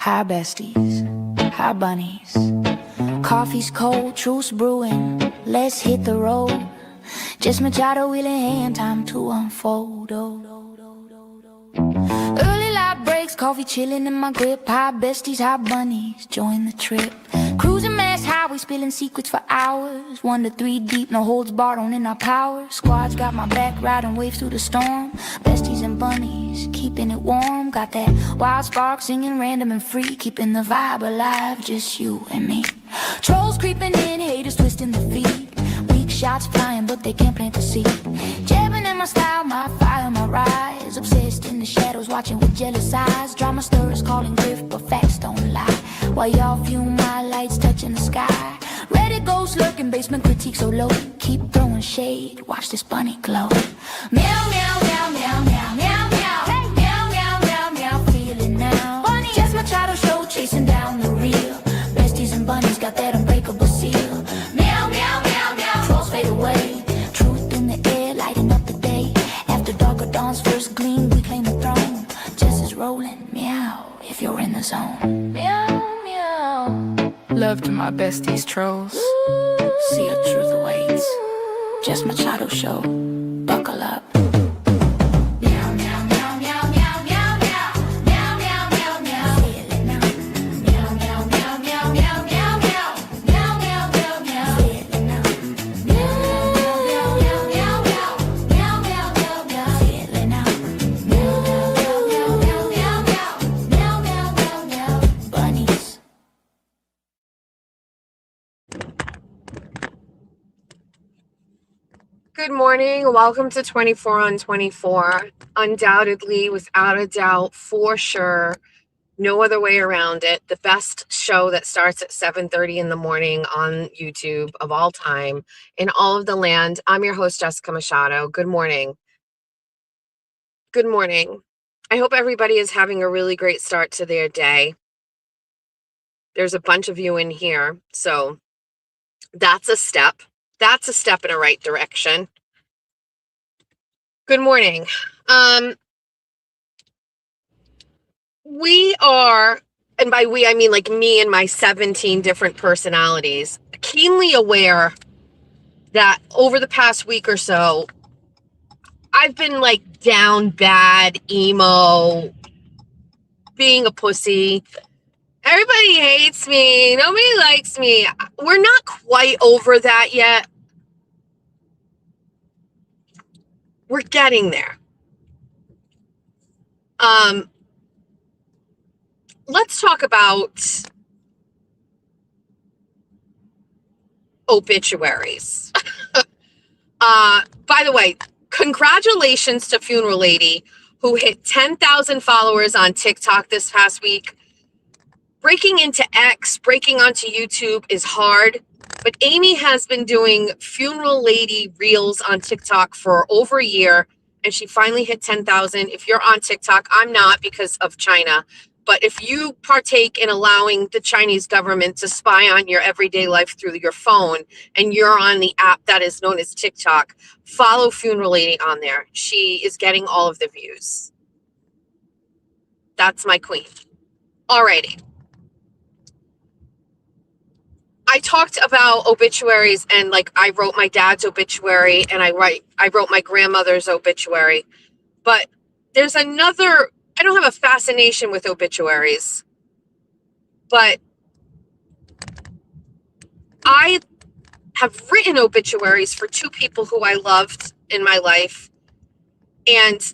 Hi besties, hi bunnies. Coffee's cold, truce brewing. Let's hit the road. Just Machado wheel in hand, time to unfold. Early light breaks, coffee chilling in my grip. Hi besties, hi bunnies, join the trip. Cruising mass highway, spilling secrets for hours. 1 to 3 deep, no holds barred, owning our power. Squad's got my back, riding waves through the storm. Besties and bunnies, keeping it warm. Got that wild spark, singing random and free. Keeping the vibe alive, just you and me. Trolls creeping in, haters twisting the feet. Weak shots flying, but they can't plant the seed. Jabbing in my style, my fire, my rise. Obsessed in the shadows, watching with jealous eyes. Drama stirrers calling grift, but facts don't lie. While y'all fume, my lights touching the sky. Reddit ghosts lurking, basement critique so low. Keep throwing shade, watch this bunny glow. Meow, meow, meow, meow, meow, meow, meow. Hey. Meow, meow, meow, meow, feel it now. Bunny. Just Machado show, chasing down the real. Besties and bunnies got that unbreakable seal. Meow, meow, meow, meow, trolls fade away. Truth in the air, lighting up the day. After dark or dawn's first gleam, we claim the throne. Just as rolling, meow, if you're in the zone. Meow. Love to my besties trolls. See your truth awaits. Just Machado show. Buckle up. Meow, meow, meow, meow, meow, meow, meow. Meow, meow, meow, meow. Feel it now. Meow, meow, meow, meow, meow, meow, meow. Meow, meow, meow, meow. Feel it now. Meow, meow, meow, meow, meow, meow. Meow, meow, meow, meow. Feel it now. Meow, meow, meow, meow, meow, meow. Meow, meow, meow, meow. Bunnies. Good morning. Welcome to 24 on 24. Undoubtedly, without a doubt, for sure, no other way around it, the best show that starts at 7:30 in the morning on YouTube of all time in all of the land. I'm your host, Jessica Machado. Good morning. Good morning. I hope everybody is having a really great start to their day. There's a bunch of you in here, so that's a step. That's a step in a right direction. Good morning. We are, and by we, I mean like me and my 17 different personalities, keenly aware that over the past week or so, I've been like down bad, emo, being a pussy. Everybody hates me. Nobody likes me. We're not quite over that yet. We're getting there. Let's talk about obituaries. By the way, congratulations to Funeral Lady, who hit 10,000 followers on TikTok this past week. Breaking into X, breaking onto YouTube is hard, but Amy has been doing Funeral Lady reels on TikTok for over a year, and she finally hit 10,000. If you're on TikTok, I'm not because of China, but if you partake in allowing the Chinese government to spy on your everyday life through your phone, and you're on the app that is known as TikTok, follow Funeral Lady on there. She is getting all of the views. That's my queen. Alrighty. I talked about obituaries, and like I wrote my dad's obituary and I wrote my grandmother's obituary, but there's another. I don't have a fascination with obituaries, but I have written obituaries for two people who I loved in my life, and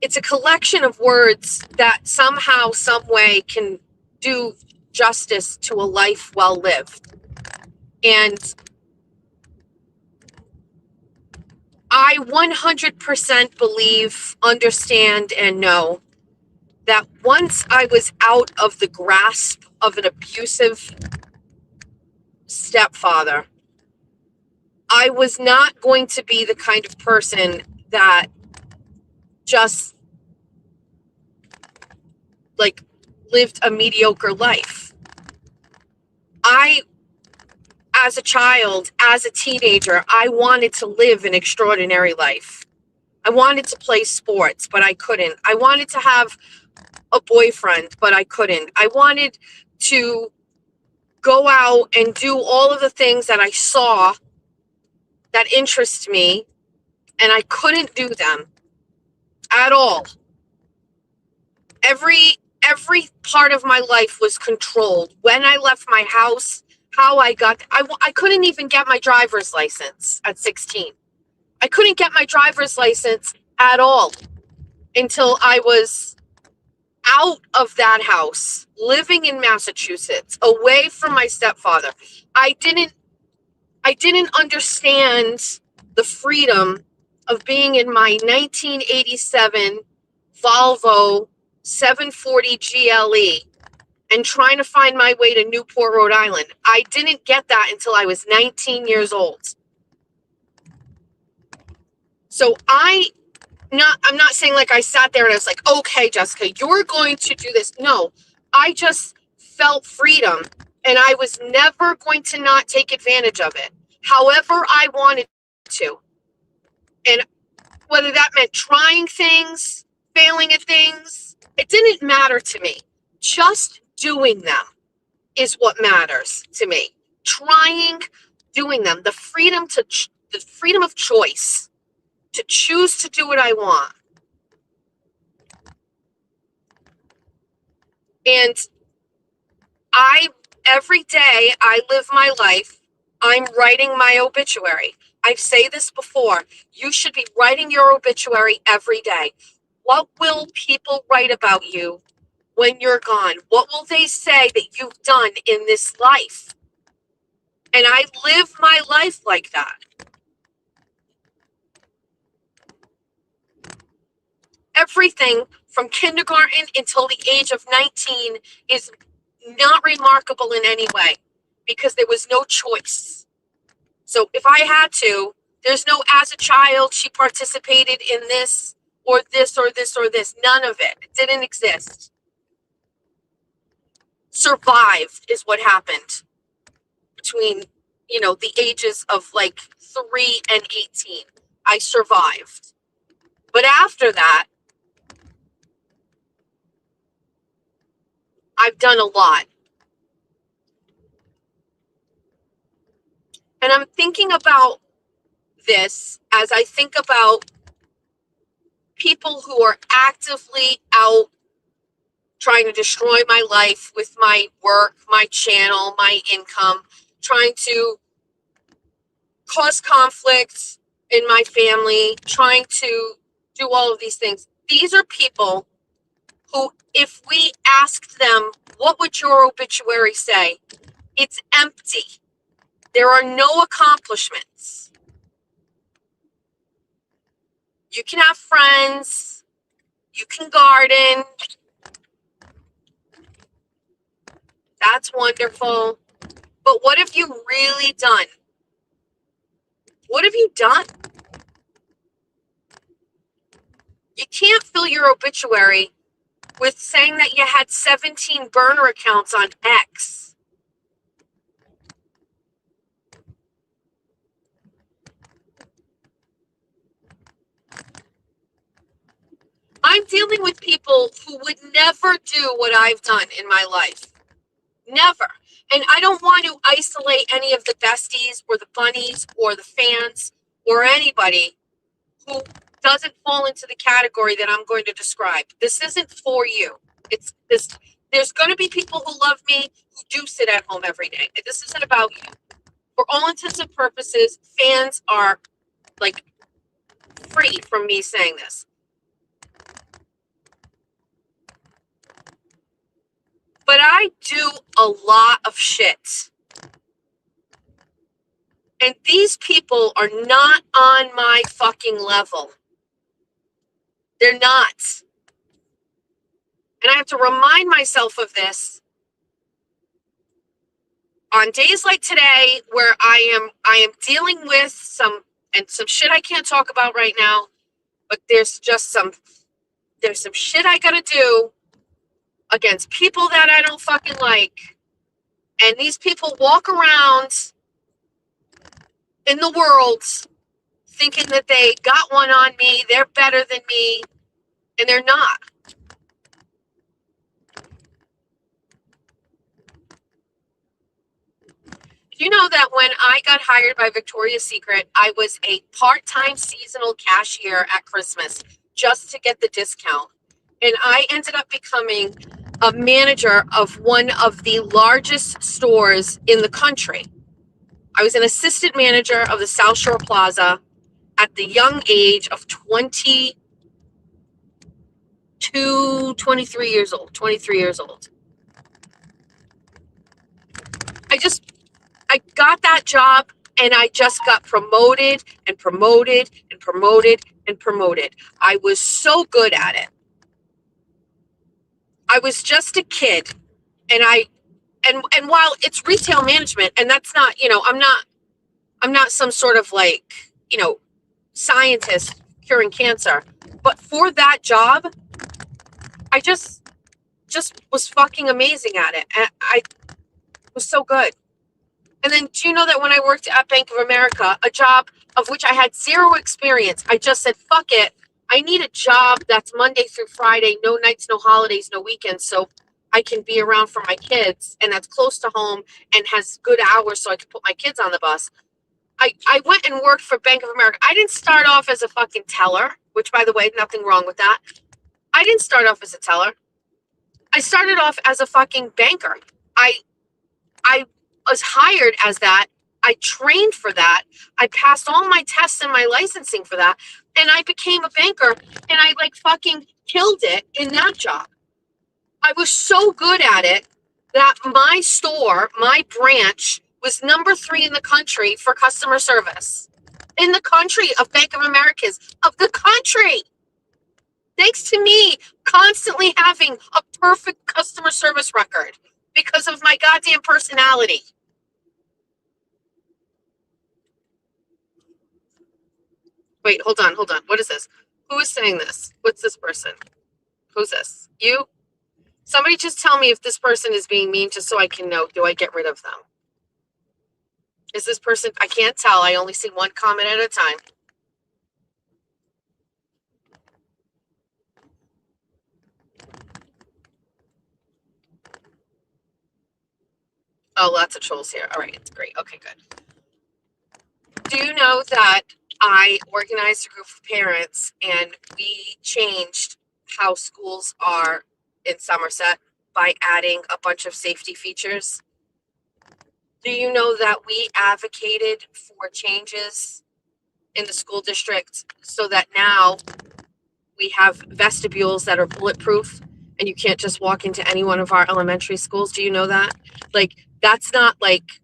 it's a collection of words that somehow, some way can do justice to a life well lived. And I 100% believe, understand, and know that once I was out of the grasp of an abusive stepfather, I was not going to be the kind of person that just like lived a mediocre life. As a child, as a teenager, I wanted to live an extraordinary life. I wanted to play sports, but I couldn't. I wanted to have a boyfriend, but I couldn't. I wanted to go out and do all of the things that I saw that interest me, and I couldn't do them at all. Every part of my life was controlled. When I left my house, how I couldn't even get my driver's license at 16. I couldn't get my driver's license at all until I was out of that house, living in Massachusetts, away from my stepfather. I didn't understand the freedom of being in my 1987 Volvo 740 GLE and trying to find my way to Newport, Rhode Island. I didn't get that until I was 19 years old. So I'm not saying like I sat there and I was like, okay, Jessica, you're going to do this. No, I just felt freedom, and I was never going to not take advantage of it, however I wanted to. And whether that meant trying things, failing at things, it didn't matter to me. Just doing them is what matters to me. Trying, doing them, the freedom of choice, to choose to do what I want. And every day I live my life, I'm writing my obituary. I say this before, you should be writing your obituary every day. What will people write about you when you're gone? What will they say that you've done in this life? And I live my life like that. Everything from kindergarten until the age of 19 is not remarkable in any way because there was no choice. So if I had to, there's no as a child she participated in this or this or this or this. None of it. It didn't exist. Survived is what happened between, the ages of like 3 and 18. I survived. But after that, I've done a lot. And I'm thinking about this as I think about people who are actively out trying to destroy my life with my work, my channel, my income, trying to cause conflict in my family, trying to do all of these things. These are people who, if we asked them, what would your obituary say? It's empty. There are no accomplishments. You can have friends. You can garden. That's wonderful. But what have you really done? What have you done? You can't fill your obituary with saying that you had 17 burner accounts on X. I'm dealing with people who would never do what I've done in my life. Never. And I don't want to isolate any of the besties or the bunnies or the fans or anybody who doesn't fall into the category that I'm going to describe. This isn't for you. It's this. There's going to be people who love me who do sit at home every day. This isn't about you. For all intents and purposes, fans are like free from me saying this. But I do a lot of shit. And these people are not on my fucking level. They're not. And I have to remind myself of this on days like today where I am dealing with some shit I can't talk about right now, but there's some shit I gotta do against people that I don't fucking like. And these people walk around in the world thinking that they got one on me, they're better than me, and they're not. you know that when I got hired by Victoria's Secret, I was a part-time seasonal cashier at Christmas just to get the discount. And I ended up becoming a manager of one of the largest stores in the country. I was an assistant manager of the South Shore Plaza at the young age of 23 years old, 23 years old. I got that job and I just got promoted and promoted and promoted and promoted. I was so good at it. I was just a kid and and while it's retail management and that's not, I'm not some sort of like, scientist curing cancer, but for that job, I just was fucking amazing at it. And I was so good. And then do you know that when I worked at Bank of America, a job of which I had zero experience, I just said, fuck it. I need a job that's Monday through Friday, no nights, no holidays, no weekends, so I can be around for my kids and that's close to home and has good hours so I can put my kids on the bus. I went and worked for Bank of America. I didn't start off as a fucking teller, which by the way, nothing wrong with that. I didn't start off as a teller. I started off as a fucking banker. I was hired as that. I trained for that. I passed all my tests and my licensing for that. And I became a banker and I like fucking killed it in that job. I was so good at it that my store, my branch was number 3 in the country for customer service. In the country of Bank of America's, of the country. Thanks to me constantly having a perfect customer service record because of my goddamn personality. Wait, hold on. What is this? Who is saying this? What's this person? Who's this? You? Somebody just tell me if this person is being mean just so I can know. Do I get rid of them? Is this person? I can't tell. I only see one comment at a time. Oh, lots of trolls here. All right, it's great. Okay, good. Do you know that I organized a group of parents and we changed how schools are in Somerset by adding a bunch of safety features? Do you know that we advocated for changes in the school district so that now we have vestibules that are bulletproof and you can't just walk into any one of our elementary schools? Do you know that? Like, that's not like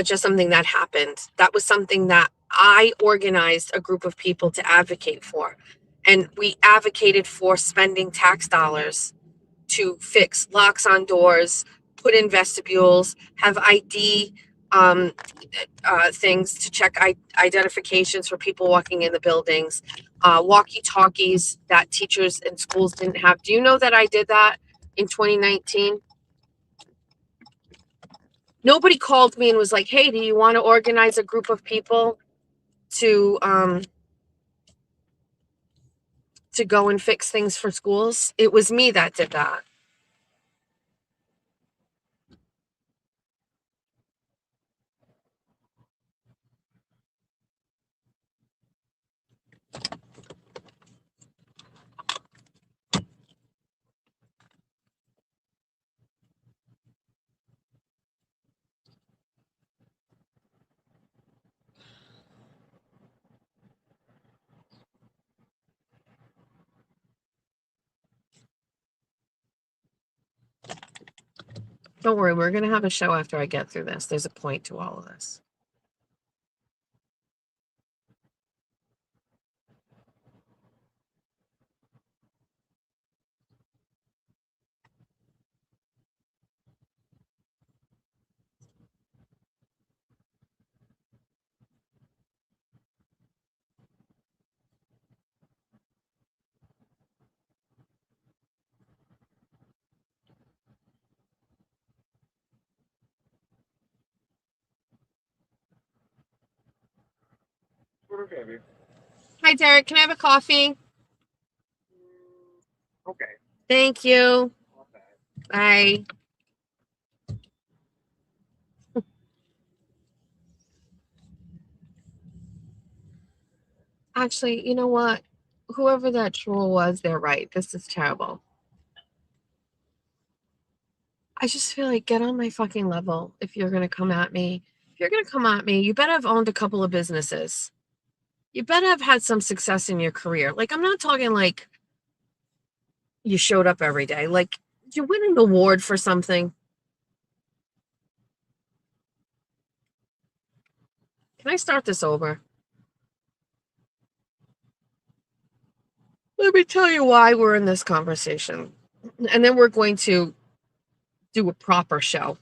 just something that happened. That was something that I organized a group of people to advocate for. And we advocated for spending tax dollars to fix locks on doors, put in vestibules, have ID things to check identifications for people walking in the buildings, walkie-talkies that teachers and schools didn't have. Do you know that I did that in 2019? Nobody called me and was like, hey, do you want to organize a group of people to go and fix things for schools? It was me that did that. Don't worry, we're going to have a show after I get through this. There's a point to all of this. Okay. Hi, Derek. Can I have a coffee? Okay. Thank you. Not bad. Bye. Actually, you know what? Whoever that troll was, they're right. This is terrible. I just feel like get on my fucking level if you're going to come at me. If you're going to come at me, you better have owned a couple of businesses. You better have had some success in your career. Like, I'm not talking like you showed up every day. Like, did you win an award for something? Can I start this over? Let me tell you why we're in this conversation. And then we're going to do a proper show.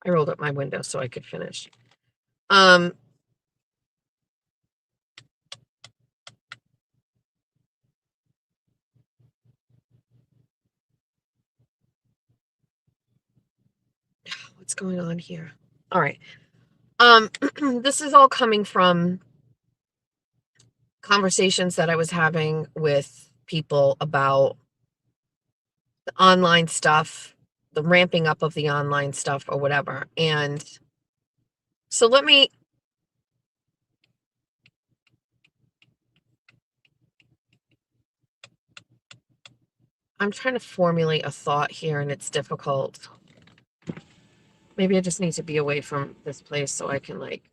I rolled up my window so I could finish. What's going on here? All right. This is all coming from conversations that I was having with people about the online stuff, the ramping up of the online stuff or whatever. And so I'm trying to formulate a thought here and it's difficult. Maybe I just need to be away from this place so I can like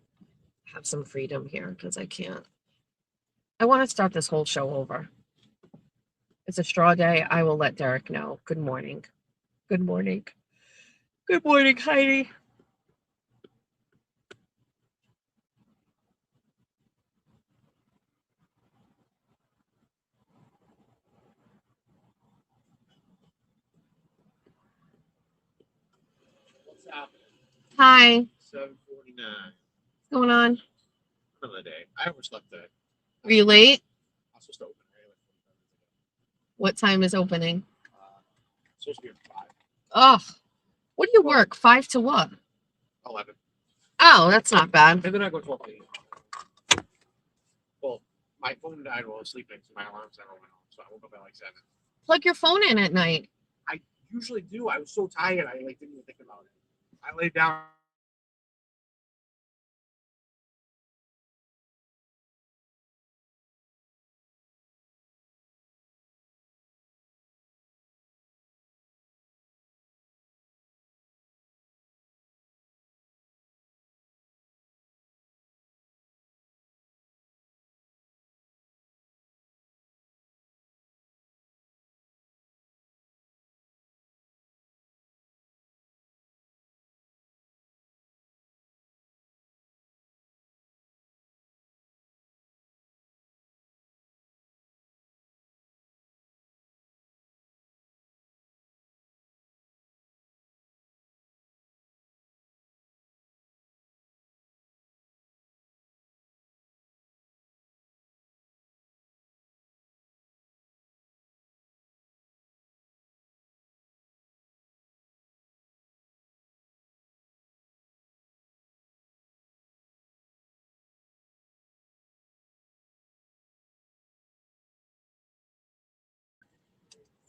have some freedom here because I can't. I want to start this whole show over. It's a straw day. I will let Derek know. Good morning. Good morning. Good morning, Heidi. What's up? Hi. 7:49. What's going on? Another day. I overslept that. Are you late? I was supposed to open right like 45 minutes ago. What time is opening? Supposed to be at 5. Oh, what do you work? 5 to what? 11. Oh, that's not bad. And then I go 12 to 8. Well, my phone died while I was sleeping, so my alarm's never went off. So I woke up at like 7. Plug your phone in at night. I usually do. I was so tired, I like didn't even think about it. I laid down.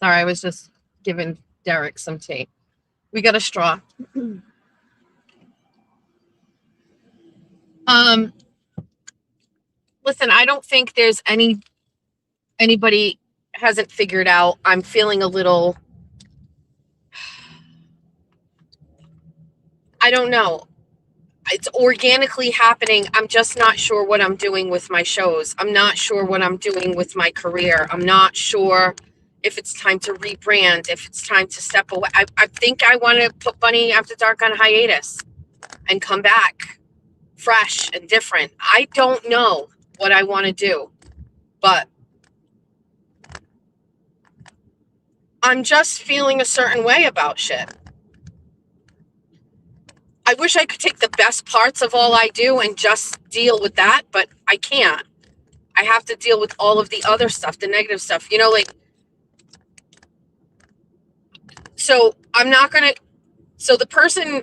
Sorry, I was just giving Derek some tea. We got a straw. Listen, I don't think there's anybody hasn't figured out. I'm feeling a little, I don't know. It's organically happening. I'm just not sure what I'm doing with my shows. I'm not sure what I'm doing with my career. I'm not sure if it's time to rebrand, if it's time to step away. I think I want to put Bunny After Dark on hiatus and come back fresh and different. I don't know what I want to do, but I'm just feeling a certain way about shit. I wish I could take the best parts of all I do and just deal with that, but I can't. I have to deal with all of the other stuff, the negative stuff, you know, like, so I'm not going to, so the person,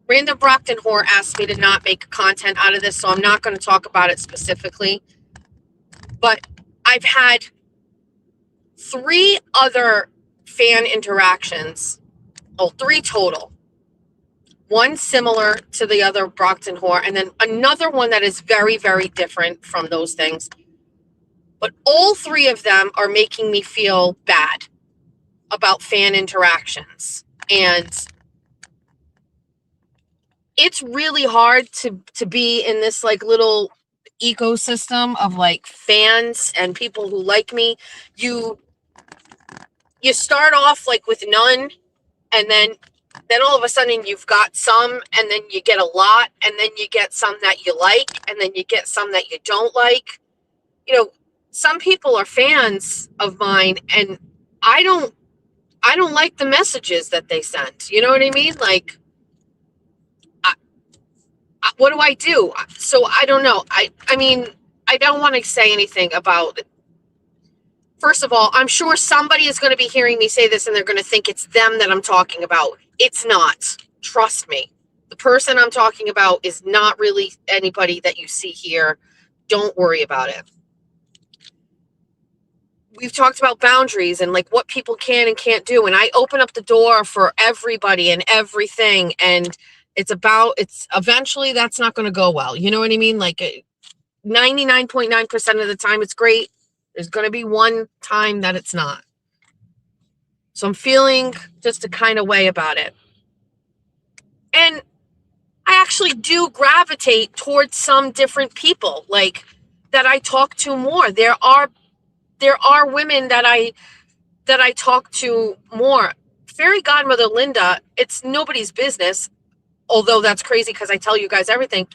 Random Brockton Whore asked me to not make content out of this, so I'm not going to talk about it specifically, but I've had 3 other fan interactions. Oh, 3 total. One similar to the other Brockton whore, and then another one that is very, very different from those things. But all 3 of them are making me feel bad about fan interactions. And it's really hard to be in this like little ecosystem of like fans and people who like me. You start off like with none, and then all of a sudden you've got some, and then you get a lot, and then you get some that you like, and then you get some that you don't like. You know, some people are fans of mine, and I don't like the messages that they send. You know what I mean? Like, what do I do? So I don't know. I mean, I don't want to say anything about. First of all, I'm sure somebody is going to be hearing me say this and they're going to think it's them that I'm talking about. It's not. Trust me. The person I'm talking about is not really anybody that you see here. Don't worry about it. We've talked about boundaries and like what people can and can't do. And I open up the door for everybody and everything. And it's eventually that's not going to go well. You know what I mean? Like 99.9% of the time it's great. There's going to be one time that it's not. So I'm feeling just a kind of way about it. And I actually do gravitate towards some different people like that I talk to more. There are women that I talk to more. Fairy godmother Linda, it's nobody's business, although that's crazy because I tell you guys everything.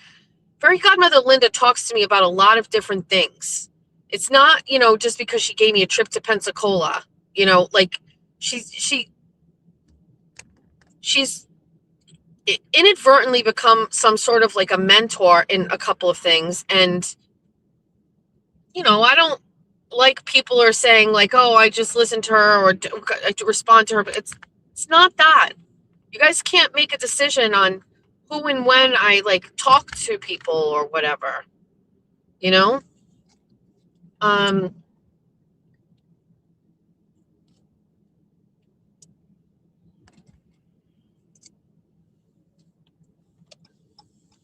Fairy godmother Linda talks to me about a lot of different things. It's not, just because she gave me a trip to Pensacola, like she's inadvertently become some sort of like a mentor in a couple of things. And, I don't like people are saying like, oh, I just listen to her or I respond to her, but it's not that. You guys can't make a decision on who and when I like talk to people or whatever,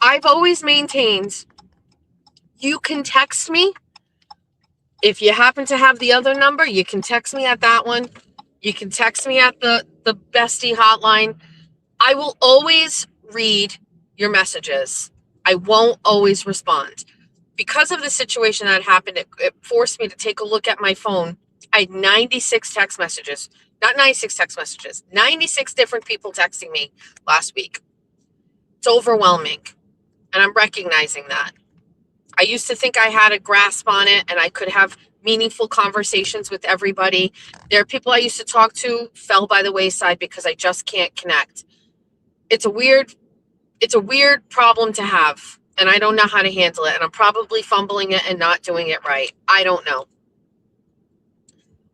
I've always maintained you can text me. If you happen to have the other number, you can text me at that one. You can text me at the bestie hotline. I will always read your messages. I won't always respond. Because of the situation that happened, it forced me to take a look at my phone. I had 96 text messages. Not 96 text messages. 96 different people texting me last week. It's overwhelming. And I'm recognizing that. I used to think I had a grasp on it and I could have meaningful conversations with everybody. There are people I used to talk to fell by the wayside because I just can't connect. It's a weird problem to have, and I don't know how to handle it, and I'm probably fumbling it and not doing it right. I don't know.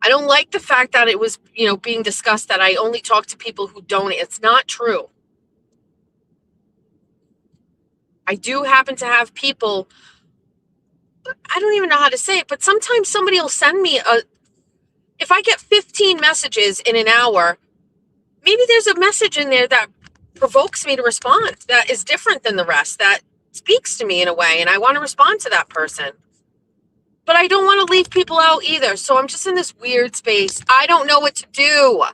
I don't like the fact that it was, being discussed that I only talk to people who donate. It's not true. I do happen to have people, I don't even know how to say it, but sometimes somebody will send me if I get 15 messages in an hour, maybe there's a message in there that provokes me to respond, that is different than the rest, that speaks to me in a way, and I want to respond to that person. But I don't want to leave people out either. So I'm just in this weird space. I don't know what to do.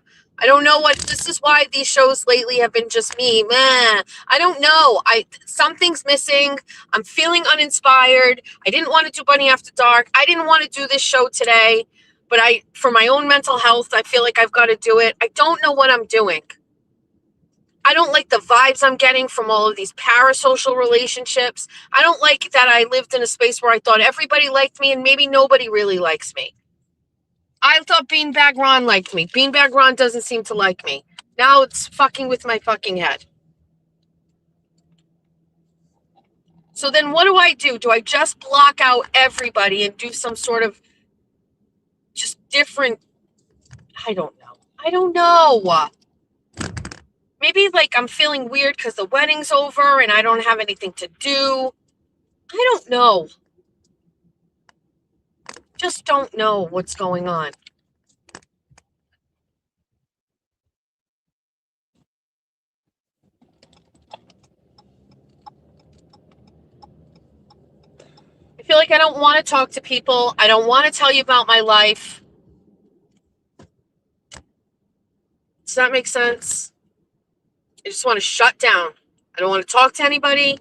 I don't know this is why these shows lately have been just me. I don't know. Something's missing. I'm feeling uninspired. I didn't want to do Bunny After Dark. I didn't want to do this show today, but for my own mental health, I feel like I've got to do it. I don't know what I'm doing. I don't like the vibes I'm getting from all of these parasocial relationships. I don't like that I lived in a space where I thought everybody liked me and maybe nobody really likes me. I thought Beanbag Ron liked me. Beanbag Ron doesn't seem to like me. Now it's fucking with my fucking head. So then what do? Do I just block out everybody and do some sort of just different? I don't know. Maybe like I'm feeling weird because the wedding's over and I don't have anything to do. I don't know. Just don't know what's going on. feel like I don't want to talk to people. I don't want to tell you about my life. Does that make sense? I just want to shut down. I don't want to talk to anybody.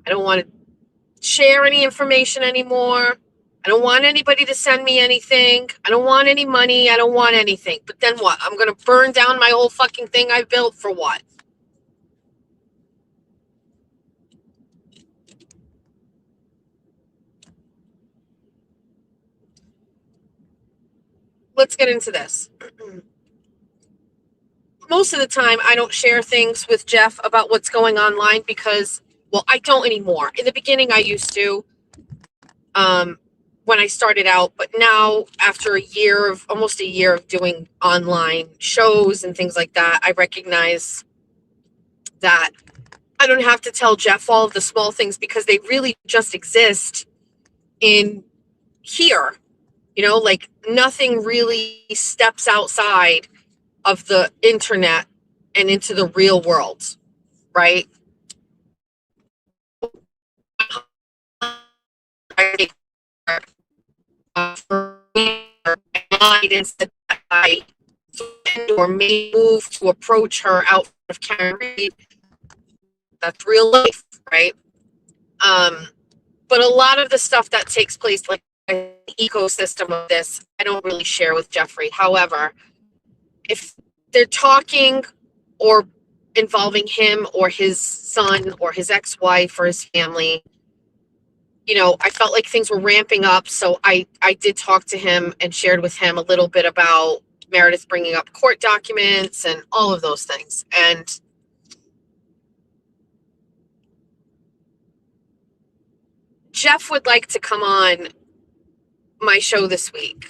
I don't want to share any information anymore. I don't want anybody to send me anything. I don't want any money. I don't want anything. But then what? I'm going to burn down my whole fucking thing I built for what? Let's get into this. Most of the time, I don't share things with Jeff about what's going online because, well, I don't anymore. In the beginning, I used to. When I started out, but now after almost a year of doing online shows and things like that, I recognize that I don't have to tell Jeff all of the small things because they really just exist in here. Like nothing really steps outside of the internet and into the real world, right? For me, I or may move to approach her out of Karen Reed. That's real life, right? But a lot of the stuff that takes place, like the ecosystem of this, I don't really share with Jeffrey. However, if they're talking or involving him or his son or his ex-wife or his family, I felt like things were ramping up. So I did talk to him and shared with him a little bit about Meredith bringing up court documents and all of those things. And Jeff would like to come on my show this week.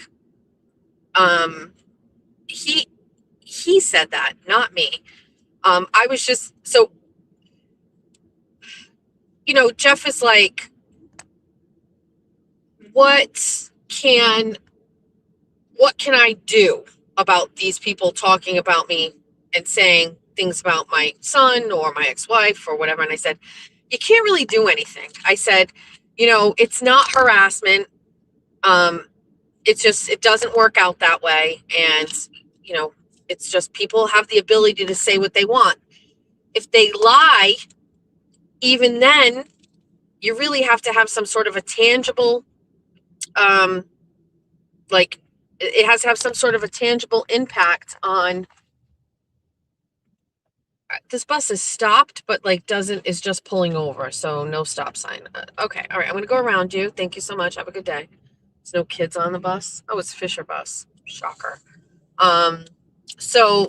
He said that, not me. I was just, so, Jeff is like, what can I do about these people talking about me and saying things about my son or my ex-wife or whatever? And I said, you can't really do anything. I said, it's not harassment. It doesn't work out that way. And, it's just people have the ability to say what they want. If they lie, even then, you really have to have some sort of a tangible, it has to have some sort of a tangible impact on. This bus is stopped, but is just pulling over. So no stop sign. Okay. All right. I'm going to go around you. Thank you so much. Have a good day. There's no kids on the bus. Oh, it's Fisher bus. Shocker. So,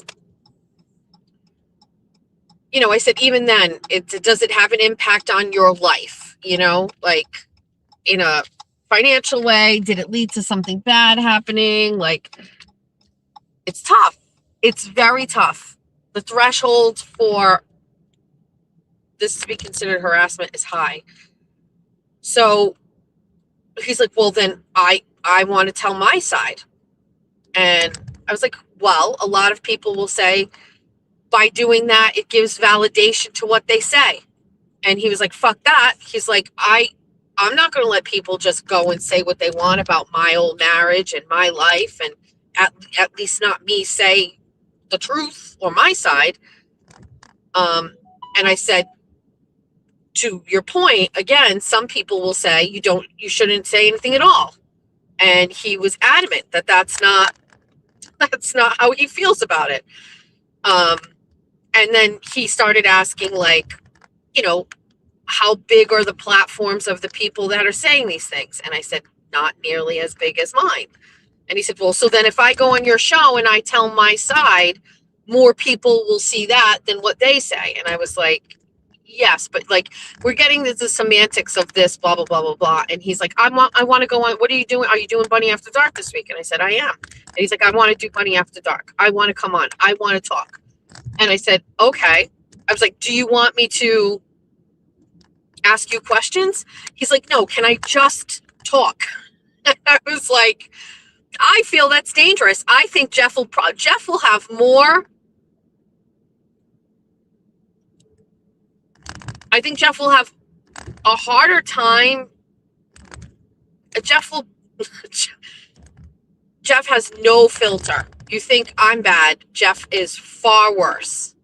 I said, even then, does it have an impact on your life? In a financial way? Did it lead to something bad happening? It's tough. It's very tough. The threshold for this to be considered harassment is high. So he's like, well, then I want to tell my side. And I was like, well, a lot of people will say by doing that, it gives validation to what they say. And he was like, fuck that. He's like, I'm not going to let people just go and say what they want about my old marriage and my life, and at least not me say the truth or my side. And I said, to your point, again, some people will say you shouldn't say anything at all. And he was adamant that that's not how he feels about it. And then he started asking, how big are the platforms of the people that are saying these things? And I said, not nearly as big as mine. And he said, well, so then if I go on your show and I tell my side, more people will see that than what they say. And I was like, yes, but we're getting the semantics of this, blah, blah, blah, blah, blah. And he's like, I want to go on. What are you doing? Are you doing Bunny After Dark this week? And I said, I am. And he's like, I want to do Bunny After Dark. I want to come on. I want to talk. And I said, okay. I was like, do you want me to ask you questions? He's like, no, can I just talk? And I was like, I feel that's dangerous. I think Jeff will have more. I think Jeff will have a harder time Jeff will, Jeff has no filter. You think I'm bad. Jeff is far worse.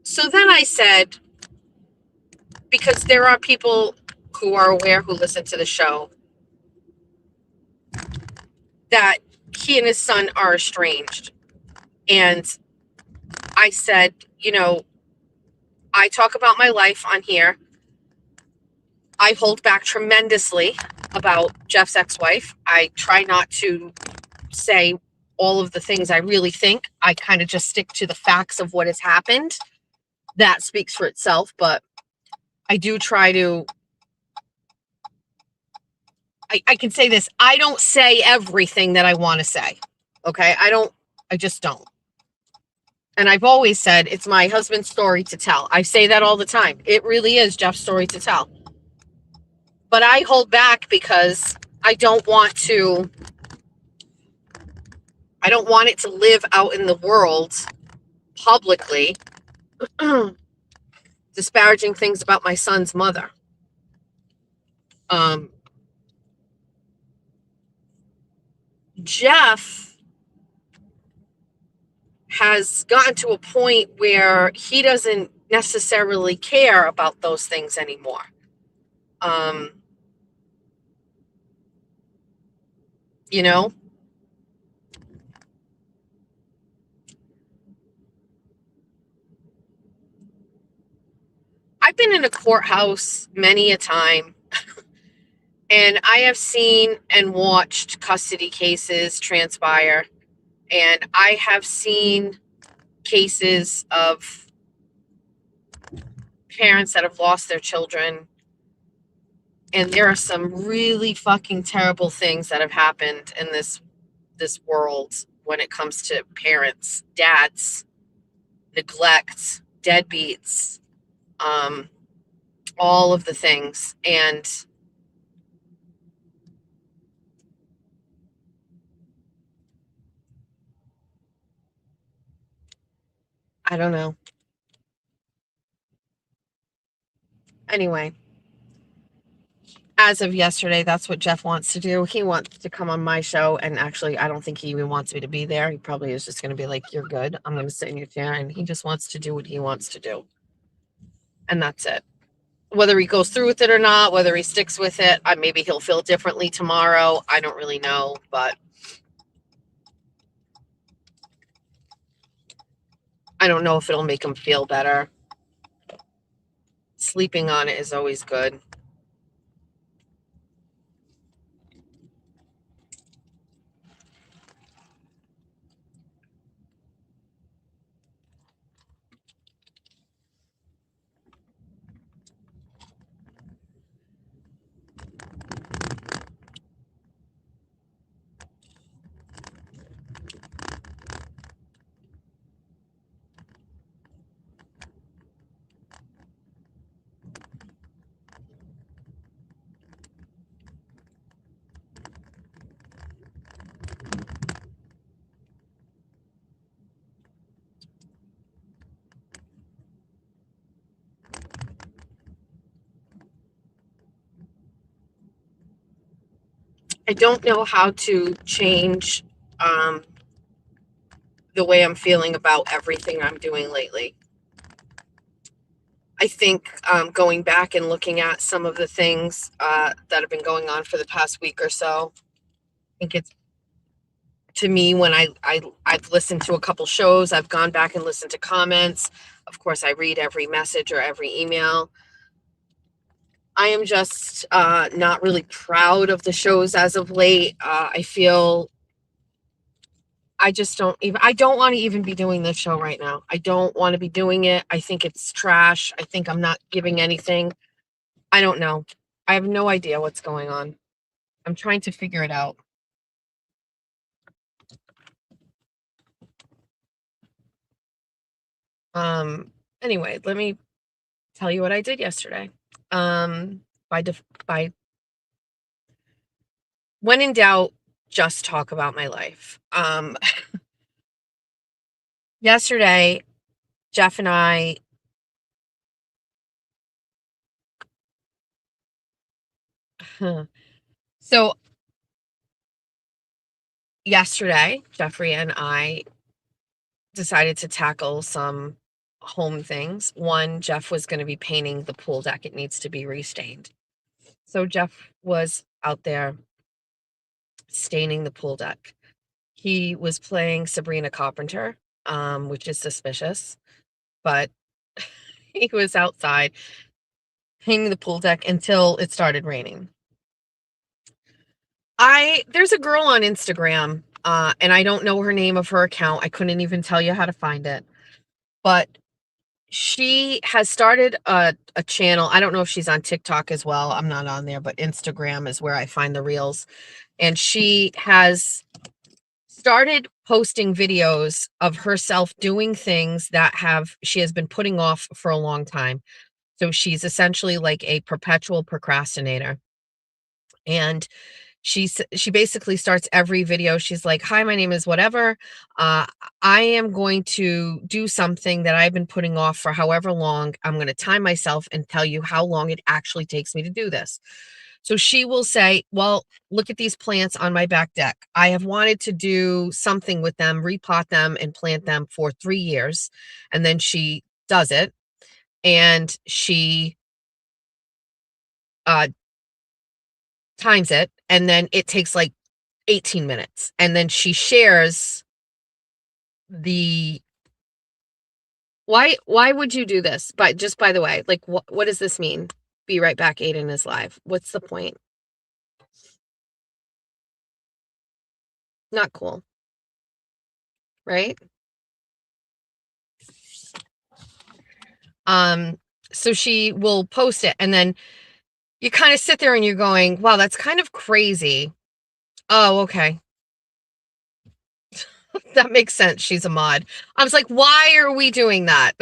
So then I said, because there are people who are aware, who listen to the show, that he and his son are estranged. And I said, you know, I talk about my life on here. I hold back tremendously about Jeff's ex-wife. I try not to say all of the things I really think. I kind of just stick to the facts of what has happened. That speaks for itself, but I do try to, I can say this, I don't say everything that I want to say. Okay? I just don't. And I've always said it's my husband's story to tell. I say that all the time. It really is Jeff's story to tell. But I hold back because I don't want it to live out in the world publicly, disparaging things about my son's mother. Jeff has gotten to a point where he doesn't necessarily care about those things anymore. You know, I've been in a courthouse many a time, and I have seen and watched custody cases transpire, and I have seen cases of parents that have lost their children. And there are some really fucking terrible things that have happened in this world when it comes to parents, dads, neglect, deadbeats, all of the things. And I don't know. Anyway, as of yesterday, that's what Jeff wants to do. He wants to come on my show, and actually, I don't think he even wants me to be there. He probably is just going to be like, "You're good. I'm going to sit in your chair," and he just wants to do what he wants to do. And that's it. Whether he goes through with it or not, whether he sticks with it, maybe he'll feel differently tomorrow. I don't really know, but I don't know if it'll make him feel better. Sleeping on it is always good. I don't know how to change the way I'm feeling about everything I'm doing lately. I think going back and looking at some of the things that have been going on for the past week or so, I think it's, to me, when I've listened to a couple shows, I've gone back and listened to comments. Of course, I read every message or every email. I am just not really proud of the shows as of late. I feel I don't want to even be doing this show right now. I don't want to be doing it. I think it's trash. I think I'm not giving anything. I don't know. I have no idea what's going on. I'm trying to figure it out. Anyway, let me tell you what I did yesterday. By when in doubt, just talk about my life. Yesterday, Jeff and I So yesterday, Jeffrey and I decided to tackle some home things. One, Jeff was going to be painting the pool deck. It needs to be restained. So Jeff was out there staining the pool deck. He was playing Sabrina Carpenter, which is suspicious, but he was outside painting the pool deck until it started raining. There's a girl on Instagram, and I don't know her name of her account. I couldn't even tell you how to find it, but she has started a channel. I don't know if she's on TikTok as well. I'm not on there, but Instagram is where I find the reels. And she has started posting videos of herself doing things that she has been putting off for a long time. So she's essentially like a perpetual procrastinator. And she basically starts every video. She's like, hi, my name is whatever. I am going to do something that I've been putting off for however long. I'm going to time myself and tell you how long it actually takes me to do this. So she will say, well, look at these plants on my back deck. I have wanted to do something with them, repot them and plant them for 3 years. And then she does it. And she times it, and then it takes like 18 minutes. And then she shares why would you do this? But just by the way, like, what does this mean? Be right back, Aiden is live. What's the point? Not cool. Right? So she will post it, and then you kind of sit there and you're going, wow, that's kind of crazy. Oh, okay. That makes sense. She's a mod. I was like, why are we doing that?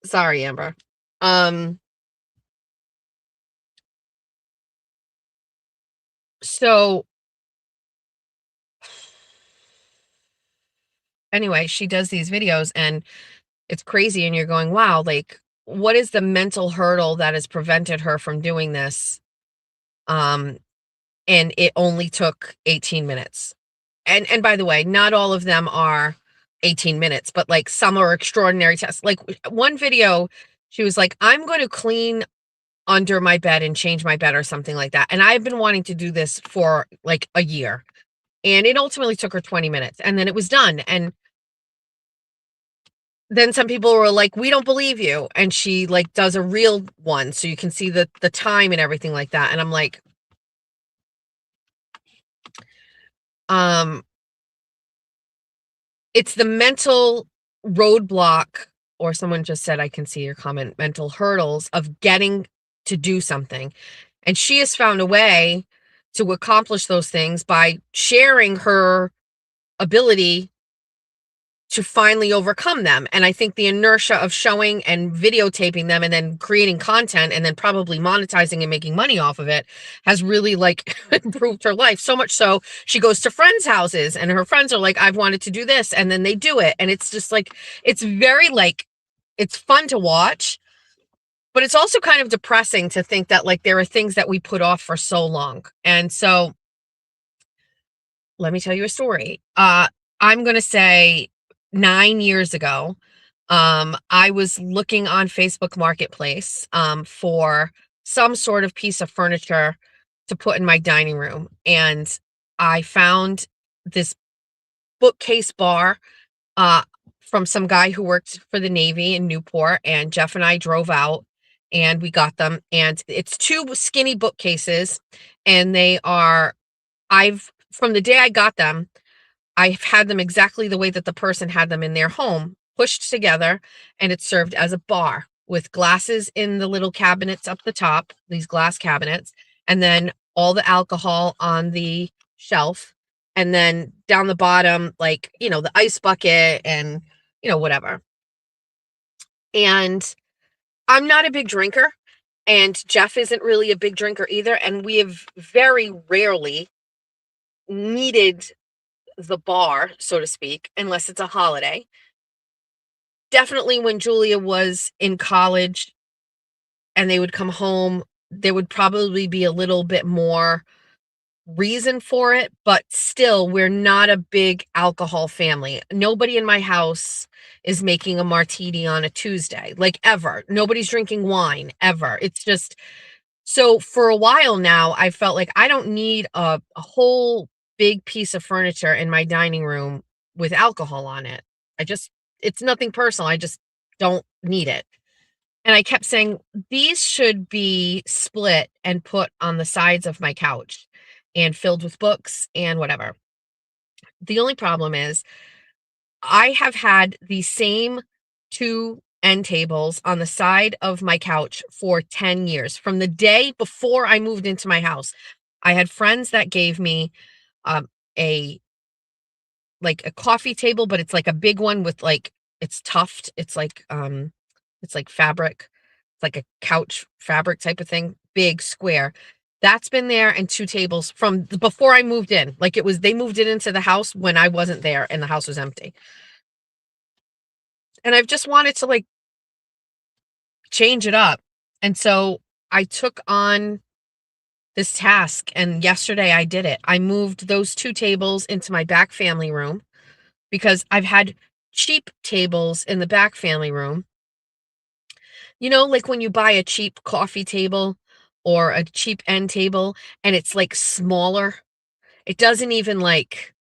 Sorry, Amber. So anyway, she does these videos and it's crazy. And you're going, wow, like, what is the mental hurdle that has prevented her from doing this? And it only took 18 minutes. And by the way, not all of them are 18 minutes, but like some are extraordinary tests. Like one video, she was like, I'm going to clean under my bed and change my bed or something like that. And I've been wanting to do this for like a year. And it ultimately took her 20 minutes and then it was done. And then some people were like, we don't believe you. And she like does a real one. So you can see the time and everything like that. And I'm like, it's the mental roadblock, or someone just said, I can see your comment, mental hurdles of getting to do something. And she has found a way to accomplish those things by sharing her ability to finally overcome them. And I think the inertia of showing and videotaping them and then creating content and then probably monetizing and making money off of it has really like improved her life. So much so she goes to friends' houses and her friends are like, I've wanted to do this. And then they do it. And it's just like, it's very like, it's fun to watch, but it's also kind of depressing to think that like there are things that we put off for so long. And so let me tell you a story. I'm going to say 9 years ago, I was looking on Facebook Marketplace for some sort of piece of furniture to put in my dining room. And I found this bookcase bar from some guy who worked for the Navy in Newport. And Jeff and I drove out and we got them. And it's 2 skinny bookcases. And from the day I got them, I've had them exactly the way that the person had them in their home, pushed together, and it's served as a bar with glasses in the little cabinets up the top, these glass cabinets, and then all the alcohol on the shelf, and then down the bottom, like, the ice bucket and, whatever. And I'm not a big drinker, and Jeff isn't really a big drinker either, and we have very rarely needed the bar, so to speak, unless it's a holiday. definitely when Julia was in college and they would come home, there would probably be a little bit more reason for it, but still, we're not a big alcohol family. Nobody in my house is making a martini on a Tuesday, like ever. Nobody's drinking wine ever. It's just so for a while now, I felt like I don't need a whole big piece of furniture in my dining room with alcohol on it. I just, it's nothing personal. I just don't need it. And I kept saying, these should be split and put on the sides of my couch and filled with books and whatever. The only problem is I have had the same two end tables on the side of my couch for 10 years. From the day before I moved into my house, I had friends that gave me um, a like a coffee table, but it's like a big one with like it's tuft. It's like fabric. It's like a couch fabric type of thing, big square. That's been there and two tables from before I moved in. Like it was they moved it into the house when I wasn't there and the house was empty. And I've just wanted to like change it up. And so I took on this task and yesterday I did it. I moved those two tables into my back family room because I've had cheap tables in the back family room. You know, like when you buy a cheap coffee table or a cheap end table and it's like smaller, it doesn't even match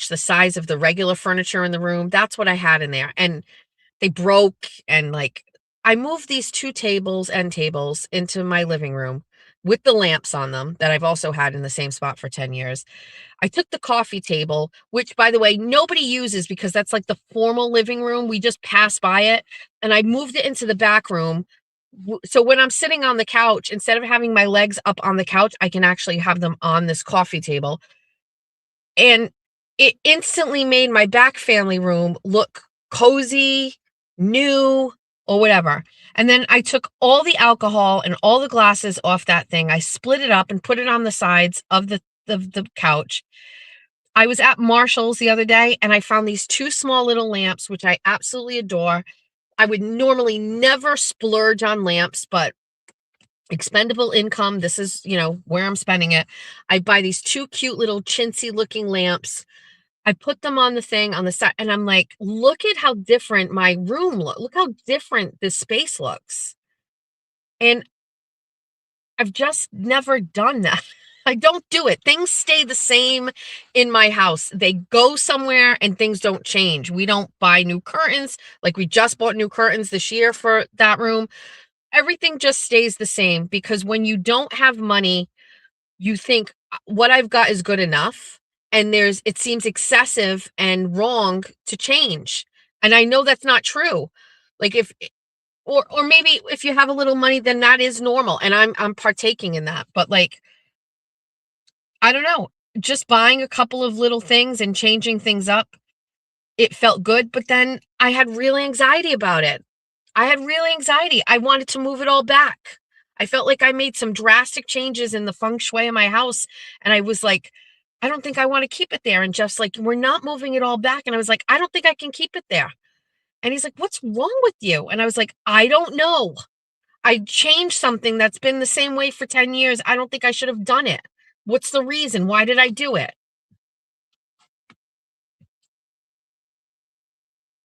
the size of the regular furniture in the room. That's what I had in there. And they broke and like I moved these two tables, end tables, into my living room with the lamps on them that I've also had in the same spot for 10 years. I took the coffee table, which by the way, nobody uses because that's like the formal living room. We just pass by it. And I moved it into the back room. So when I'm sitting on the couch, instead of having my legs up on the couch, I can actually have them on this coffee table. And it instantly made my back family room look cozy, new, or whatever. And then I took all the alcohol and all the glasses off that thing. I split it up and put it on the sides of the couch. I was at Marshall's the other day and I found these two small little lamps, which I absolutely adore. I would normally never splurge on lamps, but expendable income, this is, where I'm spending it. I buy these two cute little chintzy looking lamps. I put them on the thing on the side and I'm like, look at how different my room look how different this space looks. And I've just never done that. I don't do it. Things stay the same in my house. They go somewhere and things don't change. We don't buy new curtains. Like we just bought new curtains this year for that room. Everything just stays the same because when you don't have money, you think what I've got is good enough. And it seems excessive and wrong to change. And I know that's not true. Like or maybe if you have a little money, then that is normal. And I'm partaking in that. But like, I don't know, just buying a couple of little things and changing things up, it felt good. But then I had real anxiety about it. I had real anxiety. I wanted to move it all back. I felt like I made some drastic changes in the feng shui of my house. And I was like, I don't think I want to keep it there. And Jeff's like, we're not moving it all back. And I was like, I don't think I can keep it there. And he's like, what's wrong with you? And I was like, I don't know. I changed something that's been the same way for 10 years. I don't think I should have done it. What's the reason? Why did I do it?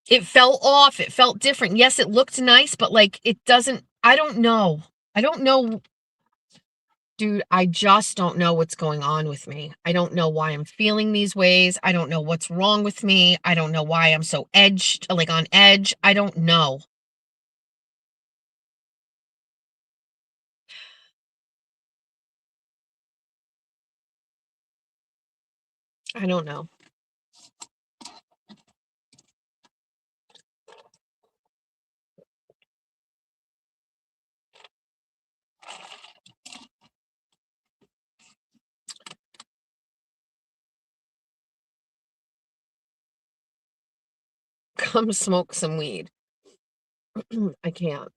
It fell off. It felt different. Yes, it looked nice, but like it doesn't, I don't know. I don't know. Dude, I just don't know what's going on with me. I don't know why I'm feeling these ways. I don't know what's wrong with me. I don't know why I'm so like on edge. I don't know. I don't know. Come smoke some weed. I can't.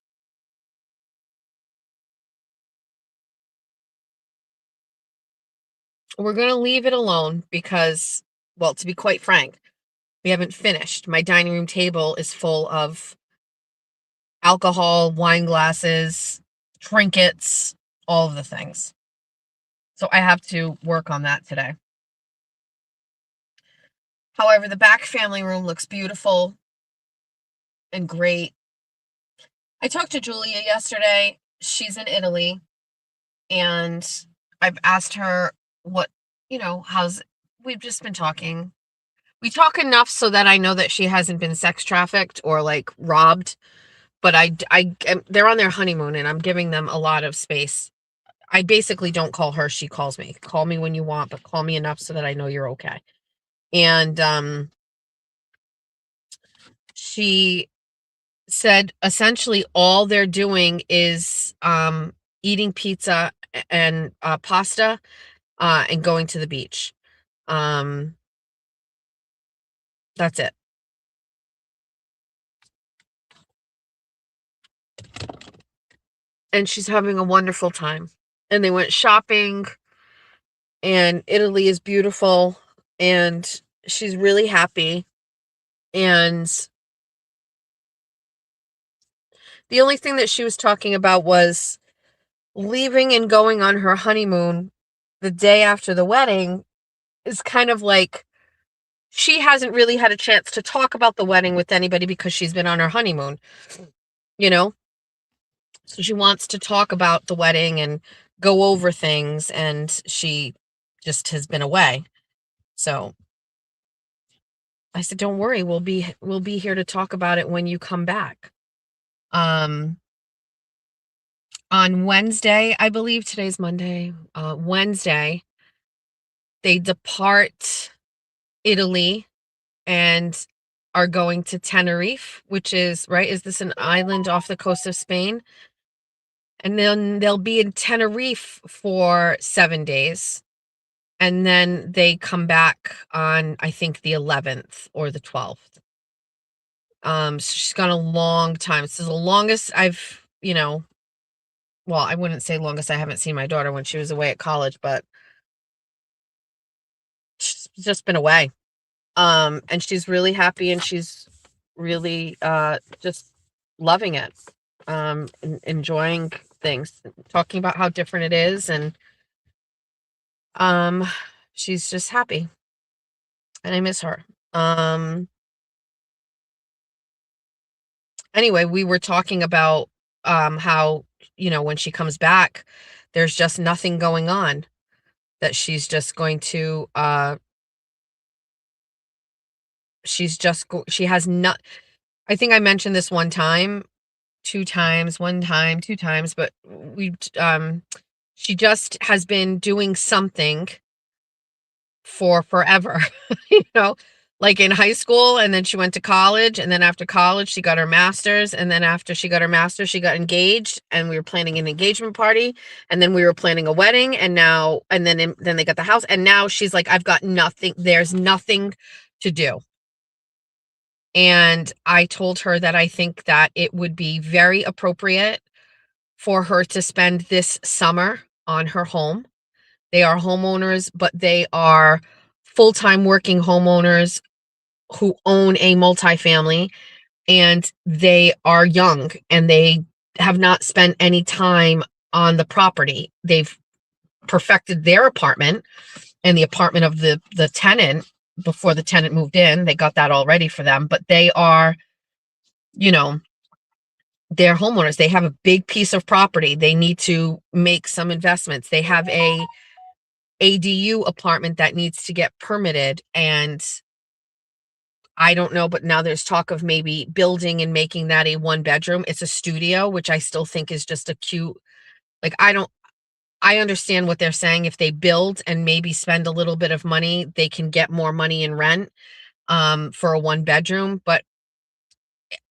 We're going to leave it alone because, well, to be quite frank, We haven't finished. My dining room table is full of alcohol, wine glasses, trinkets, all of the things. So I have to work on that today. However, the back family room looks beautiful and great. I talked to Julia yesterday. She's in Italy, and I've asked her what, we've just been talking. We talk enough so that I know that she hasn't been sex trafficked or like robbed, but they're on their honeymoon and I'm giving them a lot of space. I basically don't call her, she calls me. Call me when you want, but call me enough so that I know you're okay. And she said essentially all they're doing is eating pizza and pasta and going to the beach. That's it. And she's having a wonderful time. And they went shopping, and Italy is beautiful, and she's really happy. And the only thing that she was talking about was leaving and going on her honeymoon the day after the wedding is kind of like she hasn't really had a chance to talk about the wedding with anybody because she's been on her honeymoon, you know? So she wants to talk about the wedding and go over things, and she just has been away. So I said, don't worry, we'll be here to talk about it when you come back. On Wednesday, I believe today's Monday, Wednesday, they depart Italy and are going to Tenerife, which is, right, is this an island off the coast of Spain? And then they'll be in Tenerife for 7 days. And then they come back on, I think, the 11th or the 12th. So she's gone a long time. This is the longest I've, well, I wouldn't say longest I haven't seen my daughter when she was away at college, but she's just been away. And she's really happy, and she's really just loving it. Enjoying things, talking about how different it is, and she's just happy. And I miss her. Anyway, we were talking about how, when she comes back, there's just nothing going on, that she's just going to she has not, I think I mentioned this one time, two times, but she just has been doing something for forever, like in high school, and then she went to college, and then after college she got her master's, and then after she got her master's she got engaged, and we were planning an engagement party, and then we were planning a wedding, and then they got the house, and now she's like, I've got nothing, there's nothing to do. And I told her that I think that it would be very appropriate for her to spend this summer on her home. They are homeowners, but they are full-time working homeowners who own a multifamily, and they are young, and they have not spent any time on the property. They've perfected their apartment and the apartment of the tenant before the tenant moved in. They got that all ready for them, but they are, they're homeowners. They have a big piece of property. They need to make some investments. They have a ADU apartment that needs to get permitted, and I don't know, but now there's talk of maybe building and making that a 1-bedroom. It's a studio, which I still think is just a cute, like, I understand what they're saying. If they build and maybe spend a little bit of money, they can get more money in rent for a 1-bedroom. But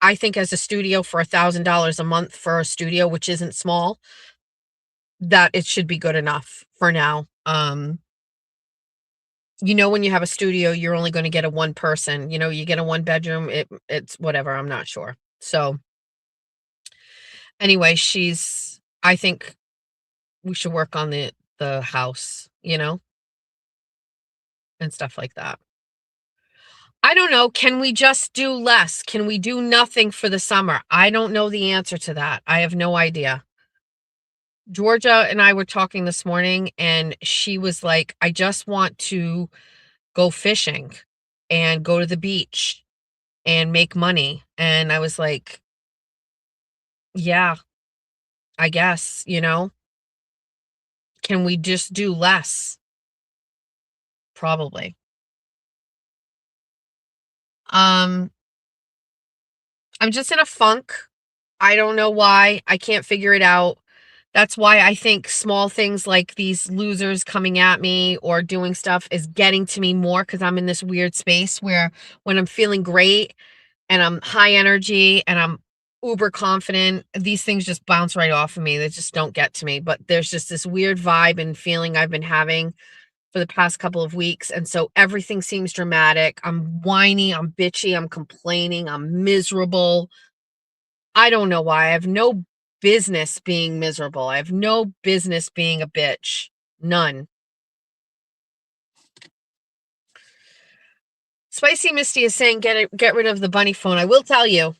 I think as a studio, for $1,000 a month for a studio, which isn't small, that it should be good enough for now. When you have a studio, you're only going to get a 1 person, you get a 1-bedroom, it's whatever, I'm not sure. So anyway, I think we should work on the house, and stuff like that. I don't know. Can we just do less? Can we do nothing for the summer? I don't know the answer to that. I have no idea. Georgia and I were talking this morning, and she was like, I just want to go fishing and go to the beach and make money. And I was like, yeah, I guess, can we just do less? Probably. Um, I'm just in a funk. I don't know why. I can't figure it out. That's why I think small things like these losers coming at me or doing stuff is getting to me more, because I'm in this weird space where when I'm feeling great and I'm high energy and I'm uber confident, these things just bounce right off of me. They just don't get to me. But there's just this weird vibe and feeling I've been having for the past couple of weeks. And so everything seems dramatic. I'm whiny, I'm bitchy, I'm complaining, I'm miserable. I don't know why. I have no business being miserable. I have no business being a bitch. None. Spicy Misty is saying get rid of the bunny phone. I will tell you,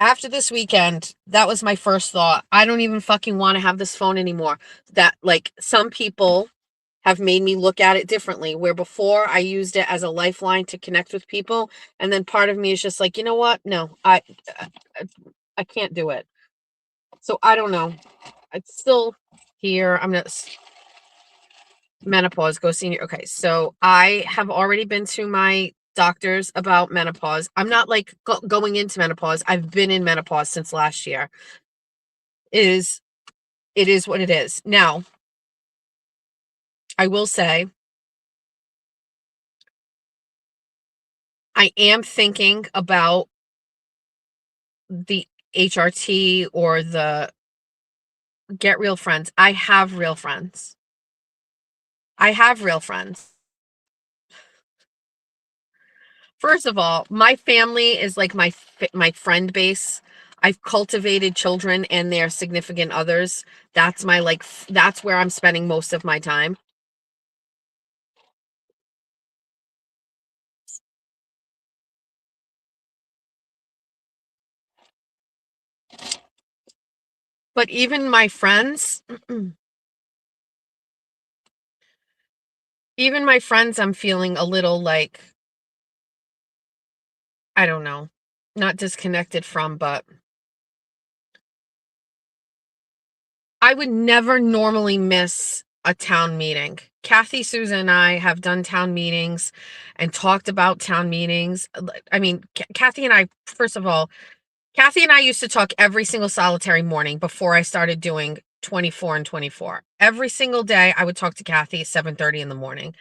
after this weekend, that was my first thought. I don't even fucking want to have this phone anymore. That, like, some people have made me look at it differently, where before I used it as a lifeline to connect with people, and then part of me is just like, you know what? No, I can't do it. So I don't know. It's still here. I'm not menopause, go senior. Okay, so I have already been to my doctors about menopause. I'm not like going into menopause. I've been in menopause since last year. It is what it is. Now, I will say I am thinking about the HRT or the Get Real Friends. I have real friends. I have real friends. First of all, my family is like my friend base. I've cultivated children and their significant others. That's my that's where I'm spending most of my time. But even my friends, even my friends, I'm feeling a little like, I don't know, not disconnected from, but I would never normally miss a town meeting. Kathy, Susan, and I have done town meetings and talked about town meetings. I mean, Kathy and I, first of all, Kathy and I used to talk every single solitary morning before I started doing 24 and 24. Every single day I would talk to Kathy at 7:30 in the morning,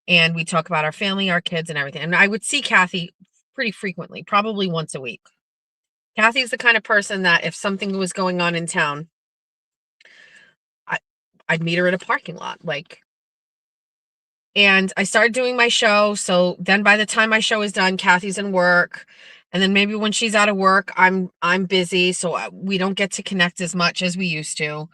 and we talk about our family, our kids, and everything. And I would see Kathy pretty frequently, probably once a week. Kathy's the kind of person that if something was going on in town, I'd meet her at a parking lot. And I started doing my show. So then by the time my show is done, Kathy's in work. And then maybe when she's out of work, I'm busy. So we don't get to connect as much as we used to.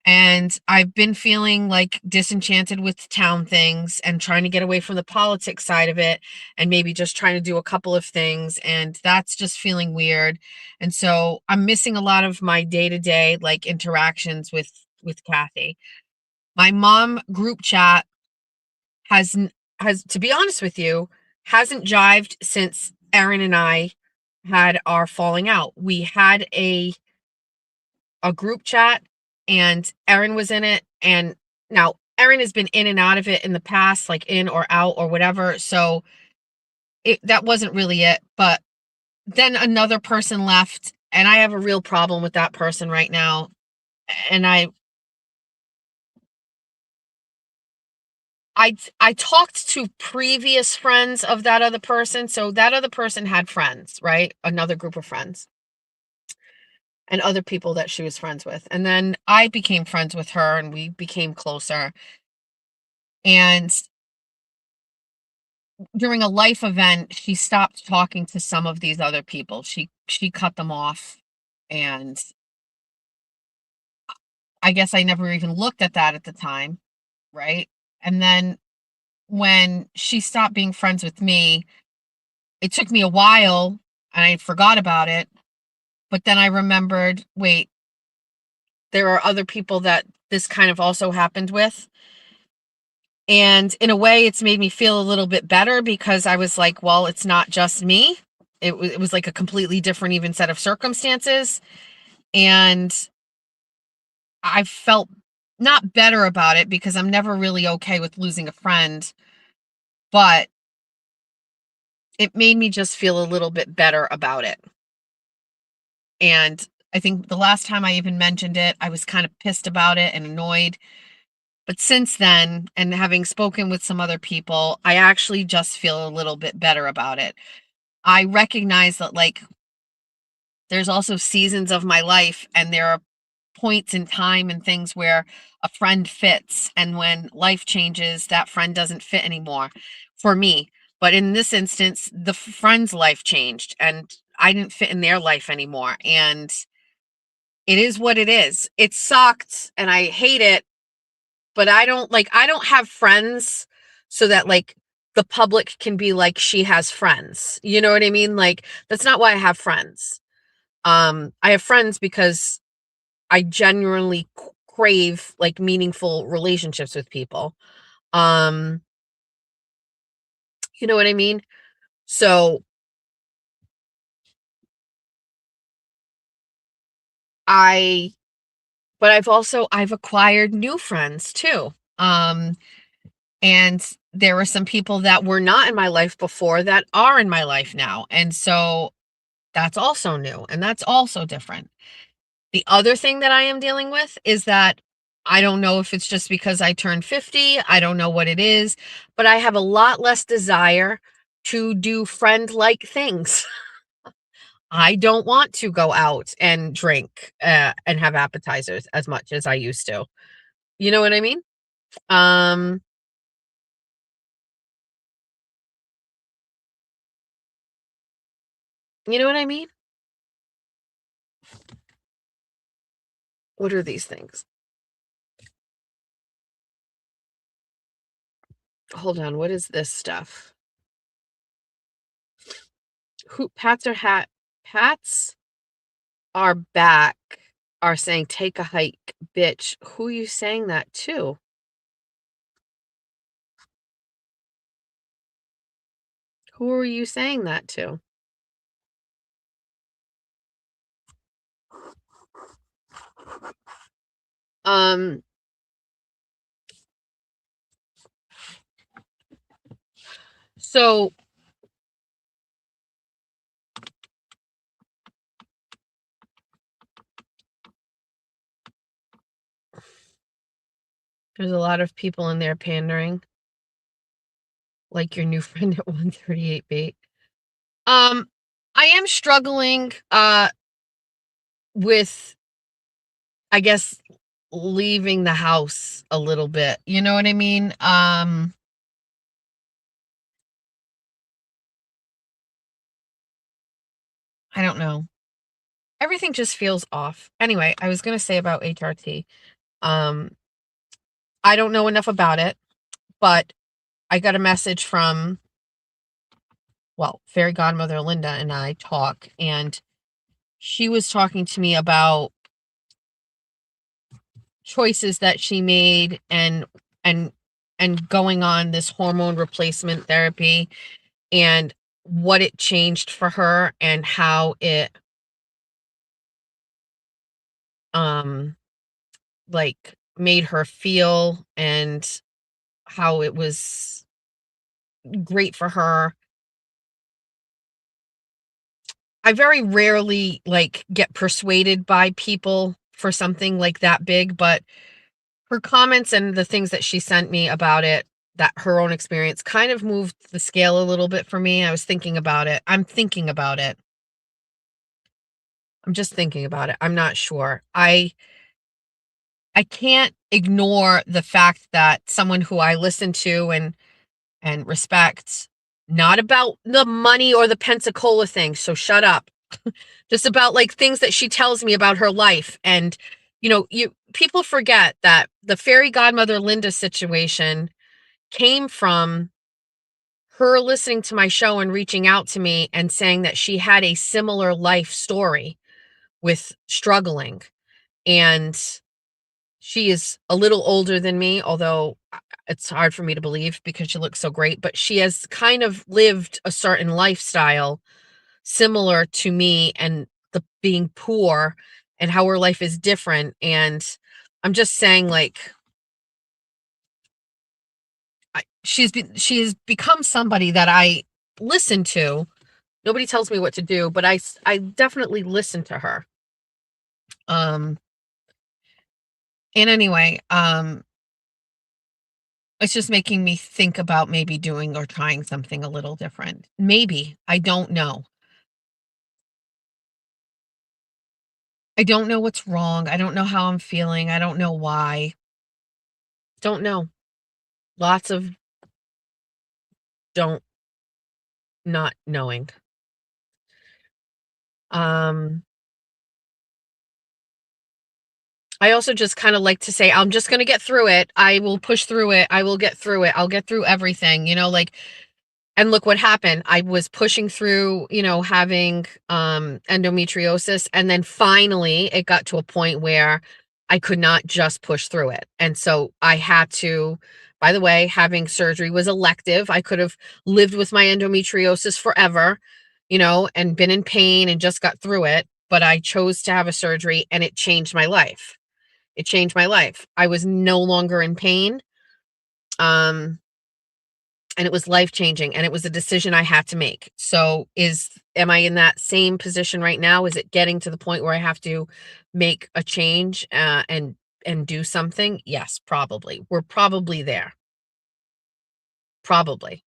And I've been feeling like disenchanted with town things and trying to get away from the politics side of it, and maybe just trying to do a couple of things. And that's just feeling weird. And so I'm missing a lot of my day-to-day like interactions with Kathy. My mom group chat has to be honest with you, hasn't jived since Erin and I had our falling out. We had a group chat and Erin was in it, and now Erin has been in and out of it in the past, like in or out or whatever, so that wasn't really it. But then another person left, and I have a real problem with that person right now. And I talked to previous friends of that other person. So that other person had friends, right? Another group of friends and other people that she was friends with. And then I became friends with her and we became closer. And during a life event, she stopped talking to some of these other people. She cut them off. And I guess I never even looked at that at the time, right? And then when she stopped being friends with me, it took me a while and I forgot about it. But then I remembered, wait, there are other people that this kind of also happened with. And in a way, it's made me feel a little bit better because I was like, well, it's not just me. It was like a completely different even set of circumstances. And I felt not better about it because I'm never really okay with losing a friend, but it made me just feel a little bit better about it. And I think the last time I even mentioned it, I was kind of pissed about it and annoyed. But since then, and having spoken with some other people, I actually just feel a little bit better about it. I recognize that, like, there's also seasons of my life, and there are points in time and things where a friend fits. And when life changes, that friend doesn't fit anymore for me. But in this instance, the friend's life changed and I didn't fit in their life anymore. And it is what it is. It sucked and I hate it, but I don't have friends so that like the public can be like, she has friends. You know what I mean? Like, that's not why I have friends. I have friends because I genuinely crave like meaningful relationships with people. You know what I mean? So I but I've acquired new friends too. And there were some people that were not in my life before that are in my life now. And so that's also new and that's also different. The other thing that I am dealing with is that I don't know if it's just because I turned 50, I don't know what it is, but I have a lot less desire to do friend-like things. I don't want to go out and drink, and have appetizers as much as I used to. You know what I mean? Um, you know what I mean? What are these things? Hold on, what is this stuff? Who Pats are back are saying take a hike, bitch. Who are you saying that to? Who are you saying that to? Um, so there's a lot of people in there pandering, like your new friend at 138 bait. I am struggling with, I guess, leaving the house a little bit. You know what I mean? I don't know. Everything just feels off. Anyway, I was going to say about HRT. Um, I don't know enough about it, but I got a message from, well, fairy godmother Linda and I talk, and she was talking to me about choices that she made and and going on this hormone replacement therapy and what it changed for her and how it um like made her feel and how it was great for her. I very rarely like get persuaded by people for something like that big, but her comments and the things that she sent me about it, that her own experience kind of moved the scale a little bit for me. I was thinking about it. I'm thinking about it. I'm just thinking about it. I'm not sure. I can't ignore the fact that someone who I listen to and respect, not about the money or the Pensacola thing, so shut up. Just about like things that she tells me about her life. And you people forget that the fairy godmother Linda situation came from her listening to my show and reaching out to me and saying that she had a similar life story with struggling. And she is a little older than me, although it's hard for me to believe because she looks so great, but she has kind of lived a certain lifestyle similar to me, and the being poor and how her life is different. And I'm just saying, like, she has become somebody that I listen to. Nobody tells me what to do, but I definitely listen to her. And anyway, it's just making me think about maybe doing or trying something a little different. Maybe. I don't know. I don't know what's wrong. I don't know how I'm feeling. I don't know why. Don't know. Lots of don't not knowing. Um, I also just kind of like to say, I'm just going to get through it. I will push through it. I will get through it. I'll get through everything, like, and look what happened. I was pushing through, having endometriosis. And then finally it got to a point where I could not just push through it. And so I had to, by the way, having surgery was elective. I could have lived with my endometriosis forever, and been in pain and just got through it. But I chose to have a surgery, and it changed my life. It changed my life. I was no longer in pain. And it was life-changing, and it was a decision I had to make. So am I in that same position right now? Is it getting to the point where I have to make a change, and do something? Yes, probably. We're probably there. Probably.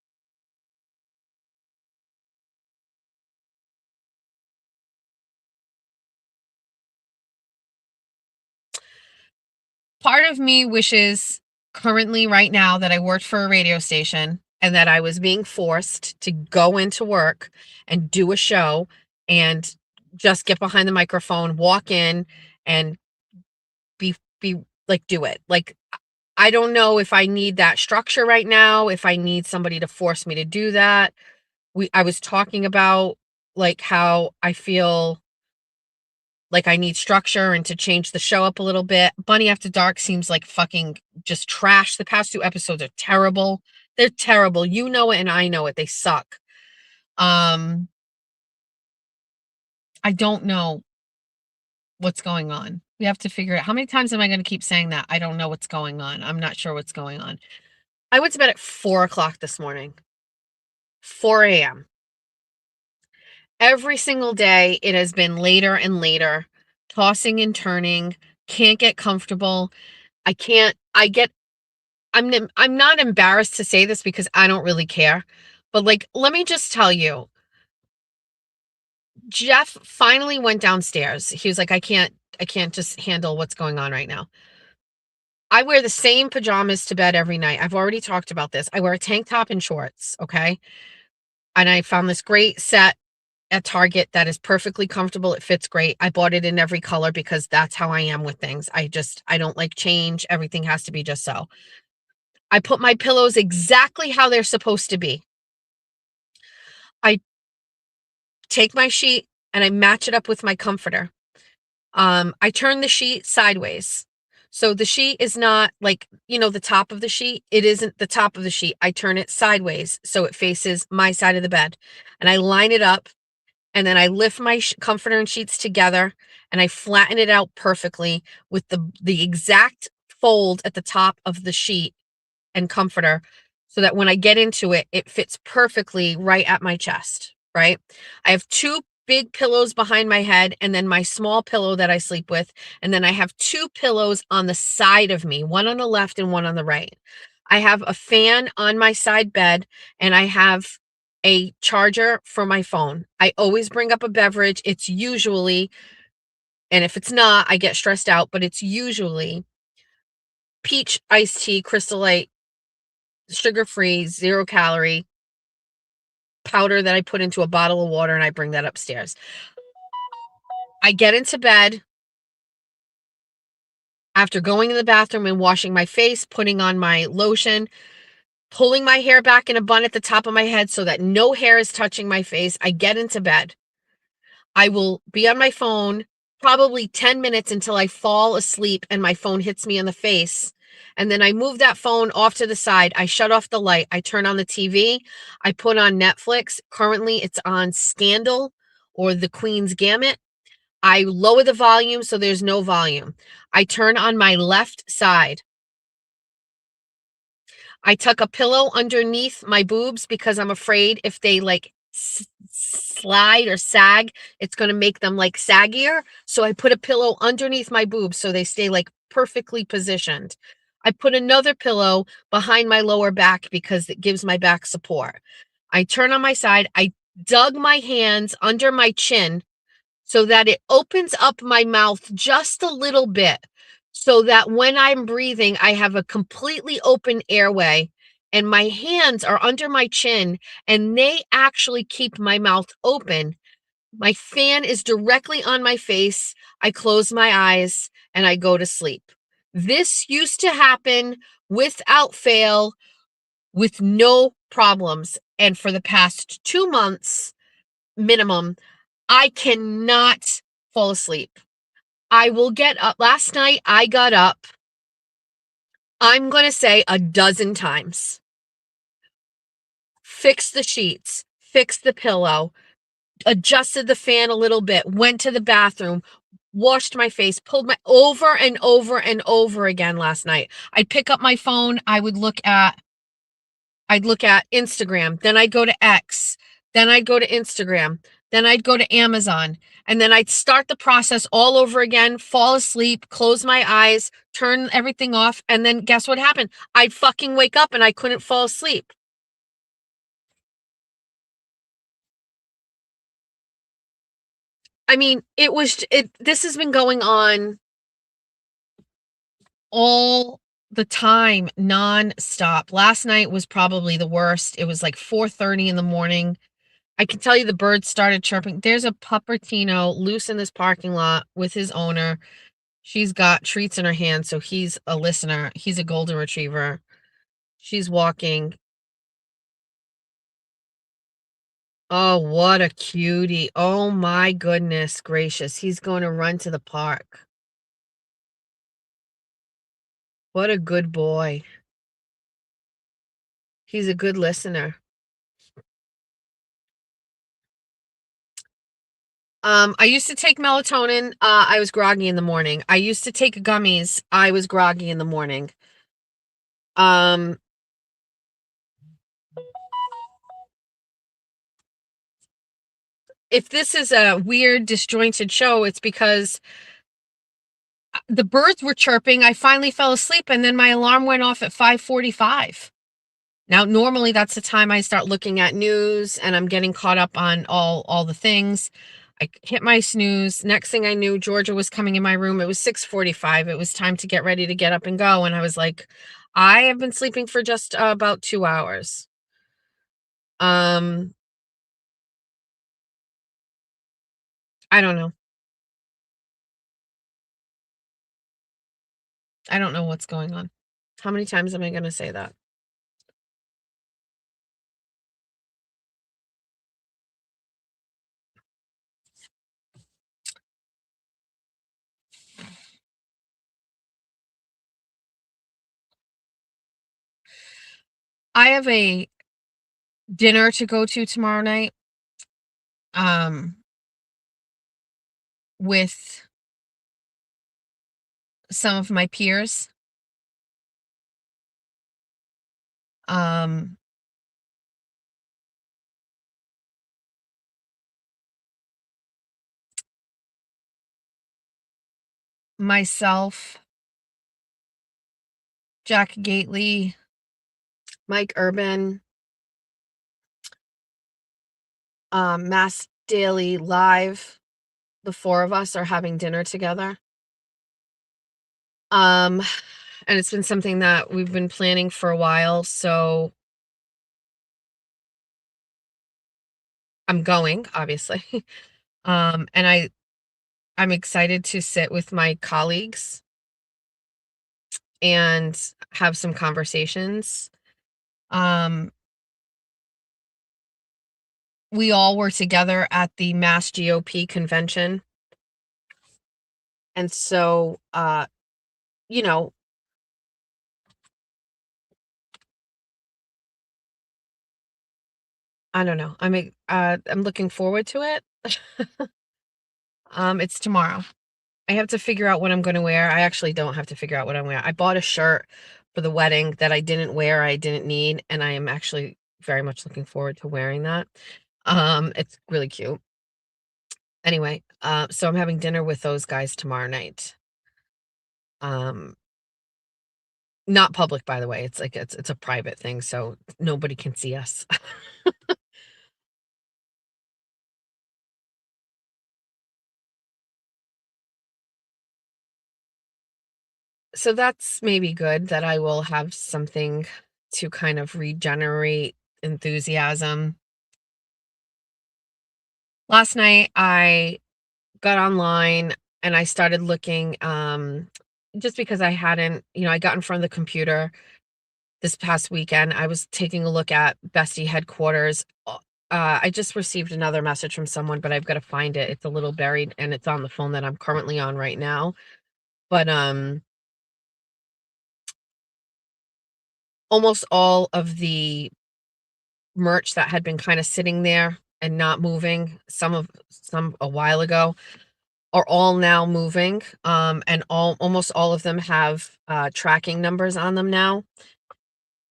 Part of me wishes currently right now that I worked for a radio station and that I was being forced to go into work and do a show and just get behind the microphone, walk in and be like, do it. Like, I don't know if I need that structure right now, if I need somebody to force me to do that. I was talking about, like, how I feel like I need structure and to change the show up a little bit. Bunny After Dark seems like fucking just trash. The past 2 episodes are terrible. They're terrible. You know it and I know it. They suck. I don't know what's going on. We have to figure out, how many times am I going to keep saying that? I don't know what's going on. I'm not sure what's going on. I went to bed at 4:00 this morning. 4 a.m. Every single day it has been later and later, tossing and turning, can't get comfortable. I'm not embarrassed to say this because I don't really care. But, like, let me just tell you, Jeff finally went downstairs. He was like, I can't just handle what's going on right now. I wear the same pajamas to bed every night. I've already talked about this. I wear a tank top and shorts, okay? And I found this great set at Target that is perfectly comfortable. It fits great. I bought it in every color because that's how I am with things. I don't like change. Everything has to be just so. I put my pillows exactly how they're supposed to be. I take my sheet and I match it up with my comforter. I turn the sheet sideways. So the sheet is not like, the top of the sheet. It isn't the top of the sheet. I turn it sideways so it faces my side of the bed. And I line it up, and then I lift my comforter and sheets together and I flatten it out perfectly with the exact fold at the top of the sheet and comforter, so that when I get into it, it fits perfectly right at my chest, right? I have 2 big pillows behind my head and then my small pillow that I sleep with. And then I have 2 pillows on the side of me, one on the left and one on the right. I have a fan on my side bed, and I have a charger for my phone. I always bring up a beverage. It's usually, and if it's not, I get stressed out, but it's usually peach iced tea, Crystal Light, sugar-free, 0-calorie powder that I put into a bottle of water, and I bring that upstairs. I get into bed after going in the bathroom and washing my face, putting on my lotion, pulling my hair back in a bun at the top of my head so that no hair is touching my face. I get into bed. I will be on my phone probably 10 minutes until I fall asleep and my phone hits me in the face. And then I move that phone off to the side. I shut off the light. I turn on the TV. I put on Netflix. Currently, it's on Scandal or The Queen's Gambit. I lower the volume so there's no volume. I turn on my left side. I tuck a pillow underneath my boobs because I'm afraid if they like slide or sag, it's going to make them like saggier. So I put a pillow underneath my boobs so they stay like perfectly positioned. I put another pillow behind my lower back because it gives my back support. I turn on my side. I dug my hands under my chin so that it opens up my mouth just a little bit so that when I'm breathing, I have a completely open airway and my hands are under my chin and they actually keep my mouth open. My fan is directly on my face. I close my eyes and I go to sleep. This used to happen without fail with no problems. And for the past 2 months minimum, I cannot fall asleep. I will get up. Last night, I got up, I'm going to say a dozen times. Fixed the sheets, fixed the pillow, adjusted the fan a little bit, went to the bathroom, washed my face, pulled my over and over and over again last night. I'd pick up my phone. I'd look at Instagram, then I'd go to X, then I'd go to Instagram, then I'd go to Amazon, and then I'd start the process all over again, fall asleep, close my eyes, turn everything off, and then guess what happened? I'd fucking wake up and I couldn't fall asleep. I mean, this has been going on all the time, nonstop. Last night was probably the worst. It was like 4:30 in the morning. I can tell you the birds started chirping. There's a Puppertino loose in this parking lot with his owner. She's got treats in her hand, so he's a listener. He's a golden retriever. She's walking. Oh, what a cutie. Oh my goodness gracious. He's going to run to the park. What a good boy. He's a good listener. I used to take melatonin. I was groggy in the morning. I used to take gummies. I was groggy in the morning. If this is a weird, disjointed show, it's because the birds were chirping. I finally fell asleep, and then my alarm went off at 5:45. Now, normally that's the time I start looking at news, and I'm getting caught up on all the things. I hit my snooze. Next thing I knew, Georgia was coming in my room. It was 6:45. It was time to get ready to get up and go, and I was like, I have been sleeping for just about 2 hours. I don't know. I don't know what's going on. How many times am I going to say that? I have a dinner to go to tomorrow night with some of my peers. Myself, Jack Gately, Mike Urban, Mass Daily Live. The four of us are having dinner together. And it's been something that we've been planning for a while, so I'm going, obviously. And I'm excited to sit with my colleagues and have some conversations. We all were together at the Mass GOP convention. And so, you know, I don't know. I'm looking forward to it. It's tomorrow. I have to figure out what I'm going to wear. I actually don't have to figure out what I'm wearing. I bought a shirt for the wedding that I didn't wear, I didn't need, and I am actually very much looking forward to wearing that. It's really cute. Anyway, so I'm having dinner with those guys tomorrow night. Not public, by the way. It's like it's a private thing, so nobody can see us. So that's maybe good that I will have something to kind of regenerate enthusiasm. Last night I got online and I started looking just because I hadn't, I got in front of the computer this past weekend. I was taking a look at Bestie headquarters. I just received another message from someone, but I've got to find it. It's a little buried and it's on the phone that I'm currently on right now. But almost all of the merch that had been kind of sitting there and not moving, some a while ago, are all now moving. And almost all of them have tracking numbers on them now.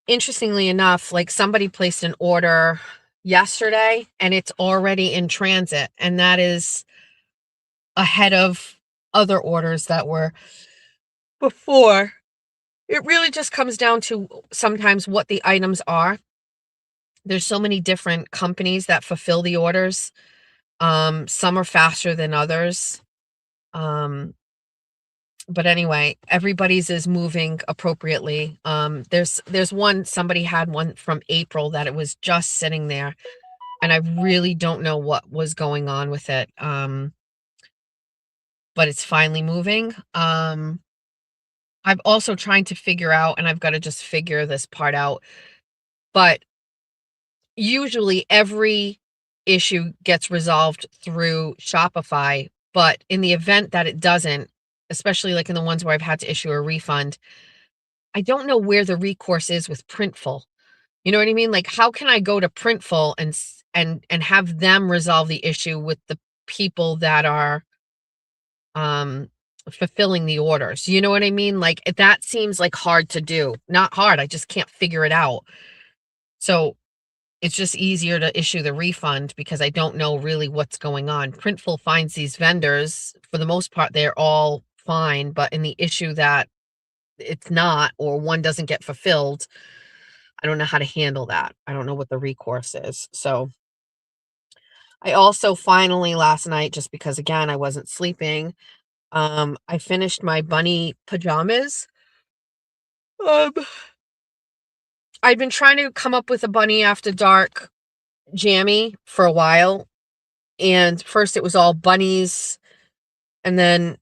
Interestingly enough, like somebody placed an order yesterday and it's already in transit, and that is ahead of other orders that were before. It really just comes down to sometimes what the items are. There's so many different companies that fulfill the orders. Some are faster than others. But anyway, everybody's is moving appropriately. There's somebody had one from April that it was just sitting there, and I really don't know what was going on with it. But it's finally moving. I'm also trying to figure out, and I've got to just figure this part out, but usually every issue gets resolved through Shopify, but in the event that it doesn't, especially like in the ones where I've had to issue a refund, I don't know where the recourse is with Printful. You know what I mean? Like, how can I go to Printful and have them resolve the issue with the people that are fulfilling the orders? You know what I mean? Like, that seems like hard to do. Not hard, I just can't figure it out. So it's just easier to issue the refund because I don't know really what's going on. Printful finds these vendors, for the most part, they're all fine, but in the issue that it's not, or one doesn't get fulfilled, I don't know how to handle that. I don't know what the recourse is. So I also finally last night, just because again, I wasn't sleeping, I finished my bunny pajamas. Um, I've been trying to come up with a bunny after dark jammy for a while. And first it was all bunnies, and then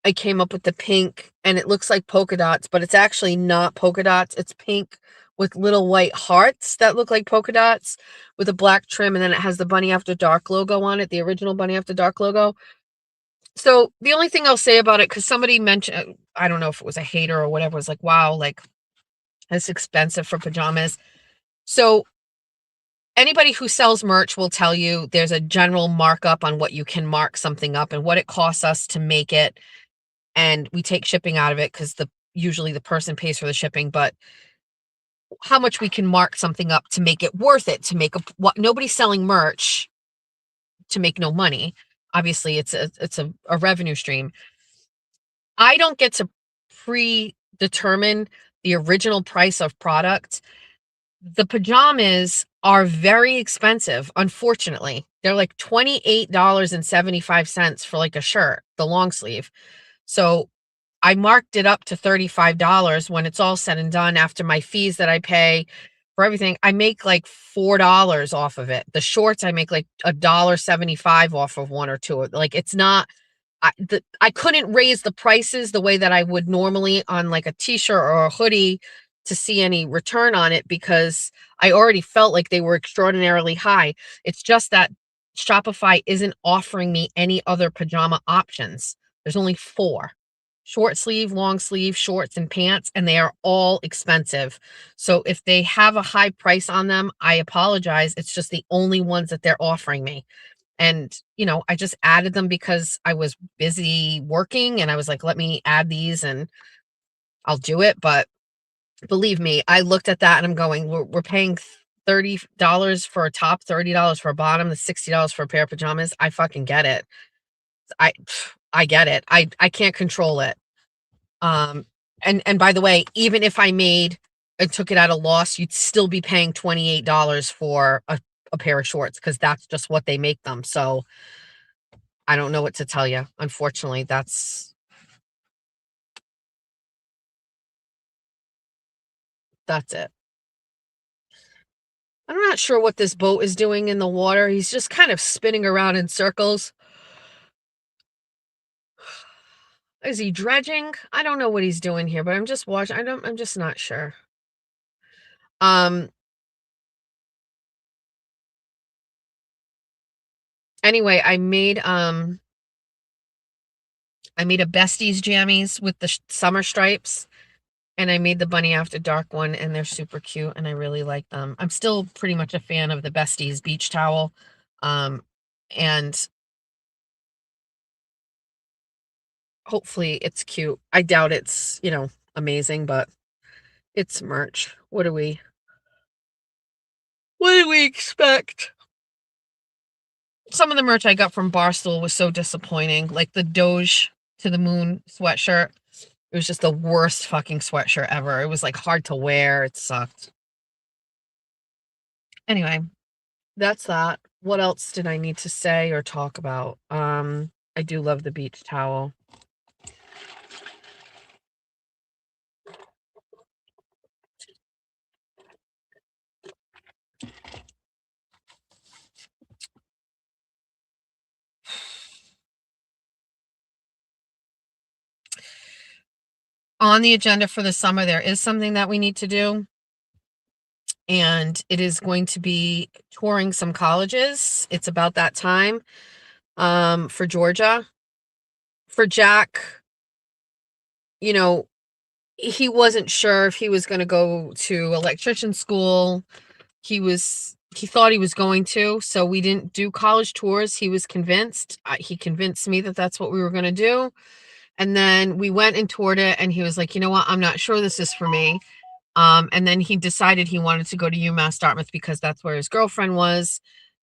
I came up with the pink, and it looks like polka dots, but it's actually not polka dots. It's pink with little white hearts that look like polka dots with a black trim, and then it has the Bunny After Dark logo on it, the original Bunny After Dark logo. So the only thing I'll say about it, because somebody mentioned, I don't know if it was a hater or whatever, was like, wow, like, that's expensive for pajamas. So anybody who sells merch will tell you there's a general markup on what you can mark something up and what it costs us to make it. And we take shipping out of it because usually the person pays for the shipping, but how much we can mark something up to make it worth it, to make what nobody's selling merch to make no money. Obviously it's a revenue stream. I don't get to predetermine the original price of product. The pajamas are very expensive, unfortunately. They're like $28.75 for like a shirt, the long sleeve. So I marked it up to $35 when it's all said and done. After my fees that I pay for everything, I make like $4 off of it. The shorts, I make like $1.75 off of one or two. Like, it's not, I couldn't raise the prices the way that I would normally on like a t-shirt or a hoodie to see any return on it because I already felt like they were extraordinarily high. It's just that Shopify isn't offering me any other pajama options. There's only 4: short sleeve, long sleeve, shorts, and pants, and they are all expensive. So if they have a high price on them, I apologize. It's just the only ones that they're offering me. And, I just added them because I was busy working and I was like, let me add these and I'll do it. But believe me, I looked at that and I'm going, we're paying $30 for a top, $30 for a bottom, the $60 for a pair of pajamas. I fucking get it. I get it. I can't control it. And by the way, even if I made and took it at a loss, you'd still be paying $28 for a pair of shorts because that's just what they make them. So I don't know what to tell you. Unfortunately, that's it. I'm not sure what this boat is doing in the water. He's just kind of spinning around in circles. Is he dredging? I don't know what he's doing here, but I'm just watching. I'm just not sure. Anyway, I made a Besties jammies with the summer stripes, and I made the Bunny After Dark one, and they're super cute, and I really like them. I'm still pretty much a fan of the Besties beach towel, and hopefully it's cute. I doubt it's, amazing, but it's merch. What do we expect? Some of the merch I got from Barstool was so disappointing, like the Doge to the Moon sweatshirt. It was just the worst fucking sweatshirt ever. It was like hard to wear. It sucked. Anyway, that's that. What else did I need to say or talk about? I do love the beach towel. On the agenda for the summer, there is something that we need to do. And it is going to be touring some colleges. It's about that time for Georgia. For Jack, he wasn't sure if he was going to go to electrician school. He thought he was going to, so we didn't do college tours. He was convinced. He convinced me that that's what we were going to do. And then we went and toured it, and he was like, you know what? I'm not sure this is for me. And then he decided he wanted to go to UMass Dartmouth because that's where his girlfriend was.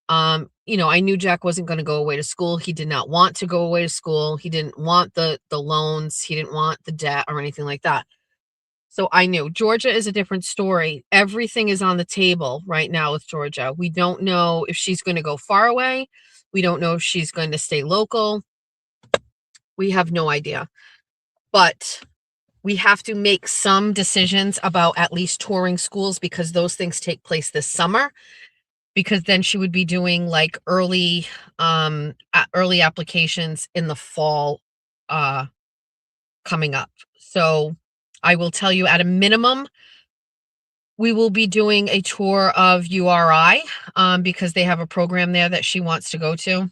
I knew Jack wasn't going to go away to school. He did not want to go away to school. He didn't want the loans. He didn't want the debt or anything like that. So I knew Georgia is a different story. Everything is on the table right now with Georgia. We don't know if she's going to go far away. We don't know if she's going to stay local. We have no idea. But we have to make some decisions about at least touring schools because those things take place this summer. Because then she would be doing like early applications in the fall coming up. So I will tell you at a minimum, we will be doing a tour of URI because they have a program there that she wants to go to.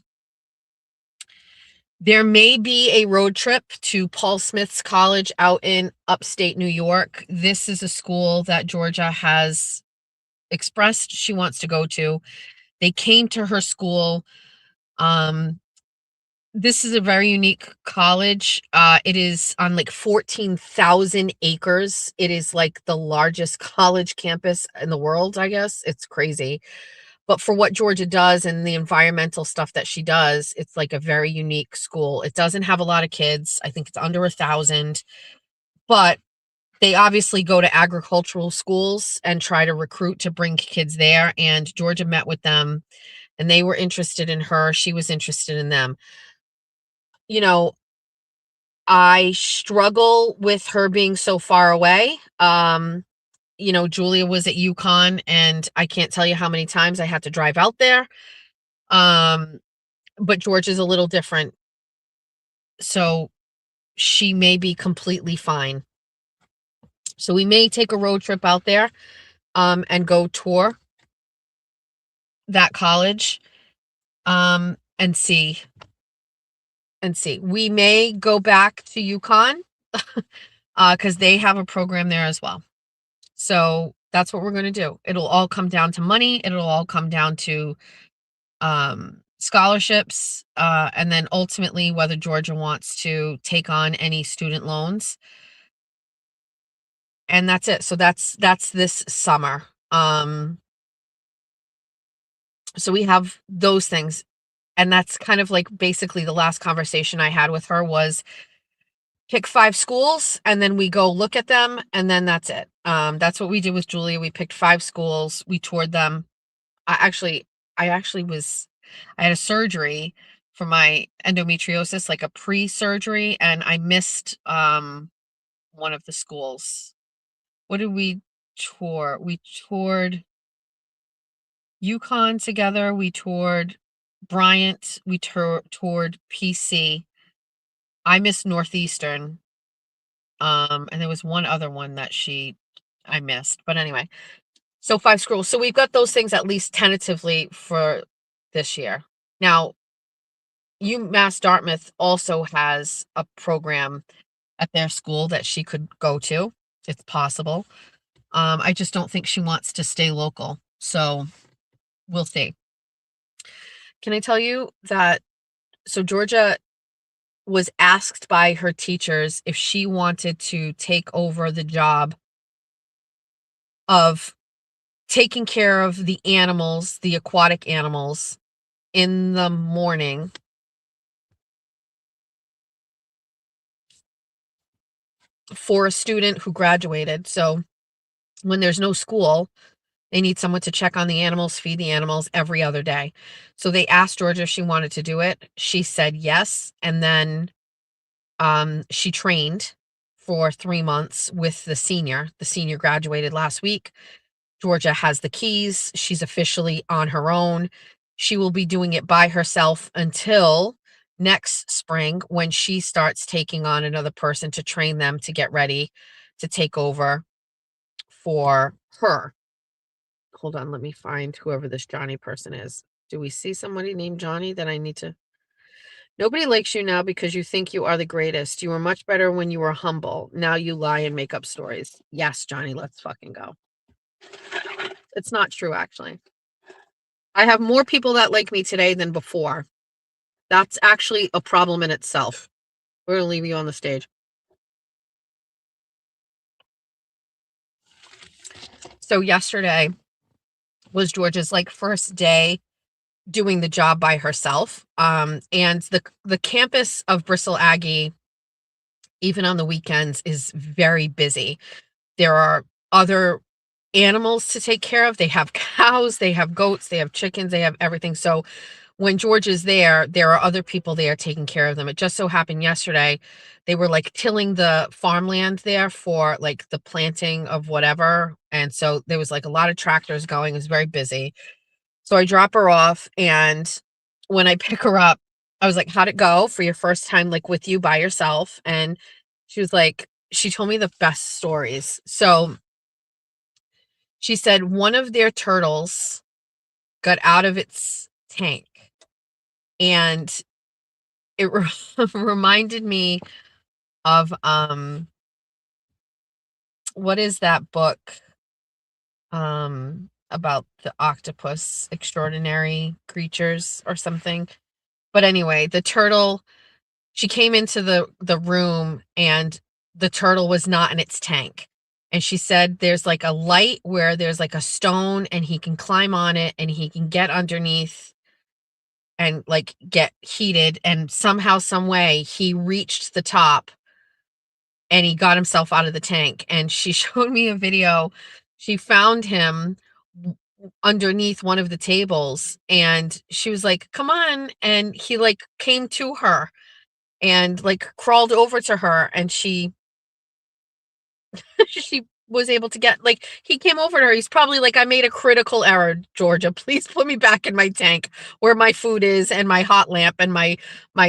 There may be a road trip to Paul Smith's college out in upstate New York. This is a school that Georgia has expressed she wants to go to. They came to her school. This is a very unique college. It is on like 14,000 acres. It is like the largest college campus in the world, I guess. It's crazy. But for what Georgia does and the environmental stuff that she does, it's like a very unique school. It doesn't have a lot of kids. I think it's under 1,000. But they obviously go to agricultural schools and try to recruit to bring kids there. And Georgia met with them and they were interested in her. She was interested in them. I struggle with her being so far away. Julia was at UConn and I can't tell you how many times I had to drive out there. But Georgia's a little different. So she may be completely fine. So we may take a road trip out there and go tour that college and see. We may go back to UConn because they have a program there as well. So that's what we're going to do. It'll all come down to money. It'll all come down to scholarships, and then ultimately whether Georgia wants to take on any student loans. And that's it. So that's this summer. So we have those things. And that's kind of like basically the last conversation I had with her was pick 5 schools and then we go look at them and then that's it. That's what we did with Julia. We picked 5 schools. We toured them. I actually I had a surgery for my endometriosis, like a pre-surgery, and I missed one of the schools. What did we tour? We toured UConn together. We toured Bryant. We toured PC. I missed Northeastern. And there was one other one that I missed. But anyway, so 5 schools. So we've got those things at least tentatively for this year. Now, UMass Dartmouth also has a program at their school that she could go to. It's possible. I just don't think she wants to stay local. So we'll see. Can I tell you that? So Georgia was asked by her teachers if she wanted to take over the job of taking care of the animals, the aquatic animals, in the morning for a student who graduated. So when there's no school, they need someone to check on the animals, feed the animals every other day. So they asked Georgia if she wanted to do it. She said yes. And then she trained for 3 months with the senior. The senior graduated last week. Georgia has the keys. She's officially on her own. She will be doing it by herself until next spring when she starts taking on another person to train them to get ready to take over for her. Hold on, let me find whoever this Johnny person is. Do we see somebody named Johnny that I need to? Nobody likes you now because you think you are the greatest. You were much better when you were humble. Now you lie and make up stories. Yes, Johnny, let's fucking go. It's not true, actually. I have more people that like me today than before. That's actually a problem in itself. We're going to leave you on the stage. So yesterday was Georgia's like first day doing the job by herself. And the campus of Bristol Aggie, even on the weekends, is very busy. There are other animals to take care of. They have cows, they have goats, they have chickens, they have everything. So when George is there are other people there taking care of them. It just so happened yesterday, they were like tilling the farmland there for like the planting of whatever. And so there was like a lot of tractors going. It was very busy. So I drop her off, and when I pick her up, I was like, how'd it go for your first time, like with you by yourself? And she was like, she told me the best stories. So she said one of their turtles got out of its tank, and it reminded me of what is that book about the octopus, extraordinary creatures or something. But anyway, the turtle, she came into the room and the turtle was not in its tank. And she said there's like a light where there's like a stone and he can climb on it and he can get underneath and like get heated. And somehow, some way he reached the top and he got himself out of the tank. And she showed me a video. She found him underneath one of the tables and she was like, come on. And he like came to her and like crawled over to her, and she was able to get, like, he came over to her. He's probably like, I made a critical error, Georgia. Please put me back in my tank where my food is and my hot lamp and my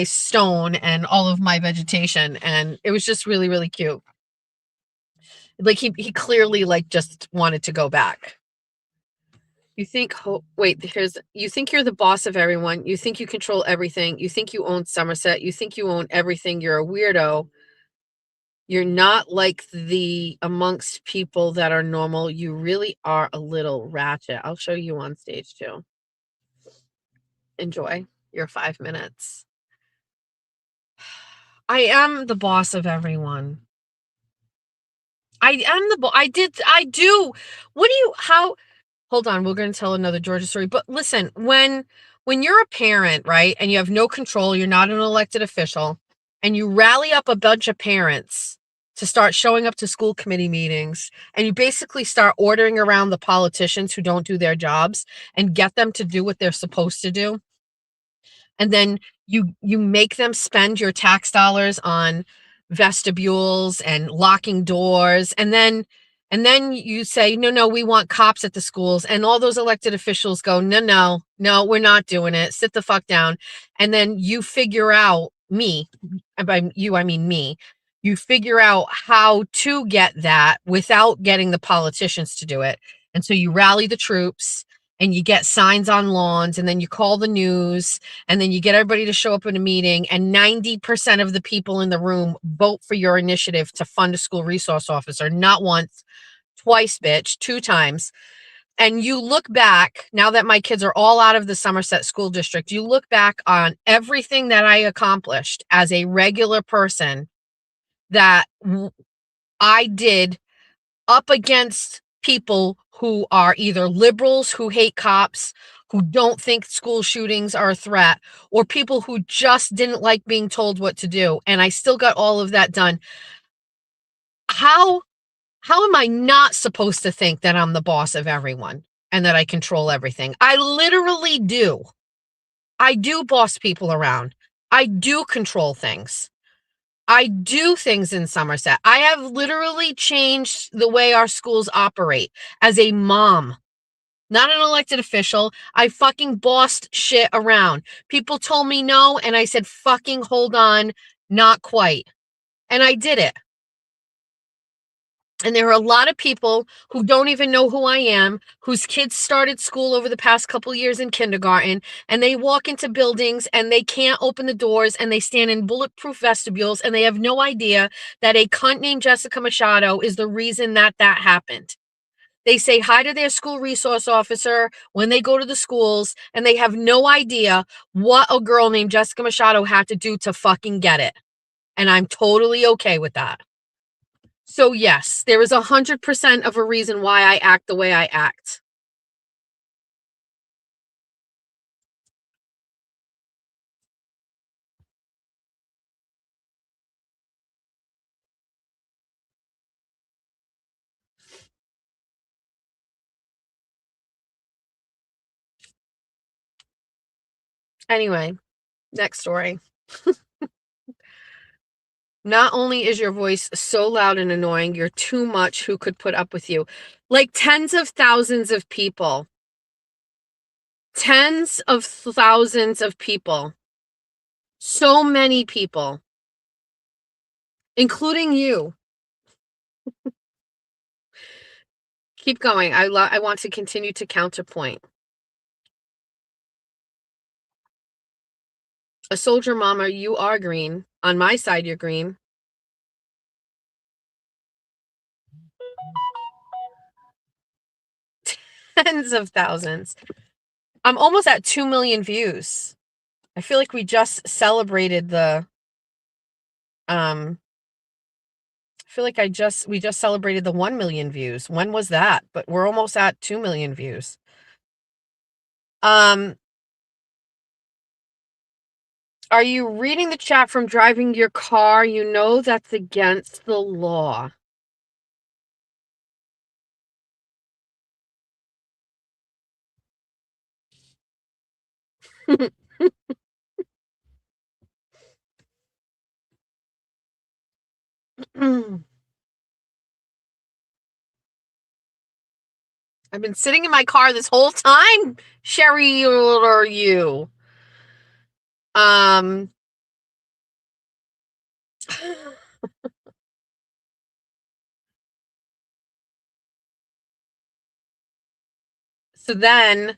stone and all of my vegetation. And it was just really, really cute. Like he clearly like just wanted to go back. You think, you think you're the boss of everyone. You think you control everything. You think you own Somerset. You think you own everything. You're a weirdo. You're not like the amongst people that are normal. You really are a little ratchet. I'll show you on stage too. Enjoy your 5 minutes. I am the boss of everyone. I do. Hold on, we're going to tell another Georgia story. But listen, when you're a parent, right, and you have no control, you're not an elected official, and you rally up a bunch of parents to start showing up to school committee meetings, and you basically start ordering around the politicians who don't do their jobs and get them to do what they're supposed to do. And then you make them spend your tax dollars on vestibules and locking doors, and then you say, no, we want cops at the schools, and all those elected officials go, no, we're not doing it, sit the fuck down. And then you figure out, and by you I mean me, you figure out how to get that without getting the politicians to do it. And so you rally the troops and you get signs on lawns, and then you call the news, and then you get everybody to show up in a meeting, and 90% of the people in the room vote for your initiative to fund a school resource officer, not once, twice, bitch, 2 times. And you look back, now that my kids are all out of the Somerset School District, you look back on everything that I accomplished as a regular person that I did up against people who are either liberals who hate cops, who don't think school shootings are a threat, or people who just didn't like being told what to do. And I still got all of that done. How am I not supposed to think that I'm the boss of everyone and that I control everything? I literally do. I do boss people around. I do control things. I do things in Somerset. I have literally changed the way our schools operate as a mom, not an elected official. I fucking bossed shit around. People told me no, and I said, fucking hold on, not quite. And I did it. And there are a lot of people who don't even know who I am, whose kids started school over the past couple years in kindergarten, and they walk into buildings and they can't open the doors, and they stand in bulletproof vestibules, and they have no idea that a cunt named Jessica Machado is the reason that happened. They say hi to their school resource officer when they go to the schools, and they have no idea what a girl named Jessica Machado had to do to fucking get it. And I'm totally okay with that. So yes, there is 100% of a reason why I act the way I act. Anyway, next story. Not only is your voice so loud and annoying, you're too much. Who could put up with you? Like tens of thousands of people. Tens of thousands of people. So many people. Including you. Keep going. I want to continue to counterpoint. A soldier mama, you are green. On my side, you're green. Tens of thousands. I'm almost at 2 million views. I feel like we just celebrated the I feel like we just celebrated the 1 million views. When was that? But we're almost at 2 million views. Are you reading the chat from driving your car? You know that's against the law. I've been sitting in my car this whole time, Sherry, or are you? So then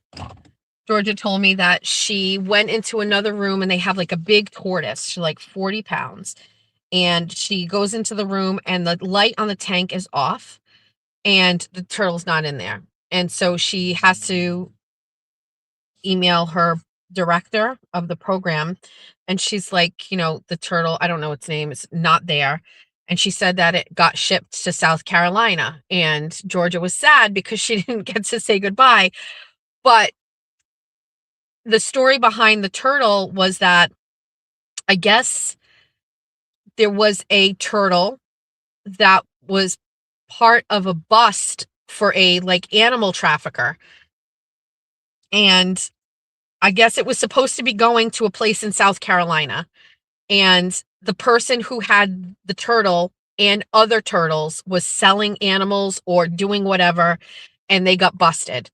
Georgia told me that she went into another room and they have like a big tortoise. She's like 40 pounds. And she goes into the room and the light on the tank is off and the turtle's not in there. And so she has to email her director of the program. And she's like, you know, the turtle, I don't know its name, is not there. And she said that it got shipped to South Carolina. And Georgia was sad because she didn't get to say goodbye. But the story behind the turtle was that I guess there was a turtle that was part of a bust for a like animal trafficker. And I guess it was supposed to be going to a place in South Carolina. And the person who had the turtle and other turtles was selling animals or doing whatever, and they got busted.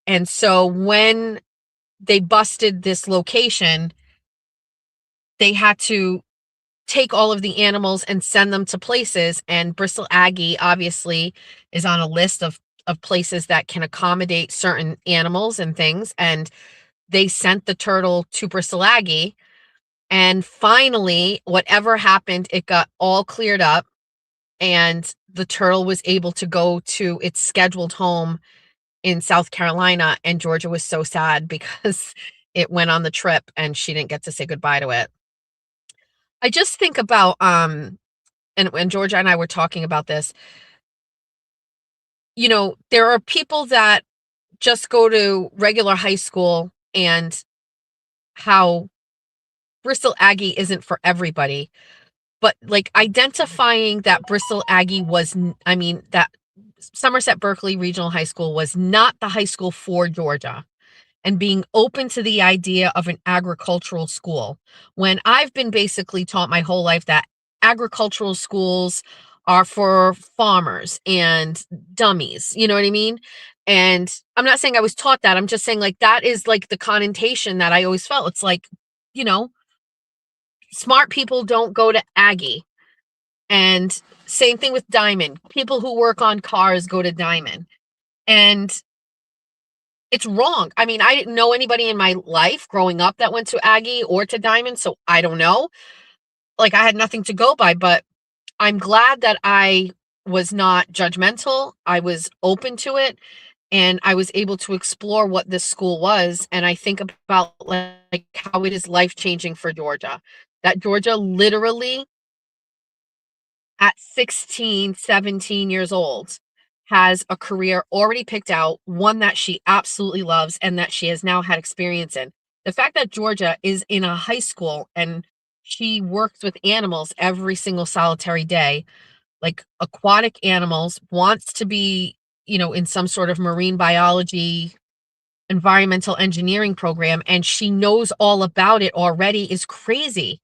And so when they busted this location, they had to take all of the animals and send them to places. And Bristol Aggie obviously is on a list of places that can accommodate certain animals and things. And they sent the turtle to Bristol Aggie. And finally, whatever happened, it got all cleared up. And the turtle was able to go to its scheduled home in South Carolina. And Georgia was so sad because it went on the trip and she didn't get to say goodbye to it. I just think about, and when Georgia and I were talking about this, you know, there are people that just go to regular high school and how Bristol Aggie isn't for everybody, but like identifying that Bristol Aggie was, I mean, that Somerset Berkeley Regional High School was not the high school for Georgia, and being open to the idea of an agricultural school when I've been basically taught my whole life that agricultural schools are for farmers and dummies, you know what I mean? And I'm not saying I was taught that. I'm just saying like that is like the connotation that I always felt. It's like, you know, smart people don't go to Aggie. And same thing with Diamond. People who work on cars go to Diamond. And it's wrong. I mean, I didn't know anybody in my life growing up that went to Aggie or to Diamond, so I don't know. Like, I had nothing to go by, but I'm glad that I was not judgmental. I was open to it, and I was able to explore what this school was. And I think about like how it is life-changing for Georgia. That Georgia literally at 16, 17 years old has a career already picked out, one that she absolutely loves and that she has now had experience in. The fact that Georgia is in a high school and she works with animals every single solitary day, like aquatic animals, wants to be, you know, in some sort of marine biology, environmental engineering program, and she knows all about it already is crazy.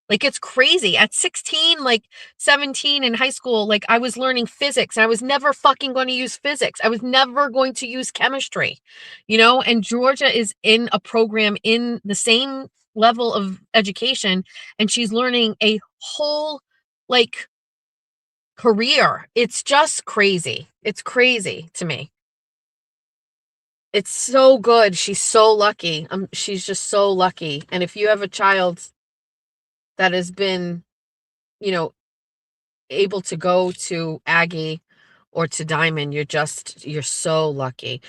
Like, it's crazy. At 16, like 17 in high school, like I was learning physics and I was never fucking going to use physics. I was never going to use chemistry, you know, and Georgia is in a program in the same level of education and she's learning a whole like career. It's just crazy. It's crazy to me. It's so good. She's so lucky. She's just so lucky. And if you have a child that has been, you know, able to go to Aggie or to Diamond, you're so lucky.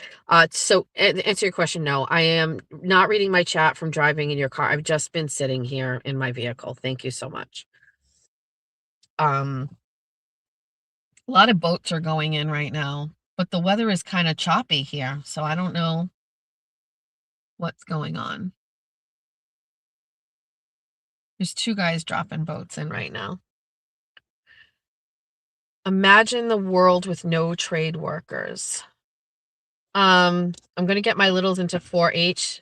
So answer your question, no, I am not reading my chat from driving in your car. I've just been sitting here in my vehicle. Thank you so much. A lot of boats are going in right now, but the weather is kind of choppy here, so I don't know what's going on. There's 2 guys dropping boats in right now. Imagine the world with no trade workers. I'm going to get my littles into 4-H.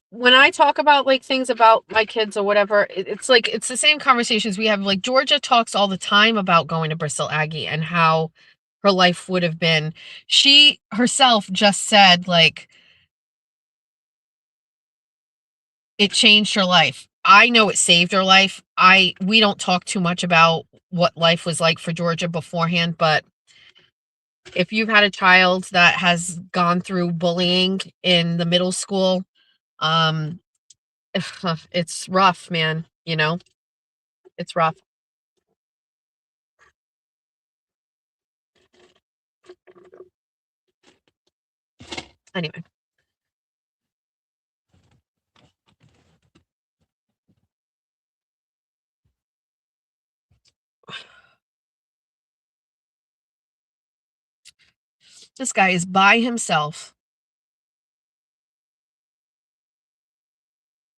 When I talk about like things about my kids or whatever, it's like, it's the same conversations we have. Like Georgia talks all the time about going to Bristol Aggie and how her life would have been. She herself just said like, it changed her life. I know it saved her life. We don't talk too much about what life was like for Georgia beforehand, but if you've had a child that has gone through bullying in the middle school, um, it's rough, man, you know? It's rough. Anyway. This guy is by himself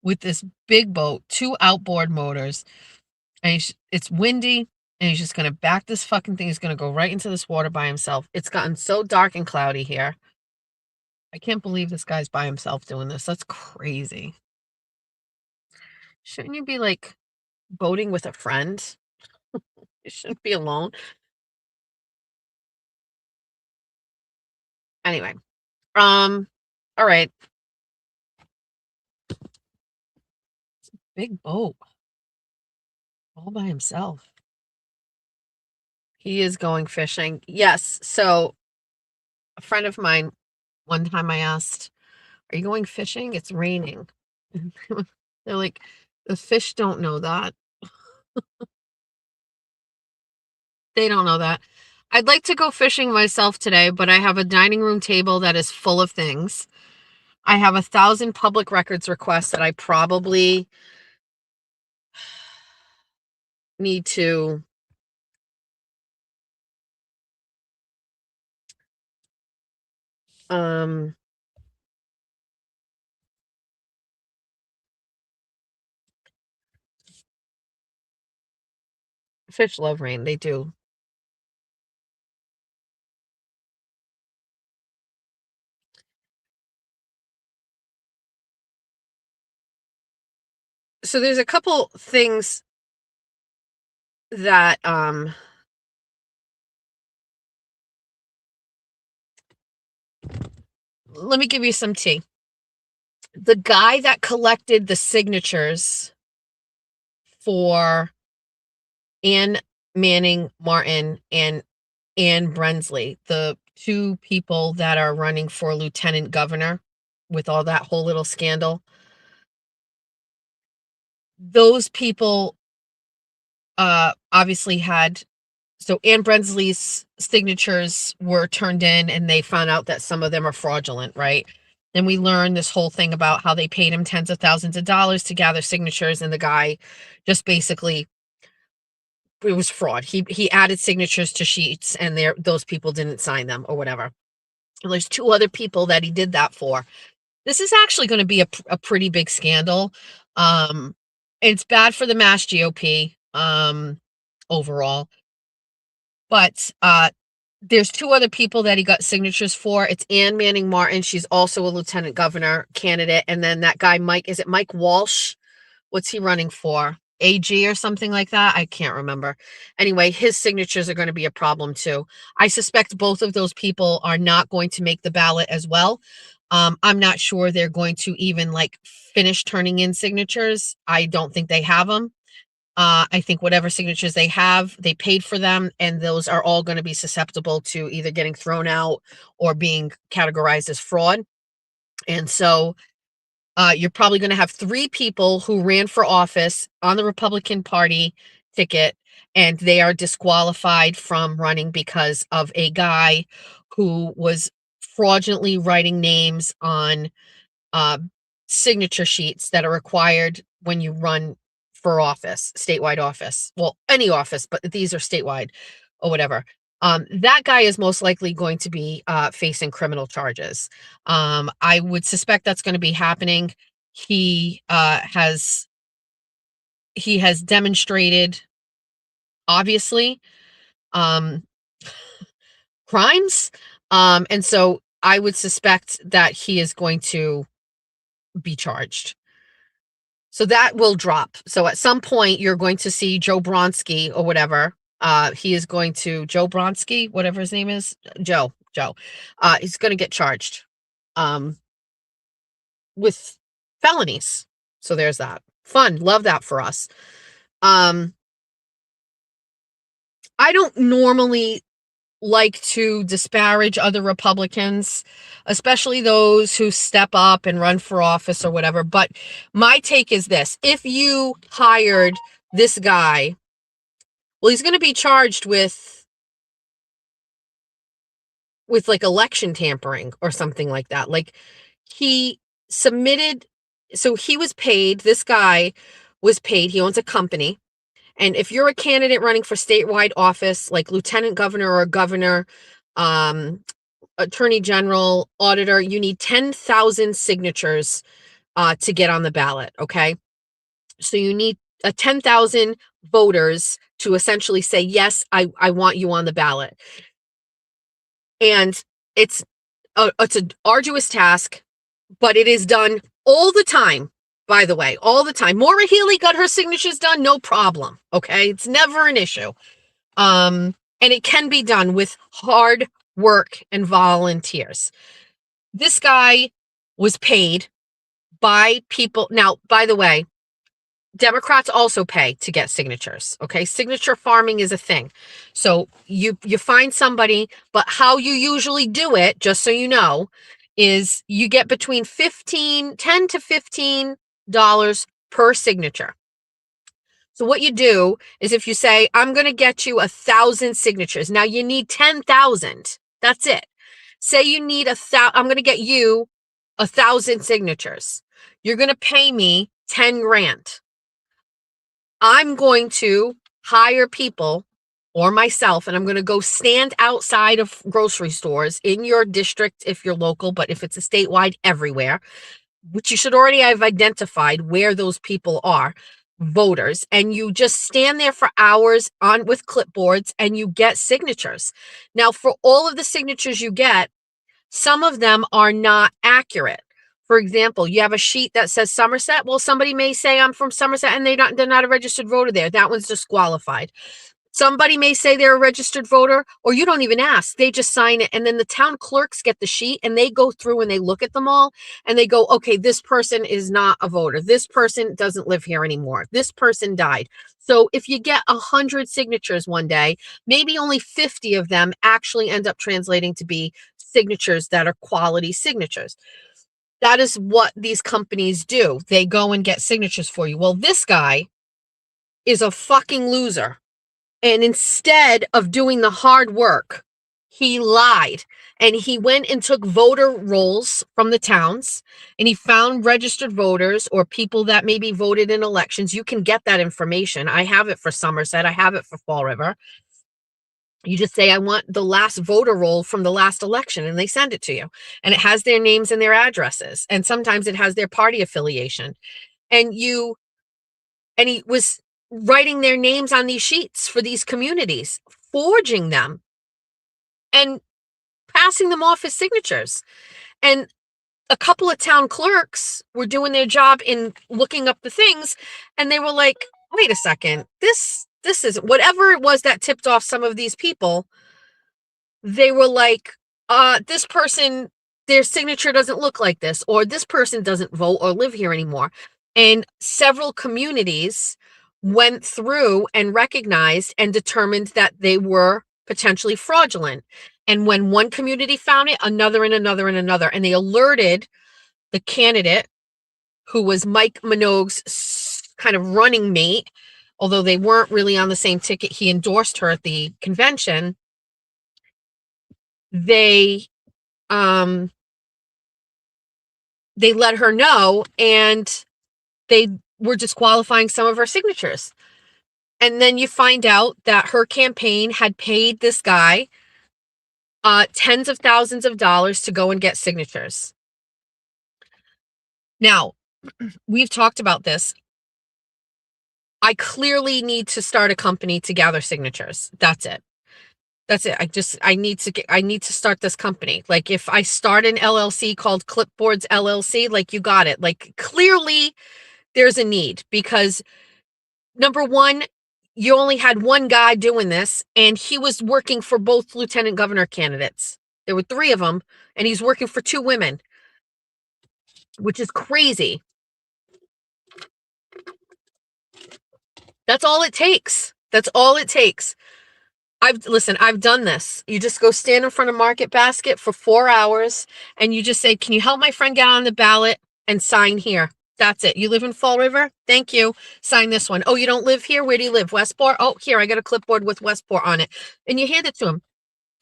with this big boat, 2 outboard motors, and it's windy, and he's just gonna back this fucking thing. He's gonna go right into this water by himself. It's gotten so dark and cloudy here. I can't believe this guy's by himself doing this. That's crazy. Shouldn't you be like boating with a friend? You shouldn't be alone. Anyway, all right. Big boat all by himself. He is going fishing. Yes. So a friend of mine, one time I asked, "Are you going fishing? It's raining." They're like, "The fish don't know that." They don't know that. I'd like to go fishing myself today, but I have a dining room table that is full of things. I have 1,000 public records requests that I probably need to fish love rain. They do. So there's a couple things that let me give you some tea. The guy that collected the signatures for Ann Manning Martin and Ann Brensley, the 2 people that are running for lieutenant governor with all that whole little scandal. Those people obviously had, so Ann Brensley's signatures were turned in and they found out that some of them are fraudulent, right? Then we learned this whole thing about how they paid him tens of thousands of dollars to gather signatures, and the guy just basically, it was fraud. He added signatures to sheets and those people didn't sign them or whatever. And there's 2 other people that he did that for. This is actually going to be a pretty big scandal. It's bad for the Mass GOP overall. But there's 2 other people that he got signatures for. It's Ann Manning Martin. She's also a lieutenant governor candidate. And then that guy, Mike, is it Mike Walsh? What's he running for? AG or something like that? I can't remember. Anyway, his signatures are going to be a problem too. I suspect both of those people are not going to make the ballot as well. I'm not sure they're going to even like finish turning in signatures. I don't think they have them. I think whatever signatures they have, they paid for them, and those are all going to be susceptible to either getting thrown out or being categorized as fraud. And so you're probably going to have 3 people who ran for office on the Republican Party ticket, and they are disqualified from running because of a guy who was fraudulently writing names on signature sheets that are required when you run for office, statewide office. Well, any office, but these are statewide or whatever. That guy is most likely going to be facing criminal charges. I would suspect that's going to be happening. He has demonstrated, obviously, crimes. And so I would suspect that he is going to be charged. So that will drop. So at some point you're going to see Joe Bronski or whatever. He is going to, Joe Bronski, whatever his name is, Joe. He's going to get charged with felonies. So there's that. Fun. Love that for us. I don't normally like to disparage other Republicans, especially those who step up and run for office or whatever. But my take is this: if you hired this guy, well, he's going to be charged with like election tampering or something like that. Like he submitted, so he was paid, this guy was paid, he owns a company. And if you're a candidate running for statewide office, like lieutenant governor or governor, attorney general, auditor, you need 10,000 signatures to get on the ballot. Okay. So you need 10,000 voters to essentially say, yes, I want you on the ballot. And it's an arduous task, but it is done all the time. By the way, all the time. Maura Healey got her signatures done, no problem. Okay, it's never an issue. And it can be done with hard work and volunteers. This guy was paid by people. Now, by the way, Democrats also pay to get signatures. Okay, signature farming is a thing. So you find somebody, but how you usually do it, just so you know, is you get between $10 to $15 per signature. So what you do is if you say, I'm going to get you 1,000 signatures. Now you need 10,000. That's it. Say you need I'm going to get you 1,000 signatures. You're going to pay me 10 grand. I'm going to hire people or myself, and I'm going to go stand outside of grocery stores in your district if you're local, but if it's a statewide, everywhere, which you should already have identified where those people are, voters, and you just stand there for hours with clipboards and you get signatures. Now, for all of the signatures you get, some of them are not accurate. For example, you have a sheet that says Somerset. Well, somebody may say I'm from Somerset and they're not a registered voter there. That one's disqualified. Somebody may say they're a registered voter, or you don't even ask. They just sign it. And then the town clerks get the sheet and they go through and they look at them all and they go, okay, this person is not a voter. This person doesn't live here anymore. This person died. So if you get 100 signatures one day, maybe only 50 of them actually end up translating to be signatures that are quality signatures. That is what these companies do. They go and get signatures for you. Well, this guy is a fucking loser. And instead of doing the hard work, he lied and he went and took voter rolls from the towns and he found registered voters or people that maybe voted in elections. You can get that information. I have it for Somerset. I have it for Fall River. You just say, I want the last voter roll from the last election, and they send it to you. And it has their names and their addresses. And sometimes it has their party affiliation. And he was writing their names on these sheets for these communities, forging them and passing them off as signatures. And a couple of town clerks were doing their job in looking up the things, and they were like, wait a second, this isn't, whatever it was that tipped off some of these people. They were like, this person, their signature doesn't look like this, or this person doesn't vote or live here anymore. And several communities went through and recognized and determined that they were potentially fraudulent. And when one community found it, another and another and another, and they alerted the candidate, who was Mike Minogue's kind of running mate, although they weren't really on the same ticket. He endorsed her at the convention. They let her know, and they were disqualifying some of her signatures. And then you find out that her campaign had paid this guy tens of thousands of dollars to go and get signatures. Now, we've talked about this. I clearly need to start a company to gather signatures. That's it. I need to start this company. Like, if I start an LLC called Clipboards LLC, like, you got it. Like, clearly there's a need, because number one, you only had one guy doing this, and he was working for both lieutenant governor candidates. There were 3 of them, and he's working for 2 women, which is crazy. That's all it takes. That's all it takes. I've done this. You just go stand in front of Market Basket for 4 hours and you just say, can you help my friend get on the ballot and sign here? That's it. You live in Fall River? Thank you. Sign this one. Oh, you don't live here? Where do you live? Westport? Oh, here, I got a clipboard with Westport on it. And you hand it to them.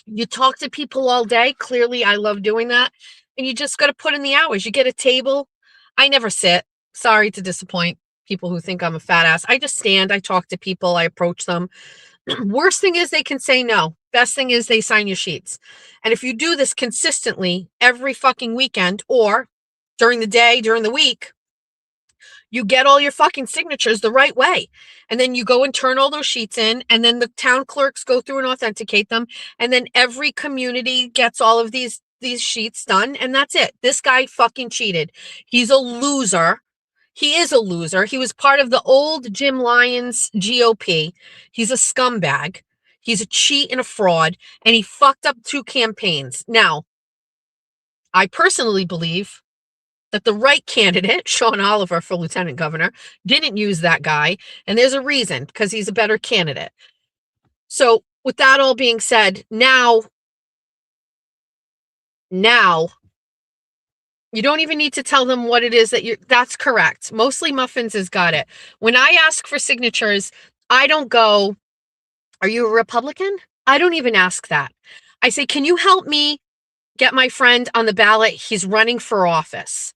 You talk to people all day. Clearly, I love doing that. And you just got to put in the hours. You get a table. I never sit. Sorry to disappoint people who think I'm a fat ass. I just stand. I talk to people. I approach them. Worst thing is they can say no. Best thing is they sign your sheets. And if you do this consistently every fucking weekend or during the day, during the week, you get all your fucking signatures the right way. And then you go and turn all those sheets in, and then the town clerks go through and authenticate them. And then every community gets all of these sheets done. And that's it. This guy fucking cheated. He's a loser. He is a loser. He was part of the old Jim Lyons GOP. He's a scumbag. He's a cheat and a fraud, and he fucked up 2 campaigns. Now, I personally believe that the right candidate, Sean Oliver for lieutenant governor, didn't use that guy, and there's a reason, because he's a better candidate. So, with that all being said, now, you don't even need to tell them what it is that's correct. Mostly Muffins has got it. When I ask for signatures, I don't go, are you a Republican? I don't even ask that. I say, can you help me get my friend on the ballot? He's running for office.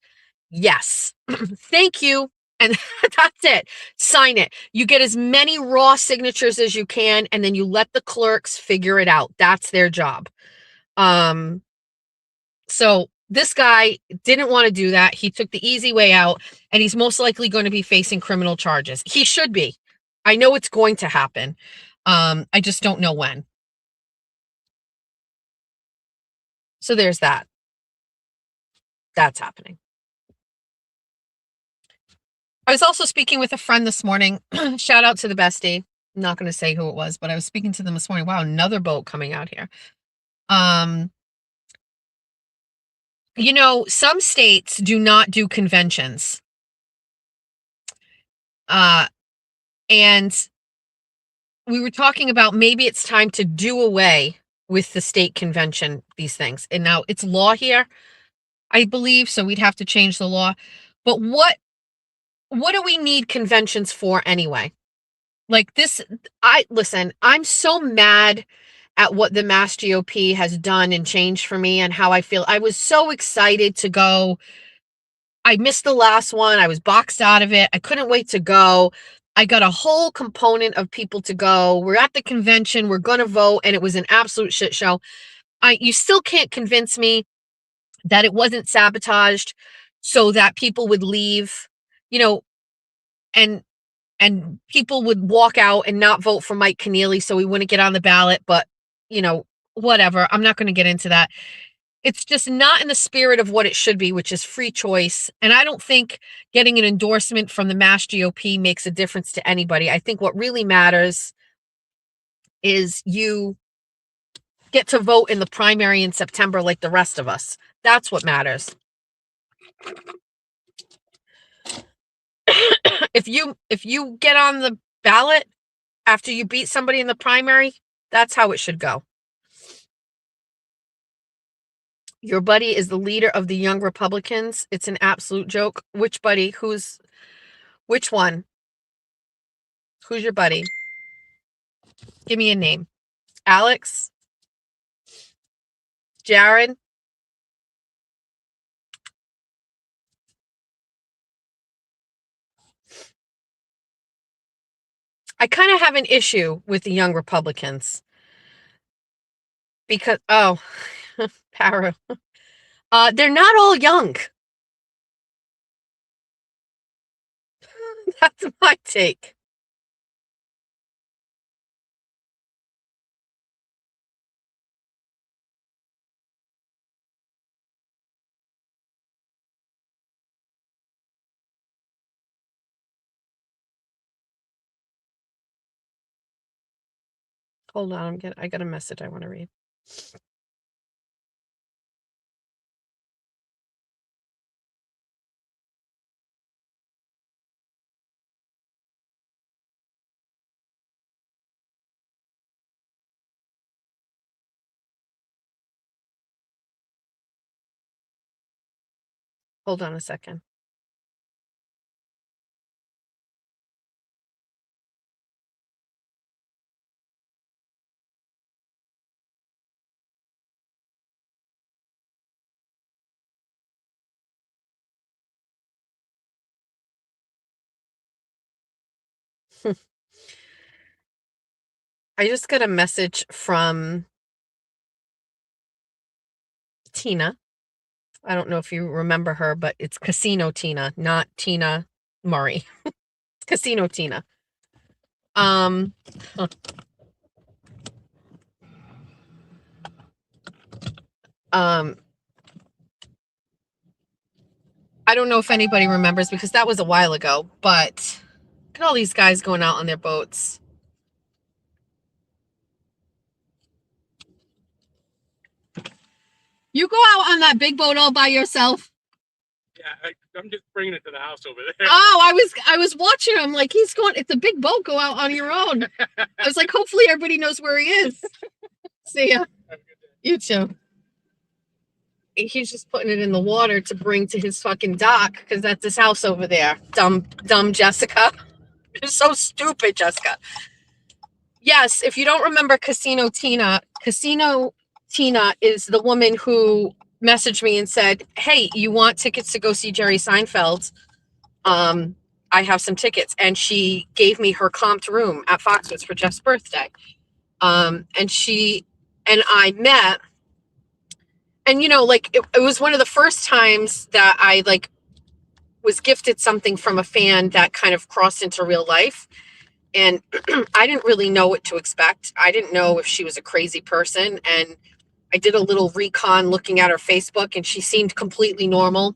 Yes. Thank you. And that's it. Sign it. You get as many raw signatures as you can, and then you let the clerks figure it out. That's their job. So this guy didn't want to do that. He took the easy way out, and he's most likely going to be facing criminal charges. He should be. I know it's going to happen. I just don't know when. So there's that. That's happening. I was also speaking with a friend this morning. Shout out to the bestie. I'm not going to say who it was, but I was speaking to them this morning. Wow, another boat coming out here. You know, some states do not do conventions. And we were talking about maybe it's time to do away with the state convention, these things. And now it's law here, I believe, so we'd have to change the law. But what do we need conventions for anyway? Like this, listen, I'm so mad at what the Mass GOP has done and changed for me and how I feel. I was so excited to go. I missed the last one. I was boxed out of it. I couldn't wait to go. I got a whole component of people to go. We're at the convention. We're going to vote. And it was an absolute shit show. You still can't convince me that it wasn't sabotaged so that people would leave, you know, and people would walk out and not vote for Mike Keneally so he wouldn't get on the ballot. But, you know, whatever. I'm not going to get into that. It's just not in the spirit of what it should be, which is free choice. And I don't think getting an endorsement from the Mass GOP makes a difference to anybody. I think what really matters is you get to vote in the primary in September like the rest of us. That's what matters. If you get on the ballot after you beat somebody in the primary, that's how it should go. Your buddy is the leader of the Young Republicans. It's an absolute joke. Which buddy? Which one? Who's your buddy? Give me a name. Alex? Jared? I kind of have an issue with the Young Republicans because, para. They're not all young. That's my take. Hold on, I got a message I want to read. Hold on a second. I just got a message from Tina. I don't know if you remember her, but it's Casino Tina, not Tina Murray. It's Casino Tina. Um, I don't know if anybody remembers because that was a while ago, but look at all these guys going out on their boats. You go out on that big boat all by yourself? Yeah, I'm just bringing it to the house over there. Oh, I was watching him like he's going. It's a big boat. Go out on your own. I was like, hopefully everybody knows where he is. See ya. You too. He's just putting it in the water to bring to his fucking dock because that's his house over there. Dumb Jessica. You're so stupid, Jessica. Yes, if you don't remember Casino Tina is the woman who messaged me and said, hey, you want tickets to go see Jerry Seinfeld? I have some tickets. And she gave me her comped room at Foxwoods for Jeff's birthday. And she and I met. And, you know, like it was one of the first times that I like was gifted something from a fan that kind of crossed into real life. And I didn't really know what to expect. I didn't know if she was a crazy person. And I did a little recon looking at her Facebook and she seemed completely normal.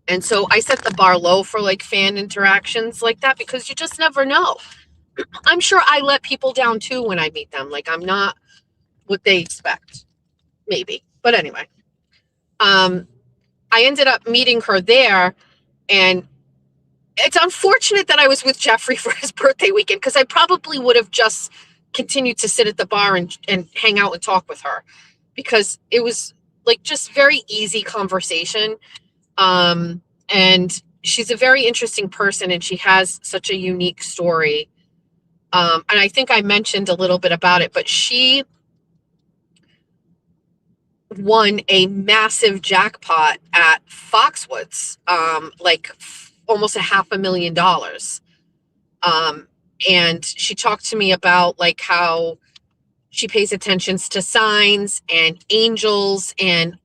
And so I set the bar low for like fan interactions like that because you just never know. I'm sure I let people down too when I meet them. Like I'm not what they expect, maybe. But anyway, I ended up meeting her there, and it's unfortunate that I was with Jeffrey for his birthday weekend because I probably would have just continued to sit at the bar and hang out and talk with her because it was like just very easy conversation. And she's a very interesting person and she has such a unique story. And I think I mentioned a little bit about it, but she won a massive jackpot at Foxwoods, like almost $500,000. And she talked to me about like how she pays attention to signs and angels, and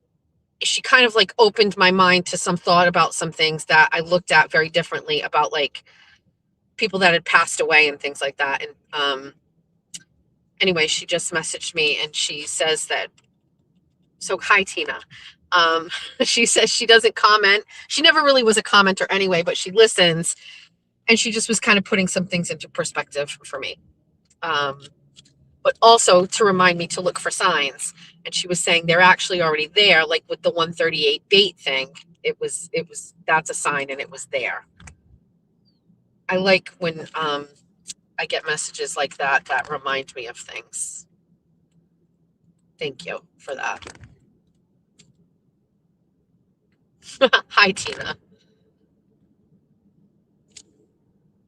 she kind of like opened my mind to some thought about some things that I looked at very differently about like people that had passed away and things like that. And anyway, she just messaged me and she says that, so hi Tina. She says she doesn't comment. She never really was a commenter anyway, but she listens. And she just was kind of putting some things into perspective for me. But also to remind me to look for signs. And she was saying they're actually already there, like with the 138 bait thing. It was that's a sign and it was there. I like when I get messages like that that remind me of things. Thank you for that. Hi, Tina.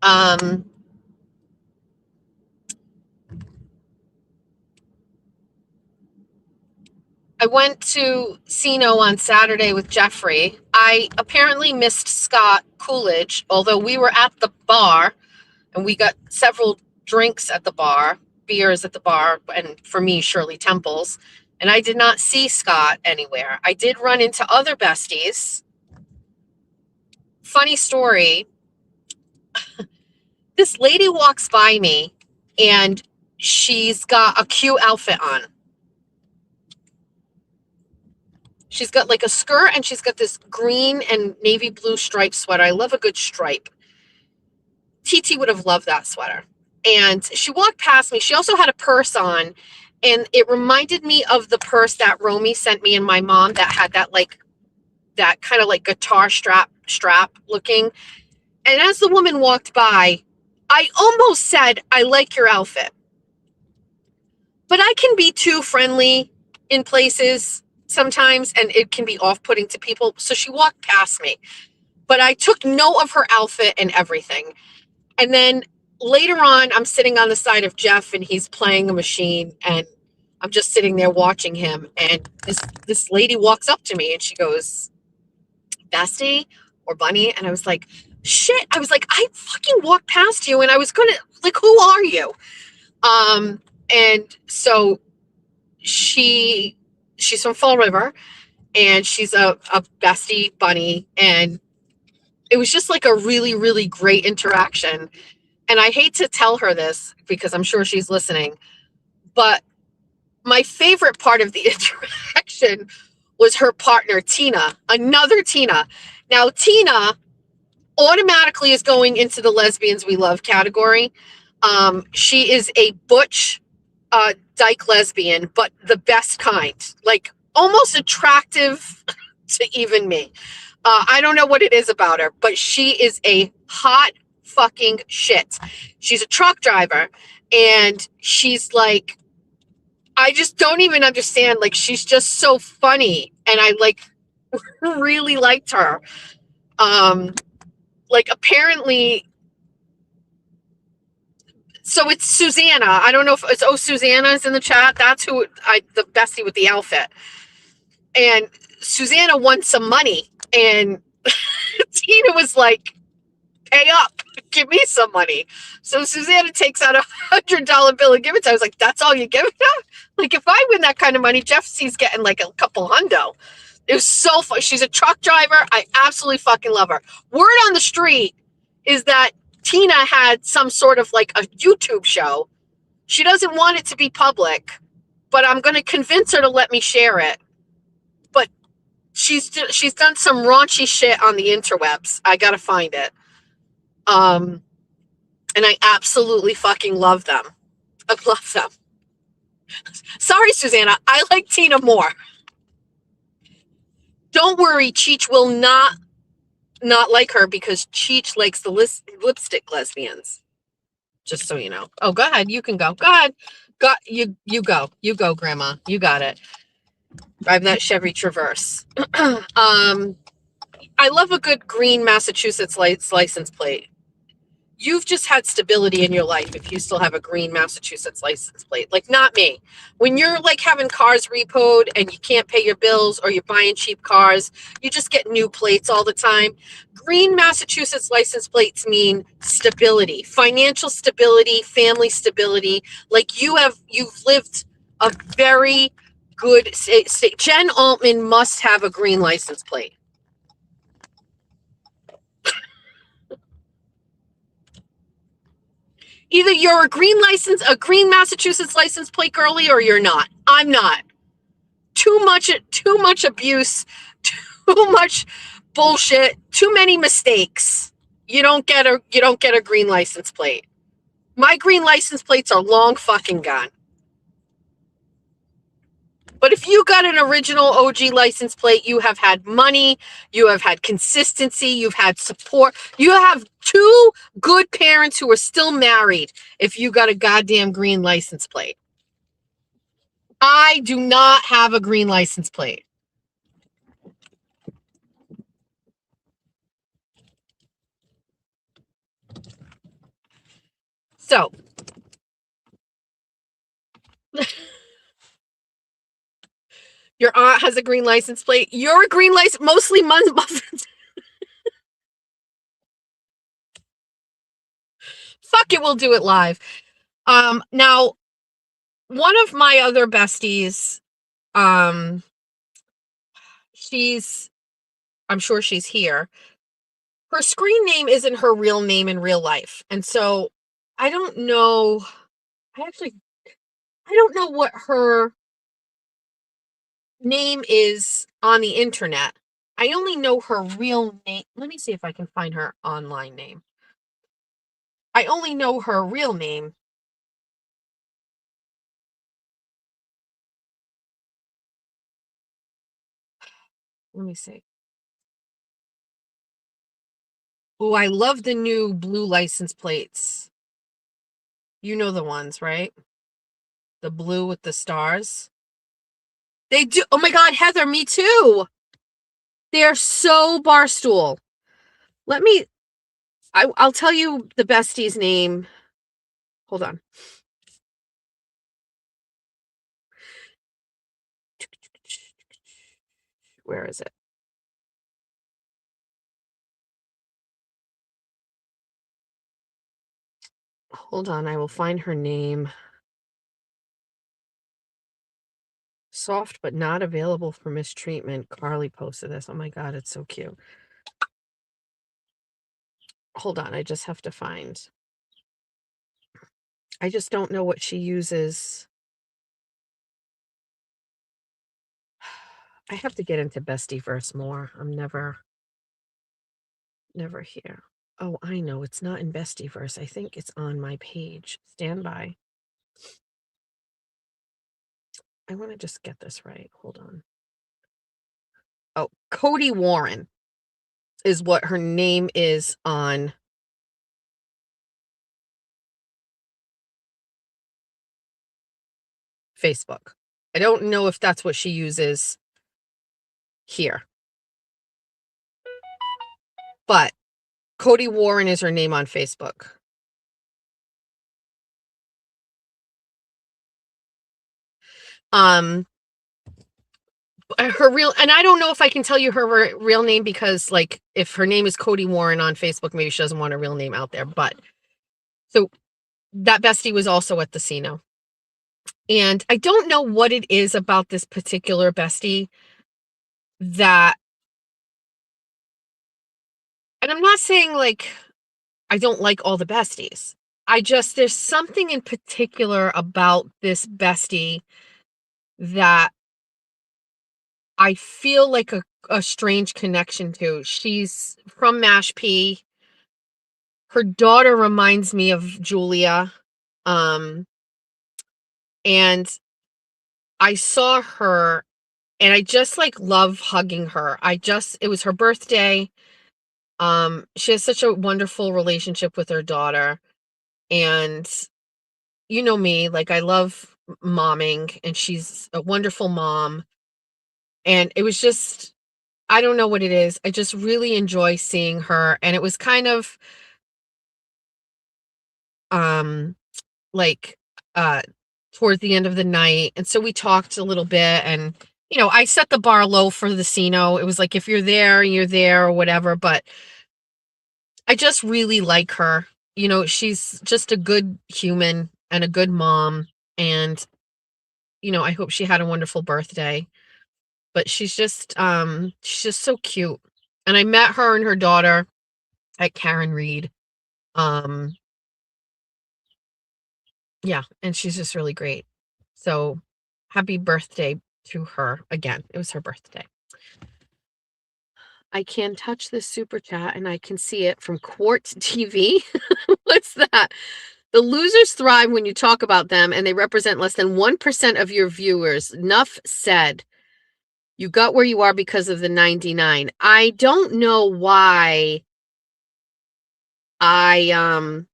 I went to Sino on Saturday with Jeffrey. I apparently missed Scott Coolidge, although we were at the bar and we got several drinks at the bar, beers at the bar, and for me, Shirley Temples. And I did not see Scott anywhere. I did run into other besties. Funny story. This lady walks by me and she's got a cute outfit on. She's got like a skirt and she's got this green and navy blue striped sweater. I love a good stripe. TT would have loved that sweater. And she walked past me. She also had a purse on. And it reminded me of the purse that Romy sent me and my mom that had that like, that kind of like guitar strap looking. And as the woman walked by, I almost said, I like your outfit. But I can be too friendly in places sometimes, and it can be off-putting to people. So she walked past me, but I took note of her outfit and everything. And then later on, I'm sitting on the side of Jeff and he's playing a machine, and I'm just sitting there watching him. And this lady walks up to me and she goes, Bestie or Bunny? And I was like, shit. I was like, I fucking walked past you and I was gonna, like, who are you? And so she's from Fall River, and she's a bestie Bunny, and it was just like a really, really great interaction. And I hate to tell her this because I'm sure she's listening, but my favorite part of the interaction was her partner, Tina, another Tina. Now, Tina automatically is going into the lesbians we love category. She is a butch dyke lesbian, but the best kind, like almost attractive to even me. I don't know what it is about her, but she is a hot fucking shit. She's a truck driver, and she's like, I just don't even understand. Like, she's just so funny, and I like really liked her. Like, apparently, so it's Susanna. I don't know if it's Susanna's in the chat. That's who the bestie with the outfit. And Susanna won some money, and Tina was like, pay up, give me some money. So Susanna takes out $100 bill and give it to her. I was like, that's all you give it to? Like, if I win that kind of money, Jeff C's getting like a couple hundo. It was so fun. She's a truck driver. I absolutely fucking love her. Word on the street is that Tina had some sort of like a YouTube show. She doesn't want it to be public, but I'm going to convince her to let me share it. But she's done some raunchy shit on the interwebs. I got to find it. And I absolutely fucking love them. I love them. Sorry, Susanna. I like Tina more. Don't worry, Cheech will not like her because Cheech likes the lipstick lesbians. Just so you know. Oh, go ahead. You can go. Go ahead. You go. You go, Grandma. You got it. Drive that Chevy Traverse. I love a good green Massachusetts license plate. You've just had stability in your life if you still have a green Massachusetts license plate. Like, not me. When you're like having cars repoed and you can't pay your bills, or you're buying cheap cars, you just get new plates all the time. Green Massachusetts license plates mean stability, financial stability, family stability. Like, you've lived a very good state. Jen Altman must have a green license plate. Either you're a green Massachusetts license plate girly, or you're not. I'm not. Too much abuse, too much bullshit, too many mistakes. You don't get a green license plate. My green license plates are long fucking gone. But if you got an original OG license plate, you have had money, you have had consistency, you've had support. You have two good parents who are still married if you got a goddamn green license plate. I do not have a green license plate. So, your aunt has a green license plate. You're a green license, mostly muffins. Fuck it, we'll do it live. Now, one of my other besties, I'm sure she's here. Her screen name isn't her real name in real life. And so I don't know. I don't know what her name is on the internet. I only know her real name. Let me see if I can find her online name. I only know her real name. Let me see. Oh, I love the new blue license plates. You know the ones, right? The blue with the stars. They do. Oh my God, Heather, me too. They're so Barstool. I'll tell you the bestie's name. Hold on. Where is it? Hold on, I will find her name. Soft but not available for mistreatment. Carly posted this. Oh my God, it's so cute. Hold on, I just have to find. I just don't know what she uses. I have to get into Bestieverse more. I'm never here. Oh, I know. It's not in Bestieverse. I think it's on my page. Stand by. I want to just get this right. Hold on. Oh, Cody Warren is what her name is on Facebook. I don't know if that's what she uses here. But Cody Warren is her name on Facebook. Her real, and I don't know if I can tell you her real name because, like, if her name is Cody Warren on Facebook, maybe she doesn't want her real name out there. But so that bestie was also at the Cino. And I don't know what it is about this particular bestie that, and I'm not saying like I don't like all the besties. There's something in particular about this bestie that I feel like a strange connection to. She's from Mashpee. Her daughter reminds me of Julia. And I saw her and I just like love hugging her. It was her birthday. She has such a wonderful relationship with her daughter. And you know me, like I love momming and she's a wonderful mom. And it was just, I don't know what it is. I just really enjoy seeing her. And it was kind of, like, towards the end of the night. And so we talked a little bit and, you know, I set the bar low for the Cino. It was like, if you're there or whatever, but I just really like her. You know, she's just a good human and a good mom. And, you know, I hope she had a wonderful birthday, but she's just so cute. And I met her and her daughter at Karen Reed. Yeah, and she's just really great. So happy birthday to her again. It was her birthday. I can touch this super chat and I can see it from Quartz TV. What's that? The losers thrive when you talk about them and they represent less than 1% of your viewers. Enough said. You got where you are because of the 99. I don't know why I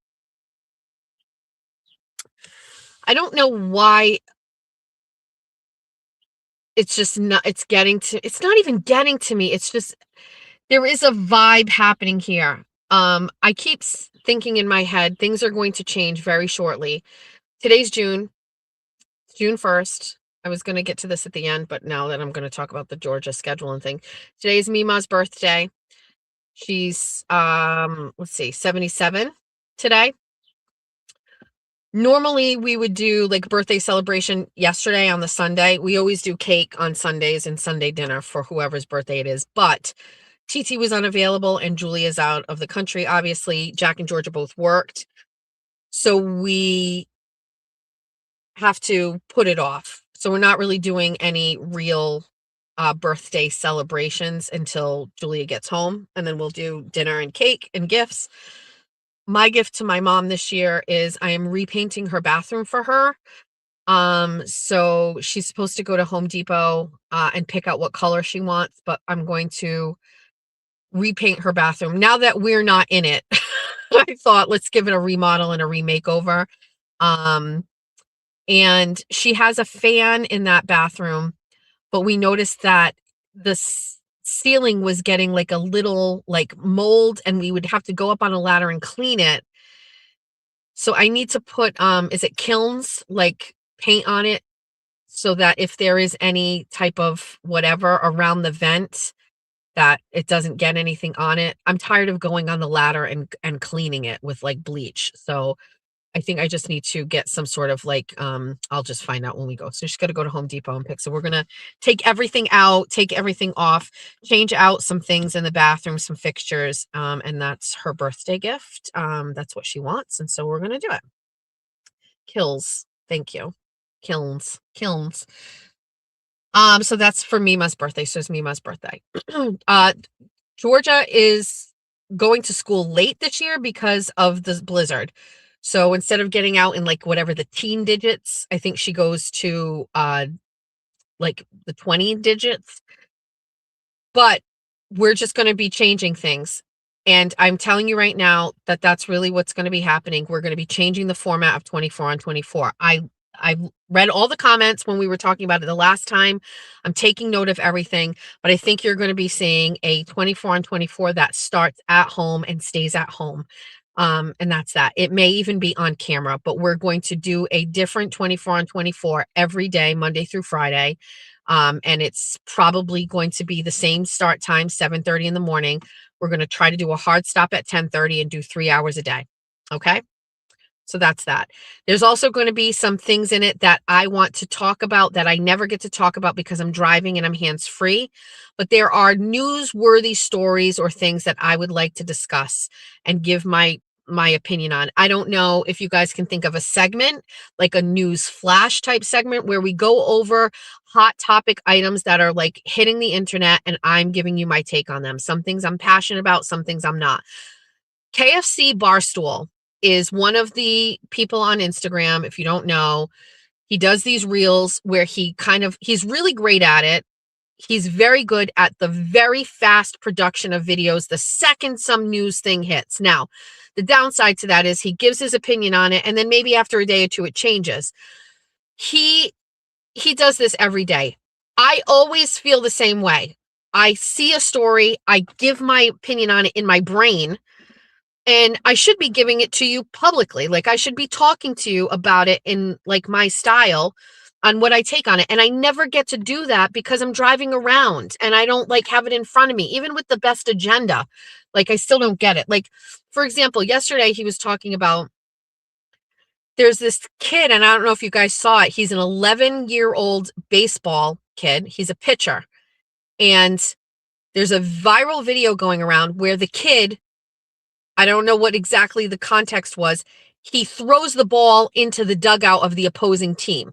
don't know why it's just not, it's not even getting to me. It's just, there is a vibe happening here. I keep thinking in my head, things are going to change very shortly. Today's June 1st. I was going to get to this at the end, but now that I'm going to talk about the Georgia scheduling thing. Today is Mima's birthday. She's, let's see, 77 today. Normally we would do like birthday celebration yesterday on the Sunday. We always do cake on Sundays and Sunday dinner for whoever's birthday it is. But TT was unavailable and Julia's out of the country. Obviously, Jack and Georgia both worked. So we have to put it off. So we're not really doing any real birthday celebrations until Julia gets home. And then we'll do dinner and cake and gifts. My gift to my mom this year is I am repainting her bathroom for her. So she's supposed to go to Home Depot and pick out what color she wants, but I'm going to repaint her bathroom. Now that we're not in it, I thought let's give it a remodel and a remake over. And she has a fan in that bathroom, but we noticed that the ceiling was getting like a little like mold, and we would have to go up on a ladder and clean it. So I need to put, is it kilns, like paint on it, so that if there is any type of whatever around the vent, that it doesn't get anything on it. I'm tired of going on the ladder and cleaning it with like bleach. So I think I just need to get some sort of like, I'll just find out when we go. So she's got to go to Home Depot and pick. So we're going to take everything out, take everything off, change out some things in the bathroom, some fixtures. And that's her birthday gift. That's what she wants. And so we're going to do it. Kills. Thank you. Kilns. So that's for Mima's birthday. So it's Mima's birthday. Georgia is going to school late this year because of the blizzard. So instead of getting out in like whatever the teen digits, I think she goes to like the 20 digits. But we're just going to be changing things. And I'm telling you right now that that's really what's going to be happening. We're going to be changing the format of 24 on 24. I read all the comments when we were talking about it the last time. I'm taking note of everything, but I think you're going to be seeing a 24 on 24 that starts at home and stays at home. And that's that. It may even be on camera, but we're going to do a different 24 on 24 every day, Monday through Friday. And it's probably going to be the same start time, 7:30 in the morning. We're going to try to do a hard stop at 10:30 and do 3 hours a day. Okay. So that's that. There's also going to be some things in it that I want to talk about that I never get to talk about because I'm driving and I'm hands-free. But there are newsworthy stories or things that I would like to discuss and give my opinion on. I don't know if you guys can think of a segment, like a news flash type segment where we go over hot topic items that are like hitting the internet and I'm giving you my take on them. Some things I'm passionate about, some things I'm not. KFC Barstool is one of the people on Instagram. If you don't know, he does these reels where he's really great at it. He's very good at the very fast production of videos the second some news thing hits. Now, the downside to that is he gives his opinion on it, and then maybe after a day or two, it changes. He does this every day. I always feel the same way. I see a story, I give my opinion on it in my brain, and I should be giving it to you publicly. Like I should be talking to you about it in like my style on what I take on it. And I never get to do that because I'm driving around and I don't like have it in front of me, even with the best agenda. Like I still don't get it. Like, for example, yesterday he was talking about there's this kid, and I don't know if you guys saw it. He's an 11-year-old baseball kid. He's a pitcher. And there's a viral video going around where the kid, I don't know what exactly the context was, he throws the ball into the dugout of the opposing team.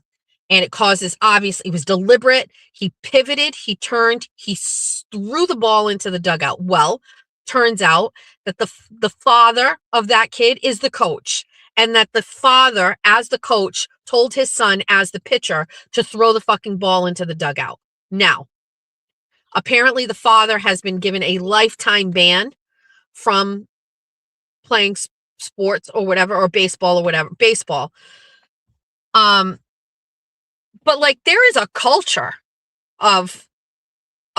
And it causes, obviously, it was deliberate. He pivoted, he turned, he threw the ball into the dugout. Well, turns out that the father of that kid is the coach. And that the father, as the coach, told his son, as the pitcher, to throw the fucking ball into the dugout. Now, apparently the father has been given a lifetime ban from playing sports or whatever, or baseball or whatever, baseball. But like there is a culture of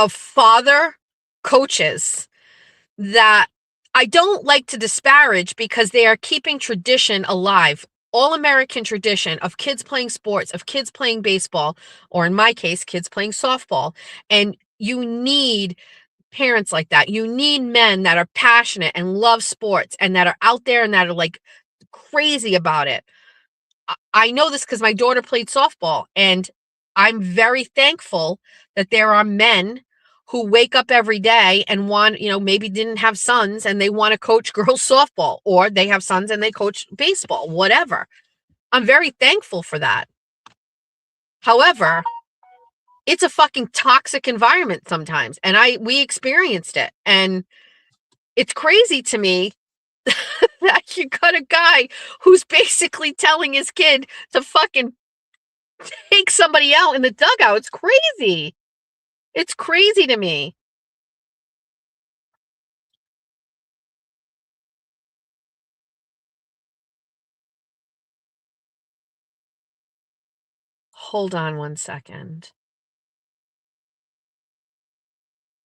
father coaches that I don't like to disparage because they are keeping tradition alive. All American tradition of kids playing sports, of kids playing baseball, or in my case, kids playing softball. And you need parents like that. You need men that are passionate and love sports and that are out there and that are like crazy about it. I know this because my daughter played softball, and I'm very thankful that there are men who wake up every day and want, maybe didn't have sons and they want to coach girls softball, or they have sons and they coach baseball, whatever. I'm very thankful for that. However, it's a fucking toxic environment sometimes, and we experienced it, and it's crazy to me that you got a guy who's basically telling his kid to fucking take somebody out in the dugout. It's crazy. It's crazy to me. Hold on one second.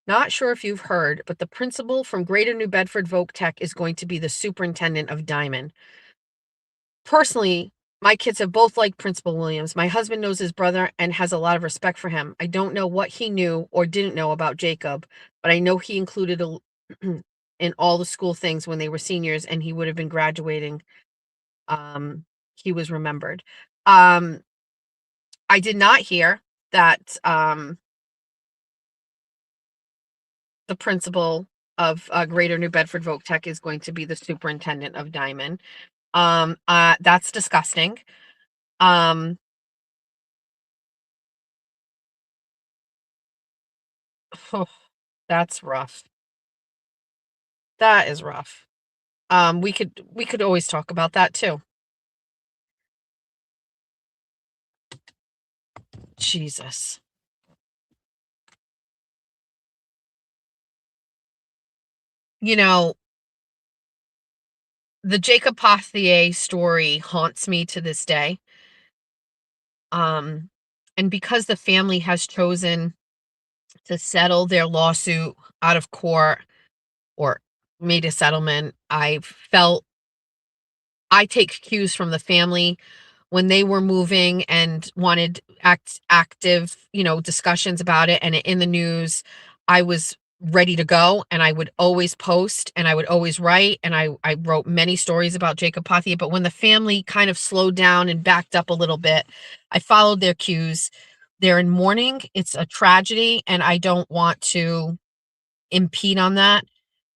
Not sure if you've heard, but the principal from Greater New Bedford Voc Tech is going to be the superintendent of Diamond. Personally, my kids have both liked Principal Williams. My husband knows his brother and has a lot of respect for him. I don't know what he knew or didn't know about Jacob, but I know he included in all the school things when they were seniors and he would have been graduating. He was remembered. I did not hear that the principal of Greater New Bedford Voc Tech is going to be the superintendent of Diamond. That's disgusting. That's rough. That is rough. We could always talk about that too. Jesus. You know, the Jacob Pothier story haunts me to this day. And because the family has chosen to settle their lawsuit out of court or made a settlement, I take cues from the family when they were moving and wanted active, discussions about it and in the news. I was ready to go and I would always post and I would always write. And I wrote many stories about Jacob Pothier, but when the family kind of slowed down and backed up a little bit, I followed their cues. They're in mourning. It's a tragedy and I don't want to impede on that.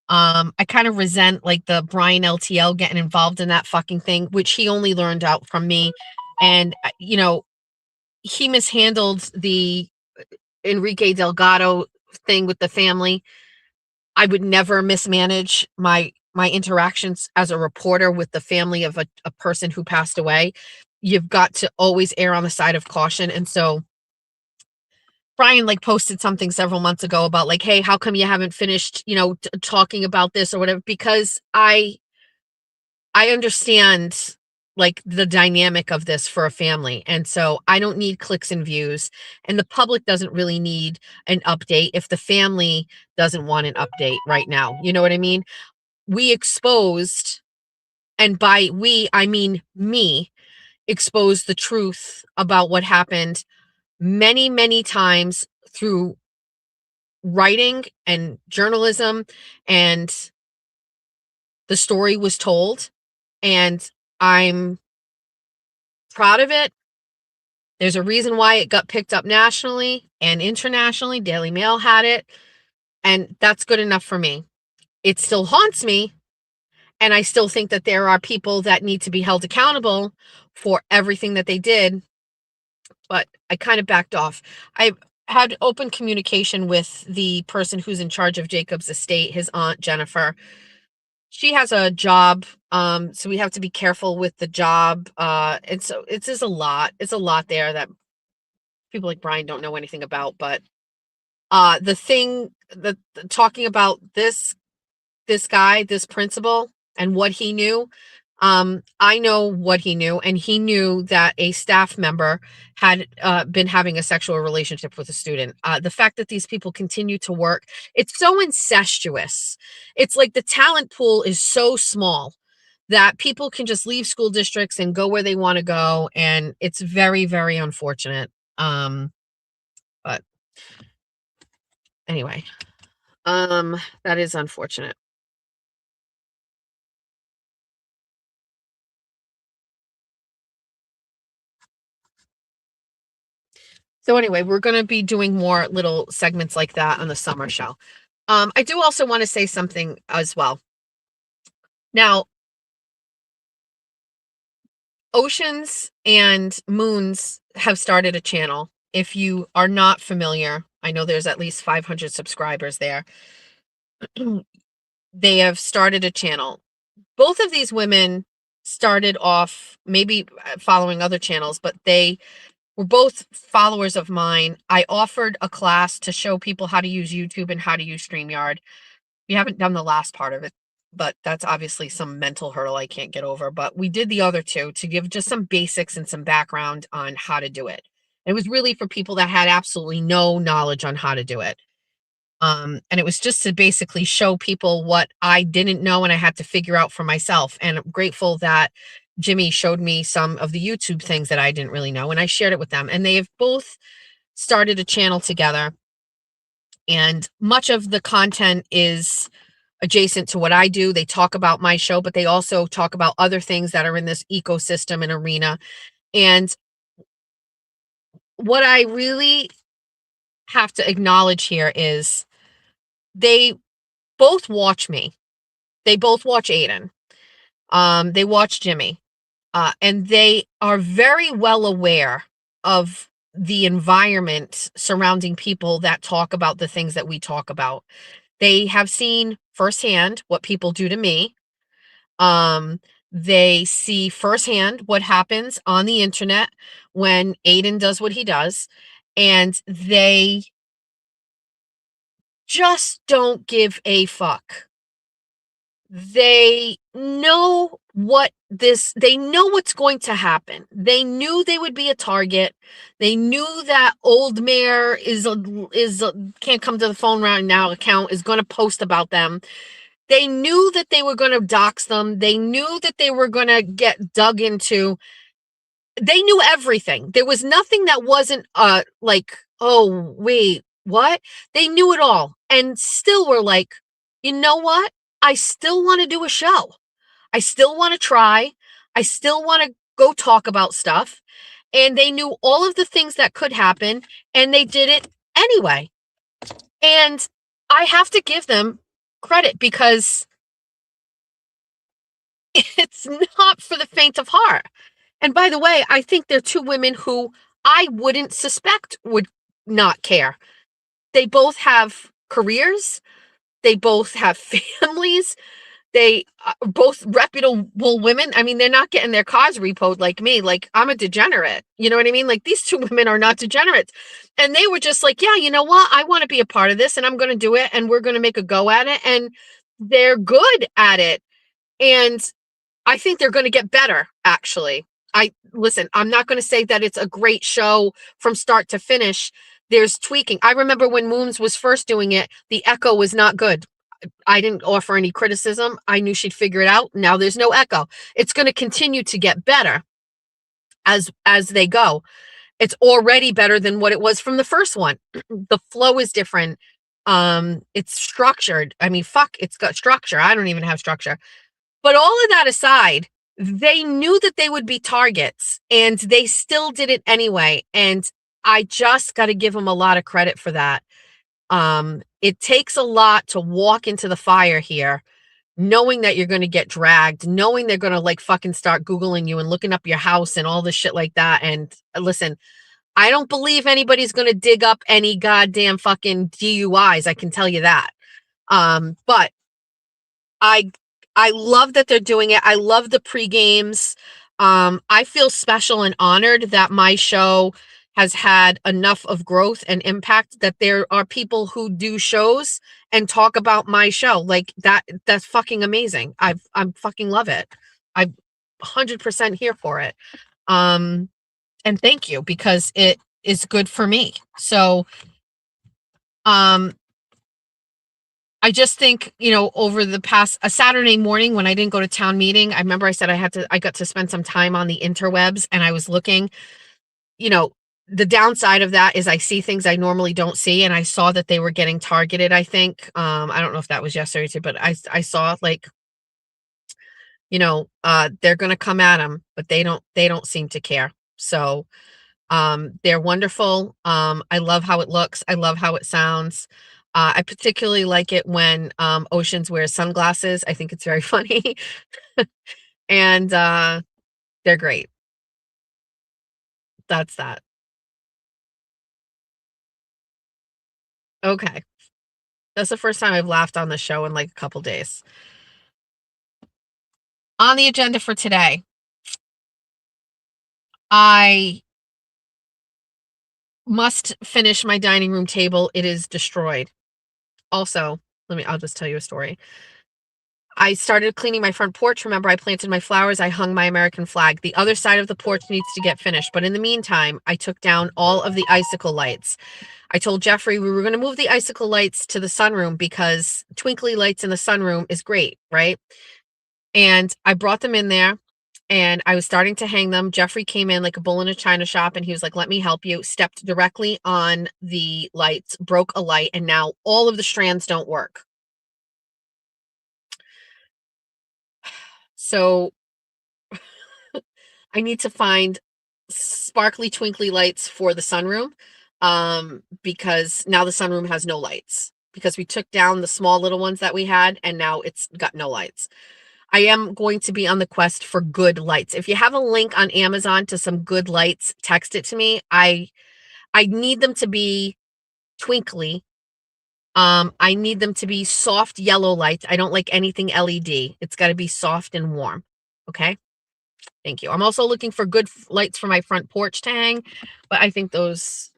I kind of resent like the Brian LTL getting involved in that fucking thing, which he only learned out from me. And, he mishandled the Enrique Delgado thing with the family. I would never mismanage my interactions as a reporter with the family of a person who passed away. You've got to always err on the side of caution. And so Brian posted something several months ago about hey, how come you haven't finished, talking about this or whatever? Because I understand the dynamic of this for a family. And so I don't need clicks and views, and the public doesn't really need an update if the family doesn't want an update right now. You know what I mean? We exposed, and by we, I mean me, exposed the truth about what happened many, many times through writing and journalism, and the story was told, and I'm proud of it. There's a reason why it got picked up nationally and internationally. Daily Mail had it, and that's good enough for me. It still haunts me, and I still think that there are people that need to be held accountable for everything that they did, but I kind of backed off. I had open communication with the person who's in charge of Jacob's estate, his aunt, Jennifer. She has a job, so we have to be careful with the job. And so it's just a lot. It's a lot there that people like Brian don't know anything about. But the thing that talking about this guy, this principal, and what he knew, I know what he knew, and he knew that a staff member had been having a sexual relationship with a student. The fact that these people continue to work, it's so incestuous. It's like the talent pool is so small that people can just leave school districts and go where they want to go, and it's very, very unfortunate. But anyway, that is unfortunate. So anyway, we're going to be doing more little segments like that on the summer show. I do also want to say something as well. Now, Oceans and Moons have started a channel. If you are not familiar, I know there's at least 500 subscribers there. They have started a channel. Both of these women started off maybe following other channels, but they were both followers of mine. I offered a class to show people how to use YouTube and how to use StreamYard. We haven't done the last part of it, but that's obviously some mental hurdle I can't get over. But we did the other two to give just some basics and some background on how to do it. It was really for people that had absolutely no knowledge on how to do it. And it was just to basically show people what I didn't know and I had to figure out for myself. And I'm grateful that Jimmy showed me some of the YouTube things that I didn't really know, and I shared it with them. And they have both started a channel together. And much of the content is adjacent to what I do. They talk about my show, but they also talk about other things that are in this ecosystem and arena. And what I really have to acknowledge here is they both watch me. They both watch Aiden. They watch Jimmy. And they are very well aware of the environment surrounding people that talk about the things that we talk about. They have seen firsthand what people do to me. They see firsthand what happens on the internet when Aiden does what he does, and they just don't give a fuck. They know they know what's going to happen. They knew they would be a target. They knew that old mayor can't come to the phone right now account is going to post about them. They knew that they were going to dox them. They knew that they were going to get dug into. They knew everything. There was nothing that wasn't like, oh, wait, what? They knew it all and still were like, you know what? I still want to do a show. I still want to try. I still want to go talk about stuff. And they knew all of the things that could happen and they did it anyway. And I have to give them credit because it's not for the faint of heart. And by the way, I think they're two women who I wouldn't suspect would not care. They both have careers. They both have families. They are both reputable women. I mean, they're not getting their cars repoed like me. Like, I'm a degenerate. You know what I mean? Like, these two women are not degenerates. And they were just like, yeah, you know what? I want to be a part of this and I'm going to do it and we're going to make a go at it. And they're good at it. And I think they're going to get better, actually. Listen, I'm not going to say that it's a great show from start to finish. There's tweaking. I remember when Mooms was first doing it, the echo was not good. I didn't offer any criticism. I knew she'd figure it out. Now there's no echo. It's going to continue to get better as they go. It's already better than what it was from the first one. The flow is different. It's structured. I mean, fuck, it's got structure. I don't even have structure. But all of that aside, they knew that they would be targets and they still did it anyway. And I just got to give them a lot of credit for that. It takes a lot to walk into the fire here, knowing that you're going to get dragged, knowing they're going to like fucking start Googling you and looking up your house and all this shit like that. And listen, I don't believe anybody's going to dig up any goddamn fucking DUIs. I can tell you that. But I love that they're doing it. I love the pre-games. I feel special and honored that my show has had enough of growth and impact that there are people who do shows and talk about my show like that. That's fucking amazing. I'm fucking love it. I'm 100% here for it. And thank you because it is good for me. So, I just think, you know, over the past a Saturday morning when I didn't go to town meeting, I remember I said I got to spend some time on the interwebs and I was looking, you know, the downside of that is I see things I normally don't see. And I saw that they were getting targeted, I think. I don't know if that was yesterday too, but I saw like, you know, they're going to come at them, but they don't seem to care. So, they're wonderful. I love how it looks. I love how it sounds. I particularly like it when Oceans wears sunglasses. I think it's very funny. And they're great. That's that. Okay. That's the first time I've laughed on the show in like a couple days. On the agenda for today, I must finish my dining room table. It is destroyed. Also, I'll just tell you a story. I started cleaning my front porch. Remember, I planted my flowers. I hung my American flag. The other side of the porch needs to get finished. But in the meantime, I took down all of the icicle lights. I told Jeffrey we were going to move the icicle lights to the sunroom because twinkly lights in the sunroom is great, right? And I brought them in there and I was starting to hang them. Jeffrey came in like a bull in a china shop and he was like, let me help you. Stepped directly on the lights, broke a light, and now all of the strands don't work. So I need to find sparkly twinkly lights for the sunroom, because now the sunroom has no lights because we took down the small little ones that we had and now it's got no lights. I am going to be on the quest for good lights. If you have a link on Amazon to some good lights, text it to me. I need them to be twinkly. I need them to be soft yellow lights. I don't like anything LED. It's got to be soft and warm. Okay. Thank you. I'm also looking for good lights for my front porch to hang, but I think those,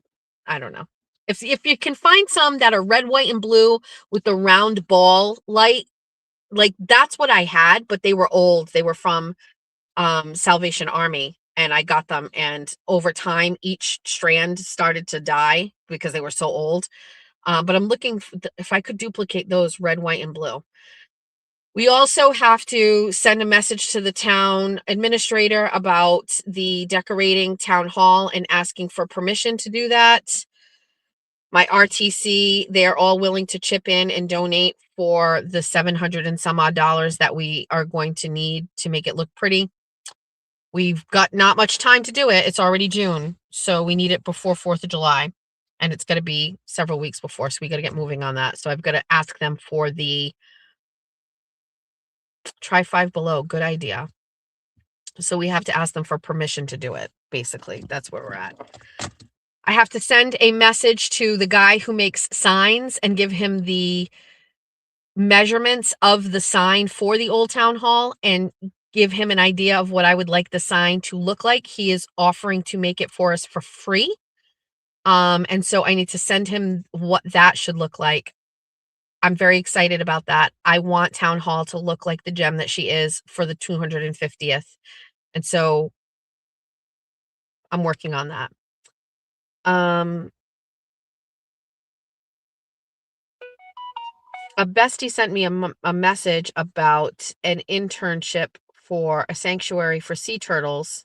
I don't know. If you can find some that are red, white, and blue with the round ball light, like that's what I had, but they were old. They were from Salvation Army, and I got them, and over time each strand started to die because they were so old. But I'm looking for if I could duplicate those red, white, and blue. We also have to send a message to the town administrator about the decorating town hall and asking for permission to do that. My RTC, they're all willing to chip in and donate for the 700 and some odd dollars that we are going to need to make it look pretty. We've got not much time to do it. It's already June, so we need it before 4th of July, and it's going to be several weeks before, so we got to get moving on that. So I've got to ask them for the try Five Below. Good idea. So we have to ask them for permission to do it. Basically, that's where we're at. I have to send a message to the guy who makes signs and give him the measurements of the sign for the old town hall and give him an idea of what I would like the sign to look like. He is offering to make it for us for free. And so I need to send him what that should look like. I'm very excited about that. I want town hall to look like the gem that she is for the 250th. And so I'm working on that. A bestie sent me a message about an internship for a sanctuary for sea turtles.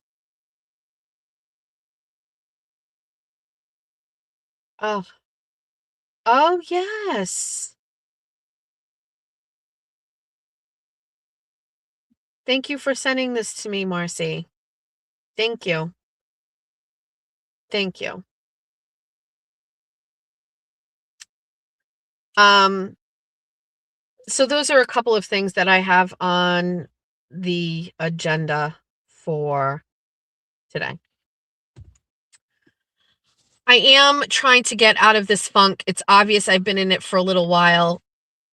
Oh, oh yes. Thank you for sending this to me, Marcy. Thank you. Thank you. So those are a couple of things that I have on the agenda for today. I am trying to get out of this funk. It's obvious I've been in it for a little while.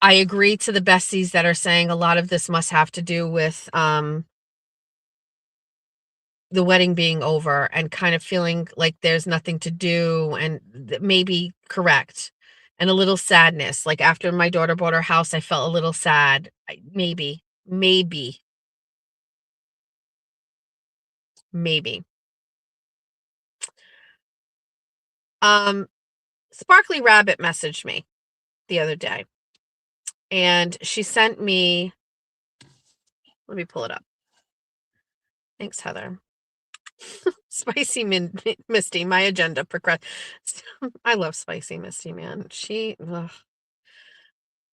I agree to the besties that are saying a lot of this must have to do with the wedding being over and kind of feeling like there's nothing to do, and maybe correct, and a little sadness. Like after my daughter bought her house, I felt a little sad. Maybe. Sparkly Rabbit messaged me the other day, and she sent me, let me pull it up. Thanks, Heather. Spicy Misty, my agenda progress. I love Spicy Misty, man. Let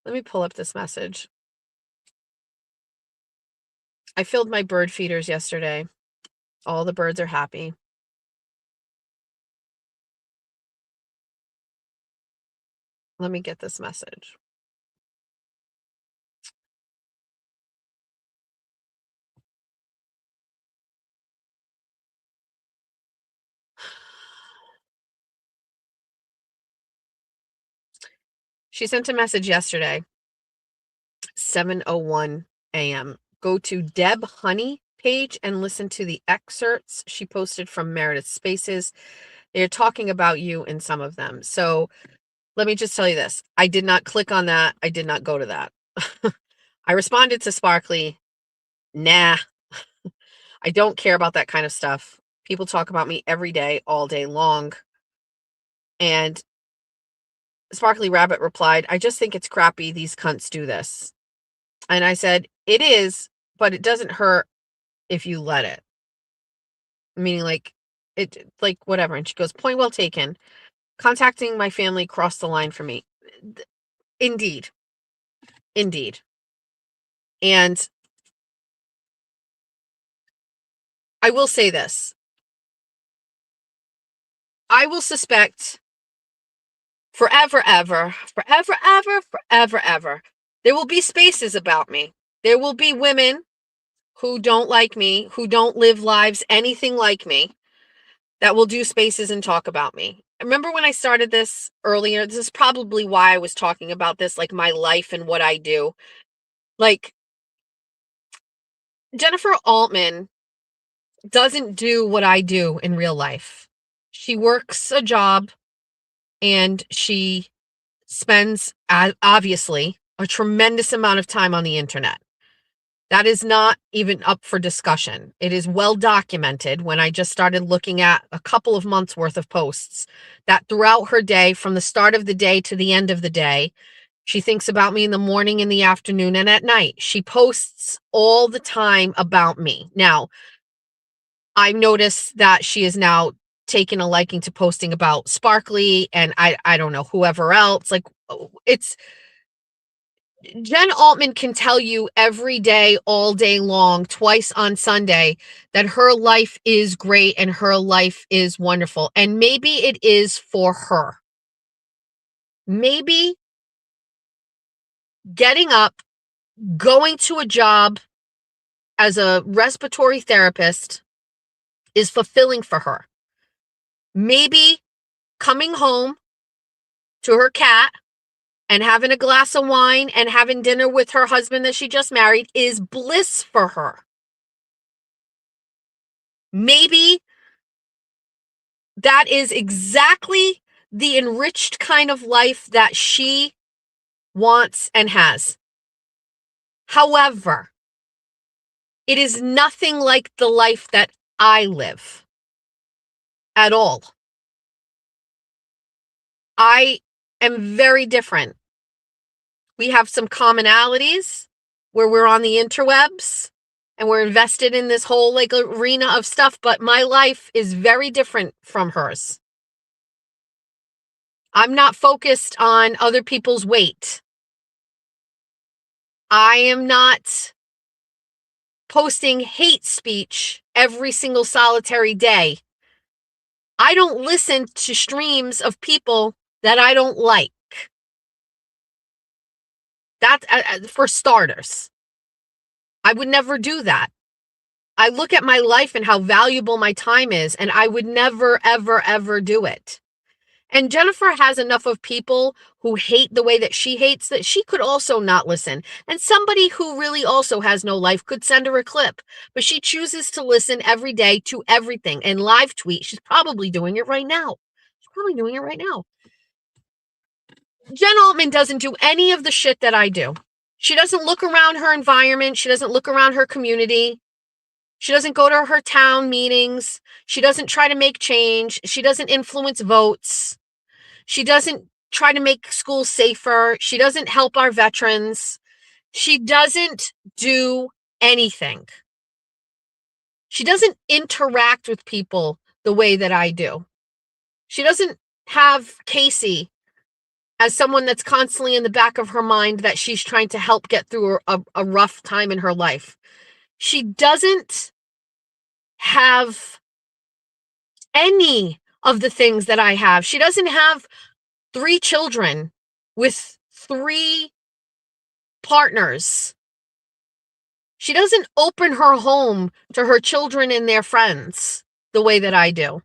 me pull up this message. I filled my bird feeders yesterday. All the birds are happy. Let me get this message. She sent a message yesterday, 7:01 a.m. Go to Deb Honey page and listen to the excerpts she posted from Meredith Spaces. They're talking about you in some of them. So let me just tell you this. I did not click on that. I did not go to that. I responded to Sparkly, nah, I don't care about that kind of stuff. People talk about me every day, all day long. And Sparkly Rabbit replied, I just think it's crappy these cunts do this. And I said, it is, but it doesn't hurt if you let it. Meaning like whatever. And she goes, point well taken. Contacting my family crossed the line for me. Indeed. Indeed. And I will say this. I will suspect forever, ever, there will be spaces about me. There will be women who don't like me, who don't live lives anything like me, that will do spaces and talk about me. Remember when I started this earlier? This is probably why I was talking about this, like my life and what I do. Like, Jennifer Altman doesn't do what I do in real life. She works a job and she spends, obviously, a tremendous amount of time on the internet. That is not even up for discussion. It is well documented when I just started looking at a couple of months worth of posts that throughout her day, from the start of the day to the end of the day, she thinks about me in the morning, in the afternoon, and at night. She posts all the time about me. Now, I noticed that she is now taken a liking to posting about Sparkly and I don't know, whoever else. Like, it's Jen Altman can tell you every day, all day long, twice on Sunday, that her life is great and her life is wonderful. And maybe it is for her. Maybe getting up, going to a job as a respiratory therapist is fulfilling for her. Maybe coming home to her cat and having a glass of wine and having dinner with her husband that she just married is bliss for her. Maybe that is exactly the enriched kind of life that she wants and has. However, it is nothing like the life that I live at all. I am very different. We have some commonalities where we're on the interwebs and we're invested in this whole like arena of stuff, but my life is very different from hers. I'm not focused on other people's weight. I am not posting hate speech every single solitary day. I don't listen to streams of people that I don't like. That's for starters. I would never do that. I look at my life and how valuable my time is, and I would never, ever, ever do it. And Jennifer has enough of people who hate the way that she hates that she could also not listen. And somebody who really also has no life could send her a clip, but she chooses to listen every day to everything and live tweet. She's probably doing it right now. Jen Altman doesn't do any of the shit that I do. She doesn't look around her environment. She doesn't look around her community. She doesn't go to her town meetings. She doesn't try to make change. She doesn't influence votes. She doesn't try to make schools safer. She doesn't help our veterans. She doesn't do anything. She doesn't interact with people the way that I do. She doesn't have Casey as someone that's constantly in the back of her mind that she's trying to help get through a rough time in her life. She doesn't have any of the things that I have. She doesn't have 3 children with 3 partners. She doesn't open her home to her children and their friends the way that I do.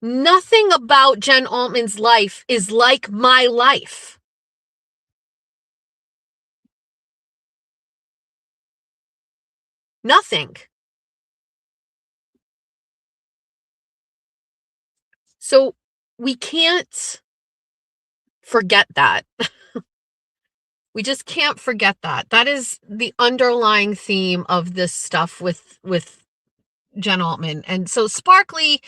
Nothing about Jen Altman's life is like my life. Nothing. So we can't forget that. We just can't forget that. That is the underlying theme of this stuff with Jen Altman. And so Sparkly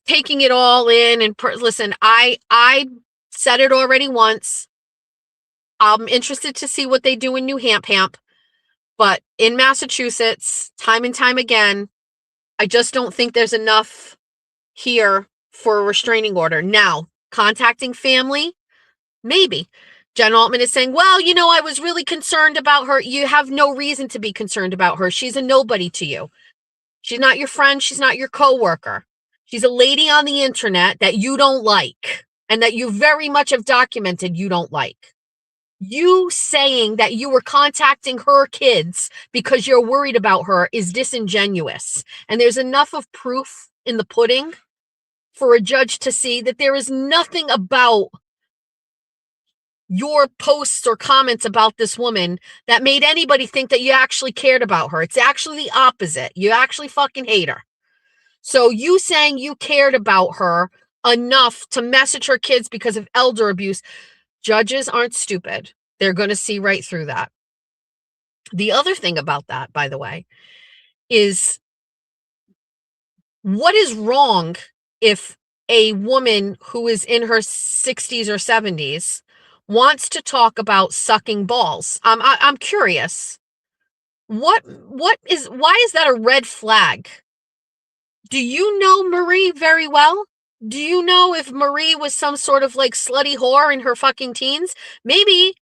taking it all in and listen, I said it already once. I'm interested to see what they do in New Hampshire, but in Massachusetts, time and time again, I just don't think there's enough here for a restraining order. Now, contacting family, maybe. Jen Altman is saying, well, you know, I was really concerned about her. You have no reason to be concerned about her. She's a nobody to you. She's not your friend. She's not your coworker. She's a lady on the internet that you don't like and that you very much have documented you don't like. You saying that you were contacting her kids because you're worried about her is disingenuous. And there's enough of proof in the pudding for a judge to see that there is nothing about your posts or comments about this woman that made anybody think that you actually cared about her. It's actually the opposite. You actually fucking hate her. So you saying you cared about her enough to message her kids because of elder abuse, judges aren't stupid. They're going to see right through that. The other thing about that, by the way, is what is wrong if a woman who is in her 60s or 70s wants to talk about sucking balls? I'm curious. Why is that a red flag? Do you know Marie very well? Do you know if Marie was some sort of like slutty whore in her fucking teens? Maybe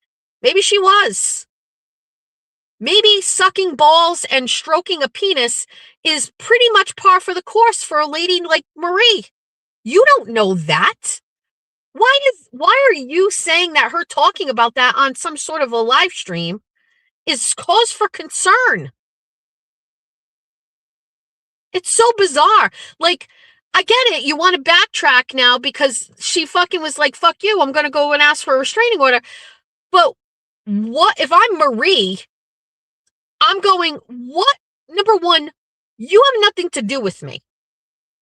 she was. Maybe sucking balls and stroking a penis is pretty much par for the course for a lady like Marie. You don't know that. Why are you saying that her talking about that on some sort of a live stream is cause for concern? It's so bizarre. Like, I get it. You want to backtrack now because she fucking was like, fuck you. I'm going to go and ask for a restraining order. But what if I'm Marie? I'm going, what? Number one, you have nothing to do with me,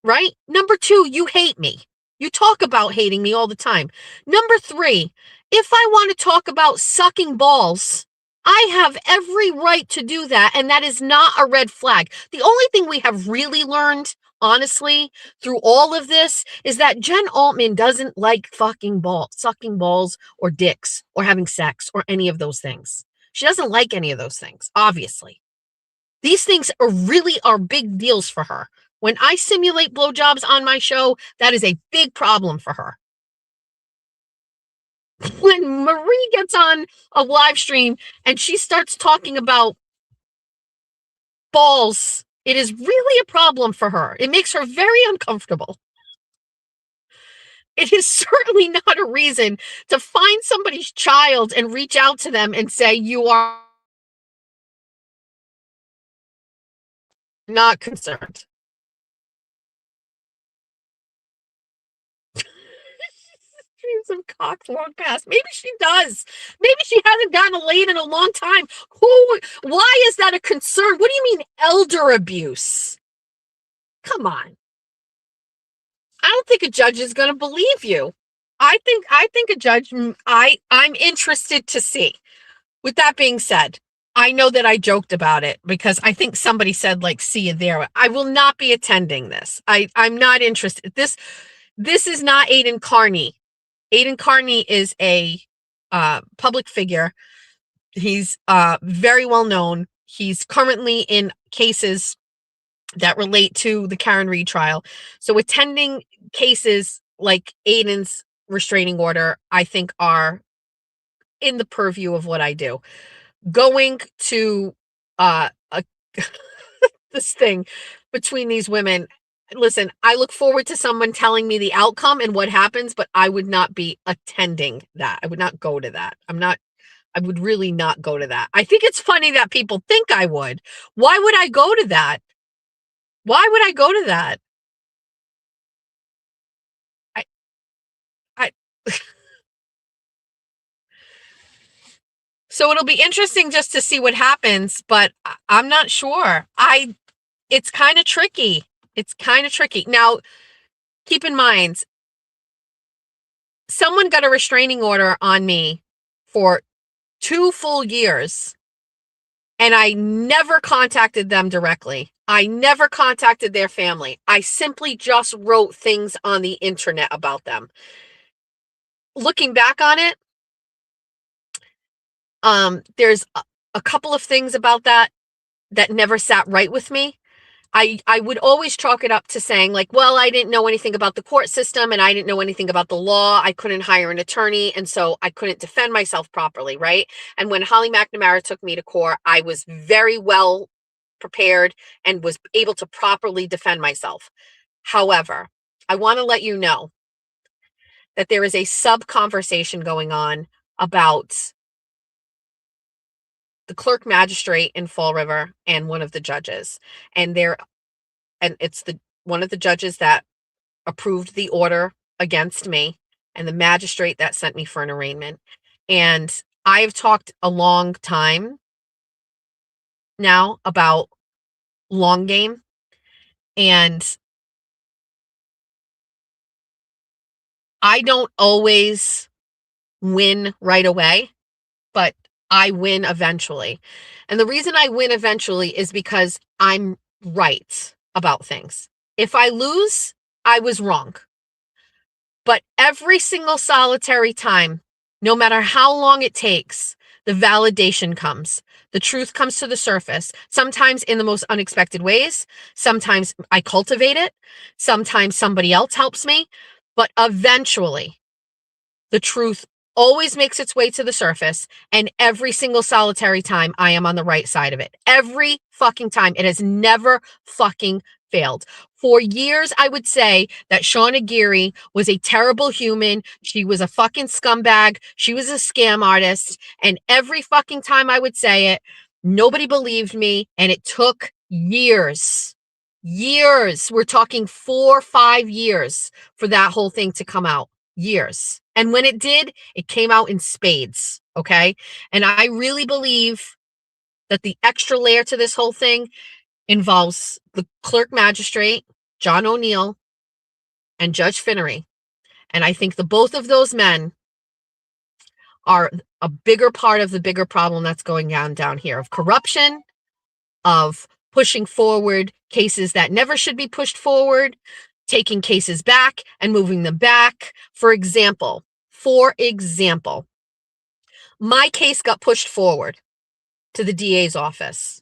right? Number two, you hate me. You talk about hating me all the time. Number three, if I want to talk about sucking balls, I have every right to do that, and that is not a red flag. The only thing we have really learned, honestly, through all of this is that Jen Altman doesn't like sucking balls or dicks or having sex or any of those things. She doesn't like any of those things, obviously. These things are big deals for her. When I simulate blowjobs on my show, that is a big problem for her. When Marie gets on a live stream and she starts talking about balls, it is really a problem for her. It makes her very uncomfortable. It is certainly not a reason to find somebody's child and reach out to them and say, you are not concerned. Dreams of cocks won't pass. Maybe she does. Maybe she hasn't gotten laid in a long time. Why is that a concern? What do you mean elder abuse? Come on. I don't think a judge is going to believe you. I think a judge, I'm interested to see. With that being said, I know that I joked about it because I think somebody said, like, see you there. I will not be attending this. I'm not interested. This is not Aidan Carney. Aidan Carney is a public figure. He's very well known. He's currently in cases that relate to the Karen Read trial. So attending cases like Aidan's restraining order, I think, are in the purview of what I do. Going to this thing between these women, listen, I look forward to someone telling me the outcome and what happens, but I would not be attending that. I would not go to that. I would really not go to that. I think it's funny that people think I would. Why would I go to that? Why would I go to that? I So it'll be interesting just to see what happens, but I'm not sure. It's kind of tricky. It's kind of tricky. Now, keep in mind, someone got a restraining order on me for 2 full years, and I never contacted them directly. I never contacted their family. I simply just wrote things on the internet about them. Looking back on it, there's a couple of things about that never sat right with me. I would always chalk it up to saying like, well, I didn't know anything about the court system and I didn't know anything about the law. I couldn't hire an attorney. And so I couldn't defend myself properly. Right. And when Holly McNamara took me to court, I was very well prepared and was able to properly defend myself. However, I want to let you know that there is a sub conversation going on about the clerk magistrate in Fall River and one of the judges. And it's one of the judges that approved the order against me and the magistrate that sent me for an arraignment. And I've talked a long time now about long game, and I don't always win right away, but I win eventually. And the reason I win eventually is because I'm right about things. If I lose, I was wrong. But every single solitary time, no matter how long it takes, the validation comes. The truth comes to the surface, sometimes in the most unexpected ways. Sometimes I cultivate it. Sometimes somebody else helps me. But eventually, the truth always makes its way to the surface, and every single solitary time I am on the right side of it. Every fucking time. It has never fucking failed. For years, I would say that Shauna Geary was a terrible human. She was a fucking scumbag. She was a scam artist. And every fucking time I would say it, nobody believed me, and it took years. Years. We're talking 4 or 5 years for that whole thing to come out. Years. And when it did, it came out in spades. Okay. And I really believe that the extra layer to this whole thing involves the clerk magistrate, John O'Neill, and Judge Finnery. And I think the both of those men are a bigger part of the bigger problem that's going on down here of corruption, of pushing forward cases that never should be pushed forward, taking cases back and moving them back. For example, my case got pushed forward to the DA's office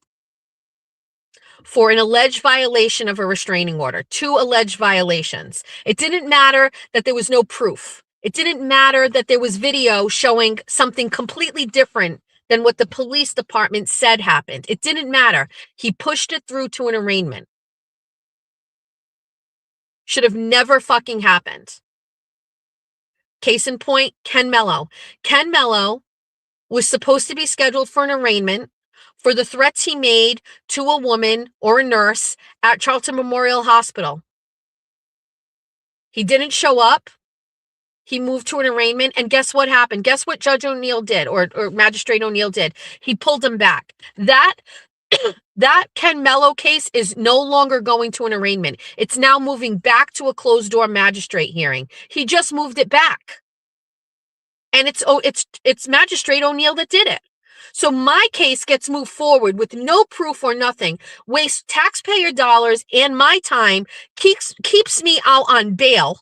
for an alleged violation of a restraining order, 2 alleged violations. It didn't matter that there was no proof. It didn't matter that there was video showing something completely different than what the police department said happened. It didn't matter. He pushed it through to an arraignment. Should have never fucking happened. Case in point, Ken Mello. Ken Mello was supposed to be scheduled for an arraignment for the threats he made to a woman or a nurse at Charlton Memorial Hospital. He didn't show up. He moved to an arraignment, and guess what happened? Guess what Judge O'Neill did, or Magistrate O'Neill did? He pulled him back. That Ken Mello case is no longer going to an arraignment. It's now moving back to a closed-door magistrate hearing. He just moved it back. And it's Magistrate O'Neill that did it. So my case gets moved forward with no proof or nothing, wastes taxpayer dollars and my time, keeps me out on bail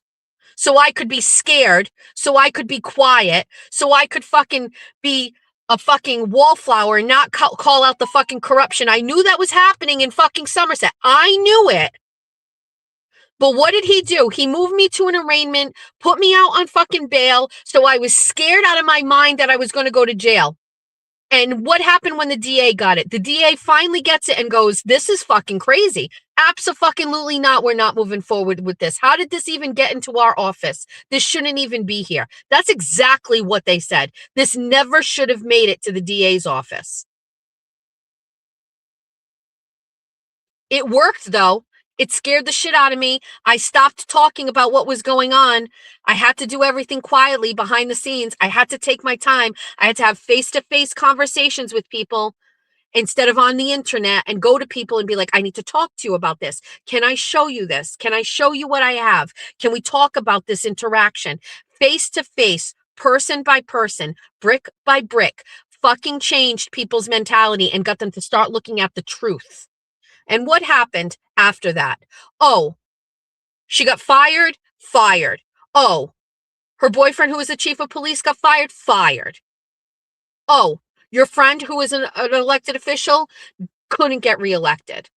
so I could be scared, so I could be quiet, so I could fucking be a fucking wallflower and not call out the fucking corruption. I knew that was happening in fucking Somerset. I knew it. But what did he do? He moved me to an arraignment, put me out on fucking bail, so I was scared out of my mind that I was going to go to jail. And what happened when the DA got it? The DA finally gets it and goes, this is fucking crazy. Abso-fucking-lutely not. We're not moving forward with this. How did this even get into our office? This shouldn't even be here. That's exactly what they said. This never should have made it to the DA's office. It worked, though. It scared the shit out of me. I stopped talking about what was going on. I had to do everything quietly behind the scenes. I had to take my time. I had to have face-to-face conversations with people instead of on the internet, and go to people and be like, I need to talk to you about this. Can I show you this? Can I show you what I have? Can we talk about this interaction? face to face, person by person, brick by brick, fucking changed people's mentality and got them to start looking at the truth. And what happened after that? Oh, she got fired? Fired. Oh, her boyfriend, who was the chief of police, got fired? Fired. Oh, your friend, who was an elected official, couldn't get reelected.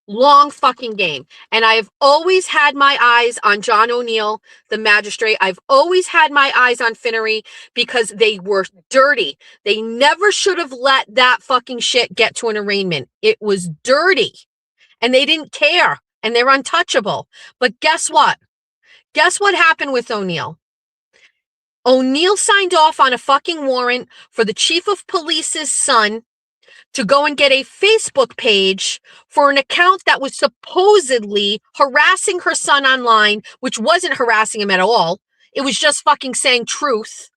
Long fucking game. And I have always had my eyes on John O'Neill, the magistrate. I've always had my eyes on Finnery because they were dirty. They never should have let that fucking shit get to an arraignment. It was dirty. And they didn't care. And they're untouchable. But guess what? Guess what happened with O'Neill? O'Neill signed off on a fucking warrant for the chief of police's son to go and get a Facebook page for an account that was supposedly harassing her son online, which wasn't harassing him at all. It was just fucking saying truth.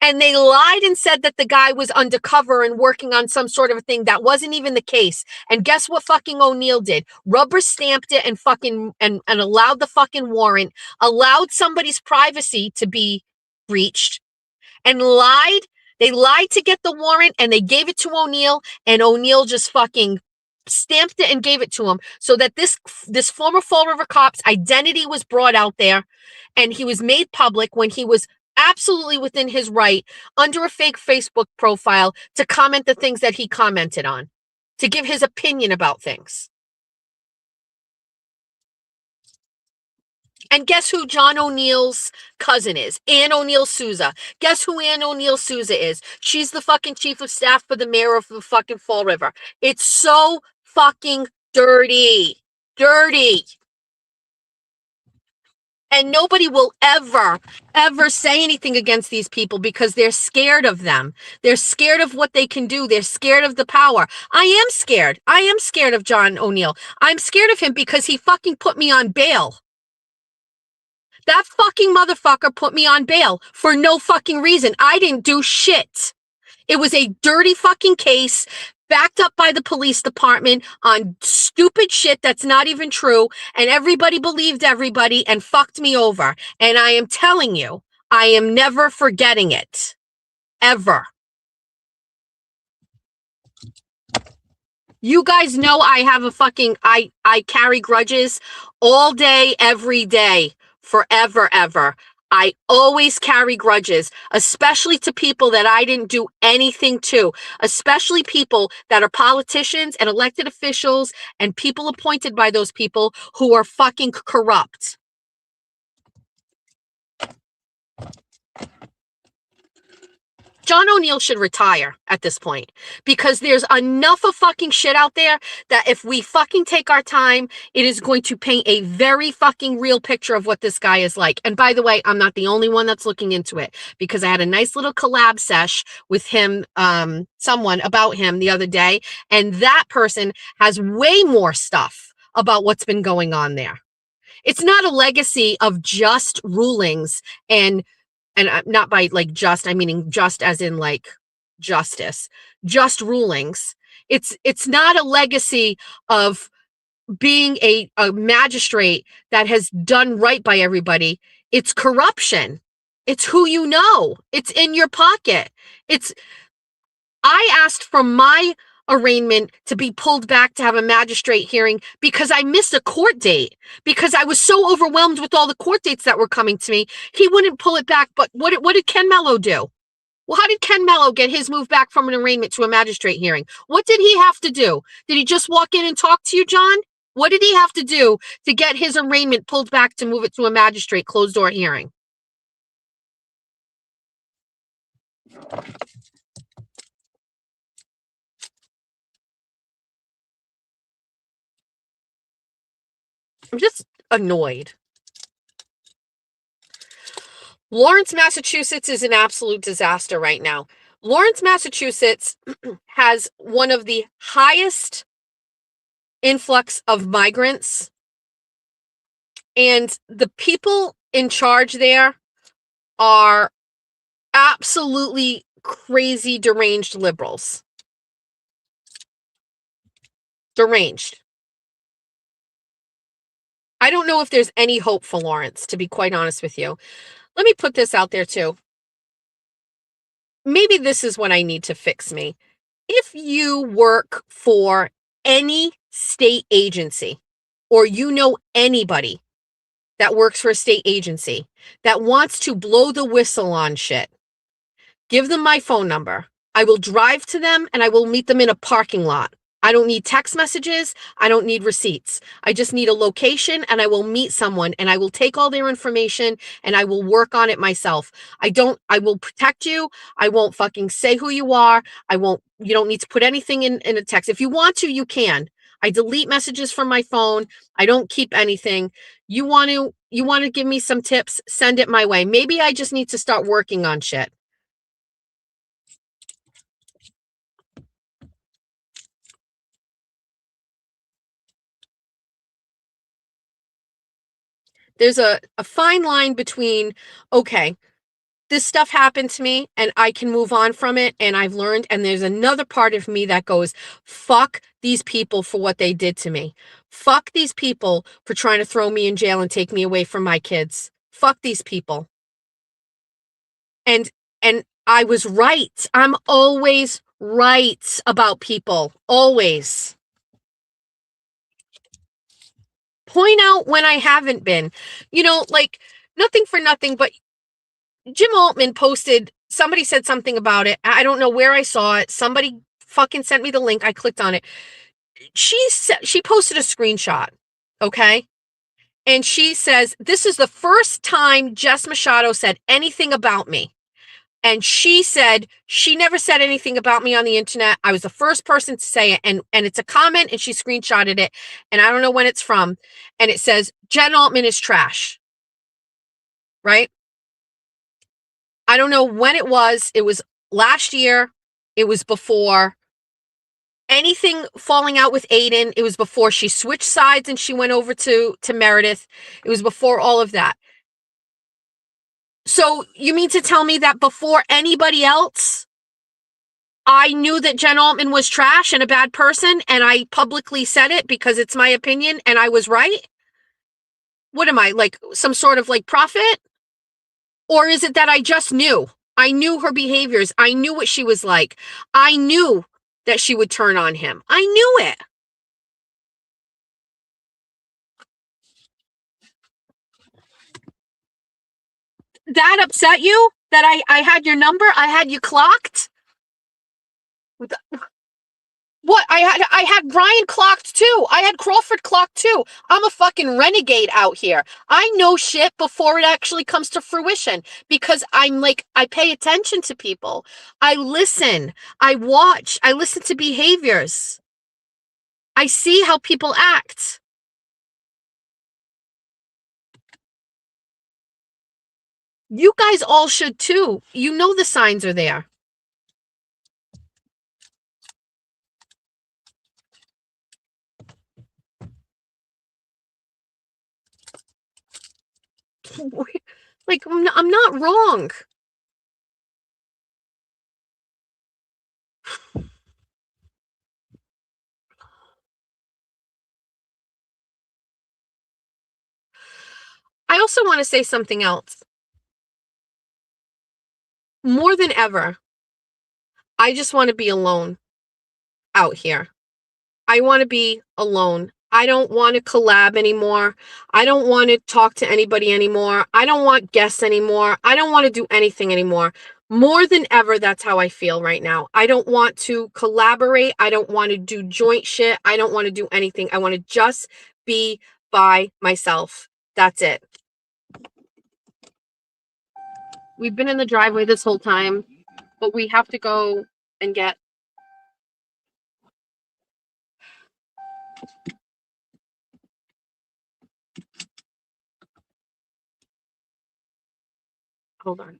And they lied and said that the guy was undercover and working on some sort of a thing that wasn't even the case. And guess what fucking O'Neill did? Rubber stamped it and fucking and allowed the fucking warrant, allowed somebody's privacy to be breached, and lied. They lied to get the warrant and they gave it to O'Neill, and O'Neill just fucking stamped it and gave it to him so that this former Fall River cop's identity was brought out there, and he was made public when he was absolutely within his right under a fake Facebook profile to comment the things that he commented on, to give his opinion about things. And guess who John O'Neill's cousin is? Ann O'Neill Souza. Guess who Ann O'Neill Souza is? She's the fucking chief of staff for the mayor of the fucking Fall River. It's so fucking dirty. Dirty. And nobody will ever say anything against these people because they're scared of them. They're scared of what they can do. They're scared of the power. I am scared. I am scared of John O'Neill. I'm scared of him because he fucking put me on bail. That fucking motherfucker put me on bail for no fucking reason. I didn't do shit. It was a dirty fucking case backed up by the police department on stupid shit that's not even true. And everybody believed everybody and fucked me over. And I am telling you, I am never forgetting it. Ever. You guys know I have a fucking, I carry grudges all day, every day. Forever, ever. I always carry grudges, especially to people that I didn't do anything to, especially people that are politicians and elected officials and people appointed by those people who are fucking corrupt. John O'Neill should retire at this point because there's enough of fucking shit out there that if we fucking take our time, it is going to paint a very fucking real picture of what this guy is like. And by the way, I'm not the only one that's looking into it because I had a nice little collab sesh with him, someone about him the other day. And that person has way more stuff about what's been going on there. It's not a legacy of just rulings and not by like just, I meaning just as in like justice, just rulings. It's not a legacy of being a magistrate that has done right by everybody. It's corruption. It's who you know. It's in your pocket. I asked for my arraignment to be pulled back to have a magistrate hearing because I missed a court date because I was so overwhelmed with all the court dates that were coming to me. He wouldn't pull it back. But what did Ken Mello do? Well, how did Ken Mello get his move back from an arraignment to a magistrate hearing? What did he have to do? Did he just walk in and talk to you, John? What did he have to do to get his arraignment pulled back to move it to a magistrate closed door hearing? I'm just annoyed. Lawrence, Massachusetts is an absolute disaster right now. Lawrence, Massachusetts has one of the highest influx of migrants, and the people in charge there are absolutely crazy, deranged liberals. Deranged. I don't know if there's any hope for Lawrence, to be quite honest with you. Let me put this out there too. Maybe this is what I need to fix me. If you work for any state agency, or you know anybody that works for a state agency that wants to blow the whistle on shit, give them my phone number. I will drive to them and I will meet them in a parking lot. I don't need text messages. I don't need receipts. I just need a location and I will meet someone and I will take all their information and I will work on it myself. I will protect you. I won't fucking say who you are. You don't need to put anything in a text. If you want to, you can. I delete messages from my phone. I don't keep anything. You want to give me some tips? Send it my way. Maybe I just need to start working on shit. There's a fine line between, okay, this stuff happened to me and I can move on from it and I've learned. And there's another part of me that goes, fuck these people for what they did to me. Fuck these people for trying to throw me in jail and take me away from my kids. Fuck these people. And I was right. I'm always right about people. Always. Point out when I haven't been. Like, nothing for nothing, but Jim Altman posted, somebody said something about it. I don't know where I saw it. Somebody fucking sent me the link. I clicked on it. She posted a screenshot, okay? And she says, this is the first time Jess Machado said anything about me. And she said, she never said anything about me on the internet. I was the first person to say it. And it's a comment and she screenshotted it. And I don't know when it's from. And it says, Jen Altman is trash. Right? I don't know when it was. It was last year. It was before anything falling out with Aiden. It was before she switched sides and she went over to Meredith. It was before all of that. So you mean to tell me that before anybody else, I knew that Jen Altman was trash and a bad person and I publicly said it because it's my opinion and I was right? What am I, like some sort of like prophet? Or is it that I just knew? I knew her behaviors. I knew what she was like. I knew that she would turn on him. I knew it. That upset you? That I had your number? I had you clocked? What? I had Brian clocked too. I had Crawford clocked too. I'm a fucking renegade out here. I know shit before it actually comes to fruition because I'm like, I pay attention to people. I listen. I watch. I listen to behaviors. I see how people act. You guys all should too. You know the signs are there. Like, I'm not wrong. I also want to say something else. More than ever, I just want to be alone out here. I want to be alone. I don't want to collab anymore. I don't want to talk to anybody anymore. I don't want guests anymore. I don't want to do anything anymore. More than ever, that's how I feel right now. I don't want to collaborate. I don't want to do joint shit. I don't want to do anything. I want to just be by myself. That's it. We've been in the driveway this whole time, but we have to go and get... Hold on.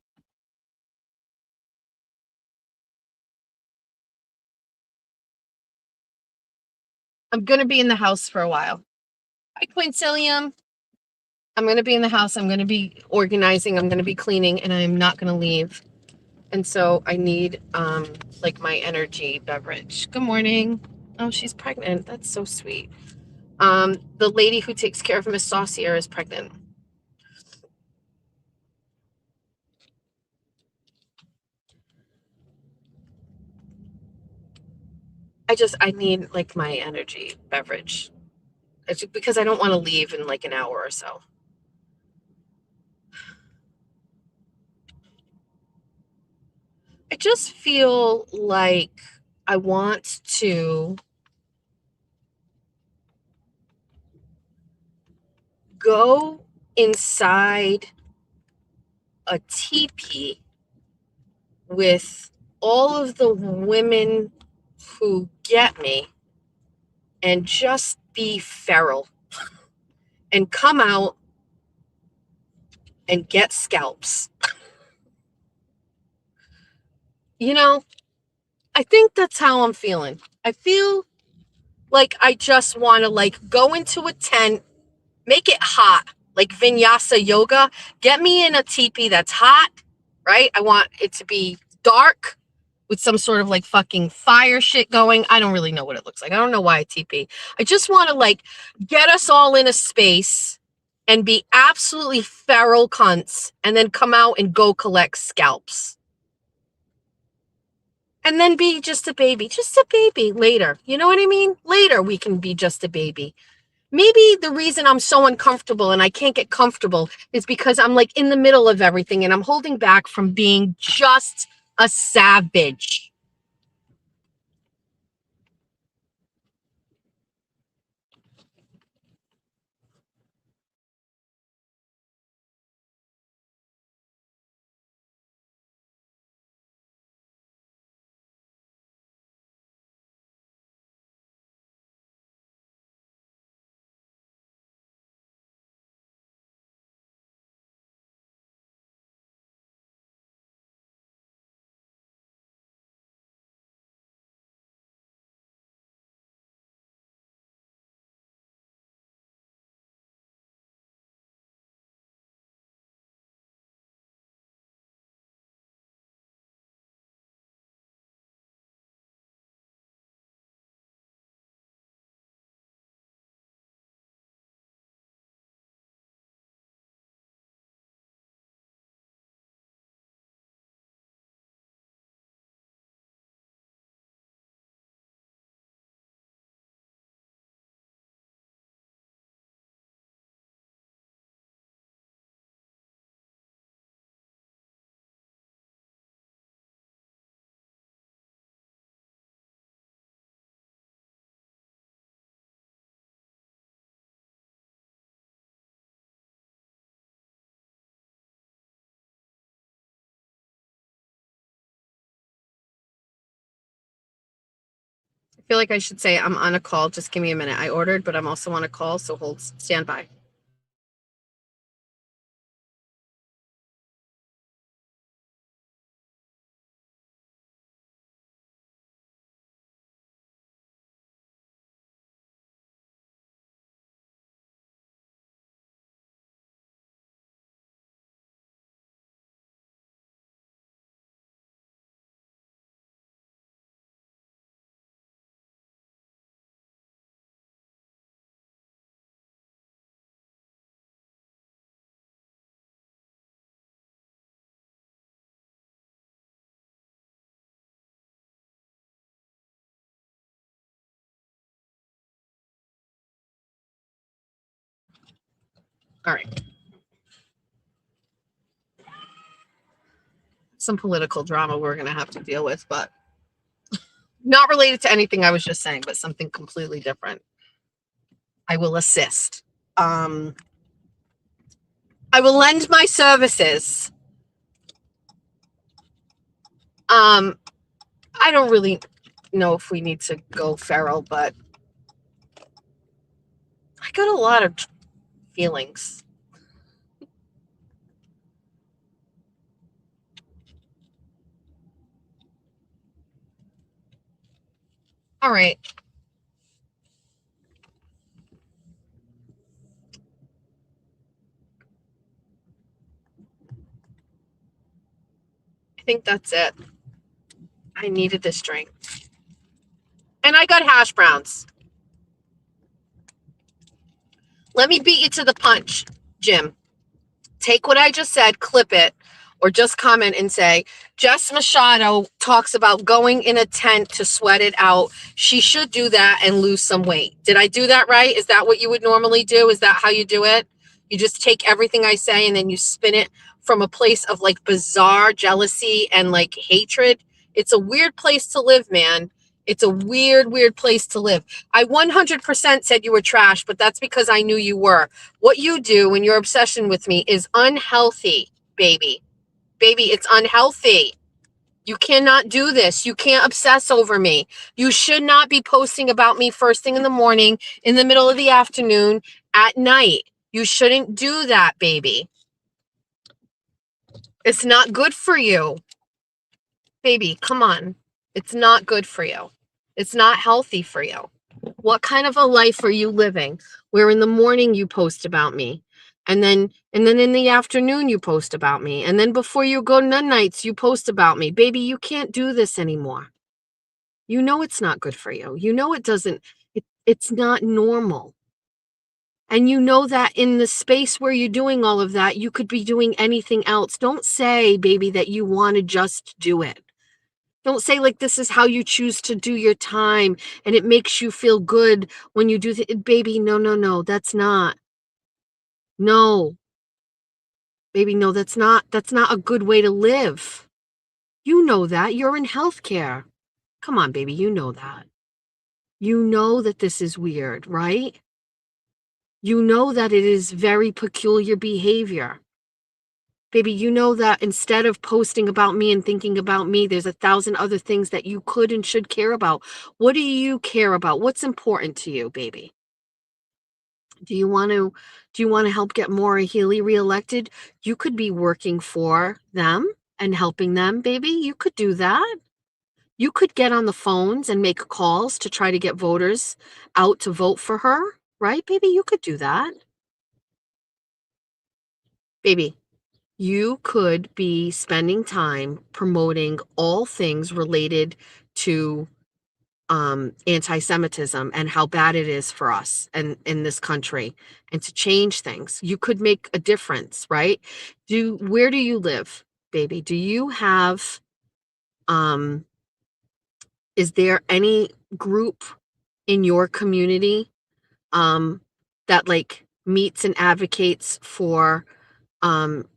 I'm going to be in the house for a while. Hi, Quintillium. I'm going to be in the house. I'm going to be organizing. I'm going to be cleaning, and I'm not going to leave. And so I need, like, my energy beverage. Good morning. Oh, she's pregnant. That's so sweet. The lady who takes care of Miss Saucier is pregnant. I need like my energy beverage. It's because I don't want to leave in like an hour or so. I just feel like I want to go inside a teepee with all of the women who get me and just be feral and come out and get scalps. You know, I think that's how I'm feeling. I feel like I just want to like go into a tent, make it hot, like vinyasa yoga. Get me in a teepee that's hot, right? I want it to be dark with some sort of like fucking fire shit going. I don't really know what it looks like. I don't know why a teepee. I just want to like get us all in a space and be absolutely feral cunts and then come out and go collect scalps. And then be just a baby later. You know what I mean? Later we can be just a baby. Maybe the reason I'm so uncomfortable and I can't get comfortable is because I'm like in the middle of everything and I'm holding back from being just a savage. I feel like I should say I'm on a call. Just give me a minute. I ordered, but I'm also on a call, so stand by. All right. Some political drama we're going to have to deal with, but not related to anything I was just saying, but something completely different. I will assist. I will lend my services. I don't really know if we need to go feral, but I got a lot of feelings. All right. I think that's it. I needed this drink. And I got hash browns. Let me beat you to the punch, Jim. Take what I just said, clip it, or just comment and say, Jess Machado talks about going in a tent to sweat it out. She should do that and lose some weight. Did I do that right? Is that what you would normally do? Is that how you do it? You just take everything I say and then you spin it from a place of like bizarre jealousy and like hatred. It's a weird place to live, man. It's a weird, weird place to live. I 100% said you were trash, but that's because I knew you were. What you do and your obsession with me is unhealthy, baby. Baby, it's unhealthy. You cannot do this. You can't obsess over me. You should not be posting about me first thing in the morning, in the middle of the afternoon, at night. You shouldn't do that, baby. It's not good for you. Baby, come on. It's not good for you. It's not healthy for you. What kind of a life are you living where in the morning you post about me? And then in the afternoon you post about me. And then before you go nights, you post about me. Baby, you can't do this anymore. You know it's not good for you. You know it's not normal. And you know that in the space where you're doing all of that, you could be doing anything else. Don't say, baby, that you want to just do it. Don't say like this is how you choose to do your time and it makes you feel good when you do it. Baby, no, that's not. No. Baby, no, that's not a good way to live. You know that. You're in healthcare. Come on, baby, you know that. You know that this is weird, right? You know that it is very peculiar behavior. Baby, you know that instead of posting about me and thinking about me, there's 1,000 other things that you could and should care about. What do you care about? What's important to you, baby? Do you want to help get Maura Healey reelected? You could be working for them and helping them, baby. You could do that. You could get on the phones and make calls to try to get voters out to vote for her, right, baby? You could do that. Baby, you could be spending time promoting all things related to anti-Semitism and how bad it is for us and in this country, and to change things. You could make a difference, right? Where do you live, baby? Do you have is there any group in your community that like meets and advocates for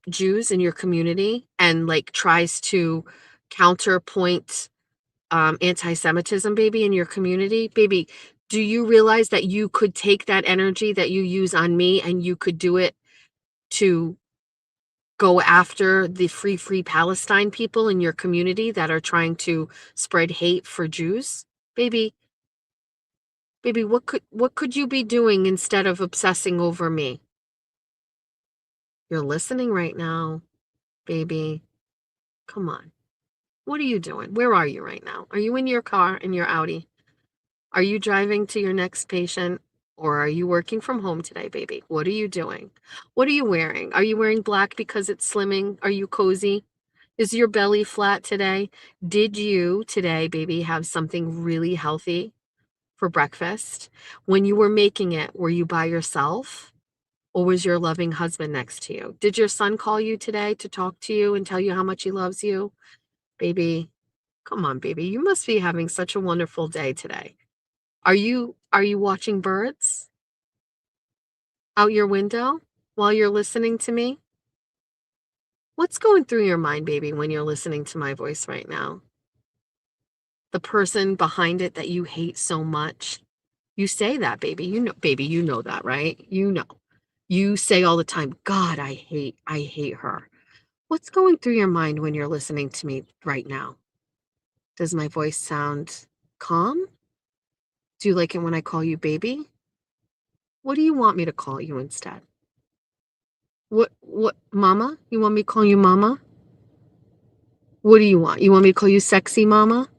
Jews in your community and like tries to counterpoint anti-Semitism, baby, in your community? Baby, do you realize that you could take that energy that you use on me and you could do it to go after the free Palestine people in your community that are trying to spread hate for Jews? Baby, what could you be doing instead of obsessing over me? You're listening right now, baby. Come on. What are you doing? Where are you right now? Are you in your car, in your Audi? Are you driving to your next patient? Or are you working from home today, baby? What are you doing? What are you wearing? Are you wearing black because it's slimming? Are you cozy? Is your belly flat today? Did you today, baby, have something really healthy for breakfast? When you were making it, were you by yourself? Or was your loving husband next to you? Did your son call you today to talk to you and tell you how much he loves you? Baby, come on, baby. You must be having such a wonderful day today. Are you watching birds out your window while you're listening to me? What's going through your mind, baby, when you're listening to my voice right now? The person behind it that you hate so much. You say that, baby. You know that, right? You know. You say all the time, God, I hate her. What's going through your mind when you're listening to me right now? Does my voice sound calm? Do you like it when I call you baby? What do you want me to call you instead? What, mama? You want me to call you mama? What do you want? You want me to call you sexy mama?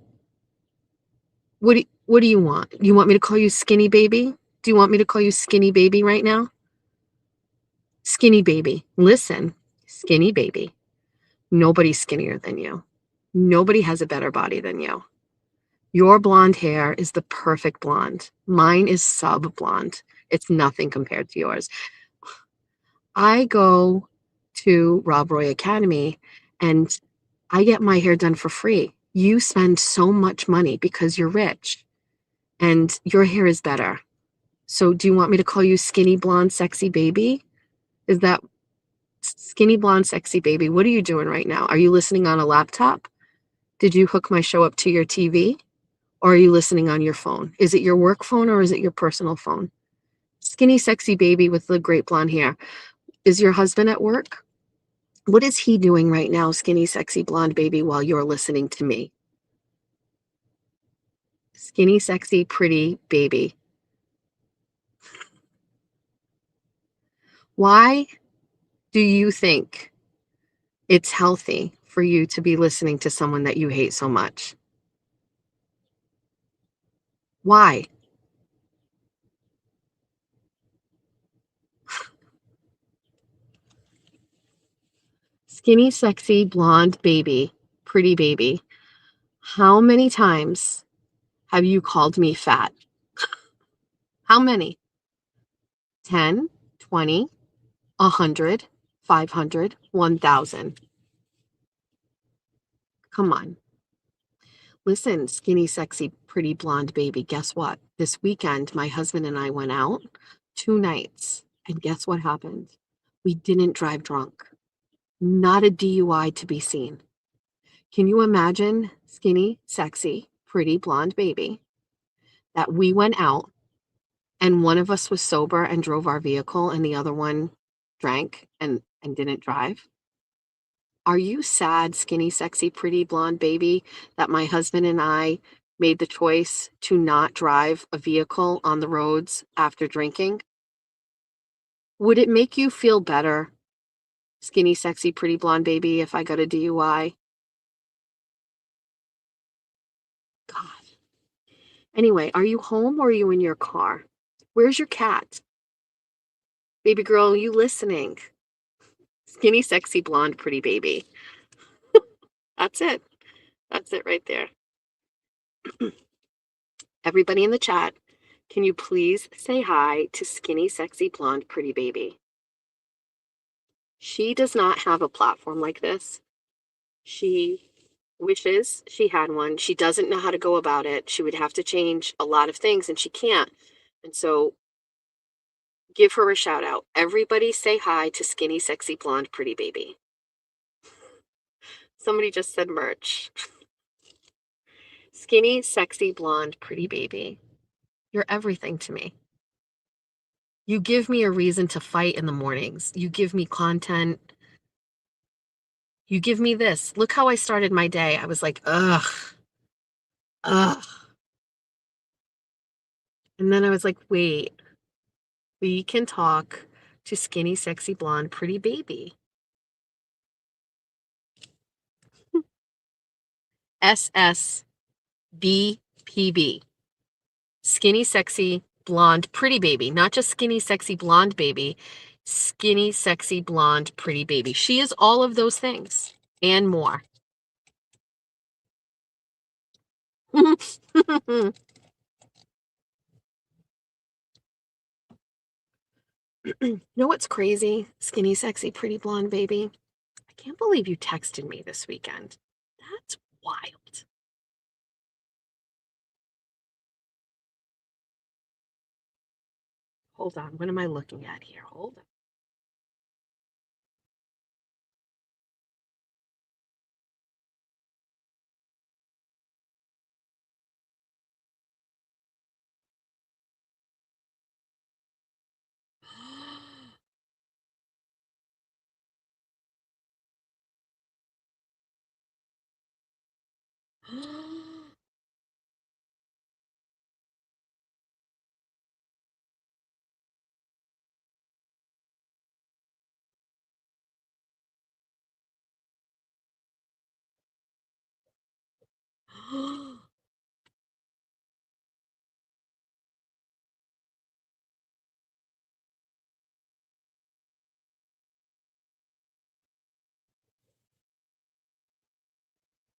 What do you want? You want me to call you skinny baby? Do you want me to call you skinny baby right now? Skinny baby. Listen, skinny baby. Nobody's skinnier than you. Nobody has a better body than you. Your blonde hair is the perfect blonde. Mine is sub blonde. It's nothing compared to yours. I go to Rob Roy Academy and I get my hair done for free. You spend so much money because you're rich and your hair is better. So do you want me to call you skinny blonde sexy baby? Is that skinny blonde sexy baby? What are you doing right now? Are you listening on a laptop? Did you hook my show up to your TV? Or are you listening on your phone? Is it your work phone or is it your personal phone? Skinny sexy baby with the great blonde hair. Is your husband at work? What is he doing right now, skinny sexy blonde baby, while you're listening to me? Skinny sexy pretty baby. Why do you think it's healthy for you to be listening to someone that you hate so much? Why? Skinny, sexy, blonde baby, pretty baby. How many times have you called me fat? How many? 10, 20, 100, 500, 1,000. Come on. Listen, skinny, sexy, pretty blonde baby. Guess what? This weekend, my husband and I went out 2 nights. And guess what happened? We didn't drive drunk. Not a DUI to be seen. Can you imagine, skinny, sexy, pretty blonde baby, that we went out and one of us was sober and drove our vehicle and the other one drank and didn't drive? Are you sad, skinny, sexy, pretty blonde baby, that my husband and I made the choice to not drive a vehicle on the roads after drinking? Would it make you feel better, skinny, sexy, pretty blonde baby, if I got a DUI? God. Anyway, are you home or are you in your car? Where's your cat? Baby girl, you listening? Skinny, sexy, blonde, pretty baby. That's it. That's it right there. Everybody in the chat, can you please say hi to skinny, sexy, blonde, pretty baby? She does not have a platform like this. She wishes she had one. She doesn't know how to go about it. She would have to change a lot of things and she can't. And so give her a shout out. Everybody say hi to skinny, sexy, blonde, pretty baby. Somebody just said merch. Skinny, sexy, blonde, pretty baby. You're everything to me. You give me a reason to fight in the mornings. You give me content. You give me this. Look how I started my day. I was like, ugh. Ugh. And then I was like, wait, we can talk to skinny, sexy, blonde, pretty baby. SSBPB. Skinny, sexy, blonde, pretty baby. Not just skinny, sexy, blonde baby. Skinny, sexy, blonde, pretty baby. She is all of those things and more. You know what's crazy? Skinny, sexy, pretty blonde baby. I can't believe you texted me this weekend. That's wild. Hold on. What am I looking at here? Hold on.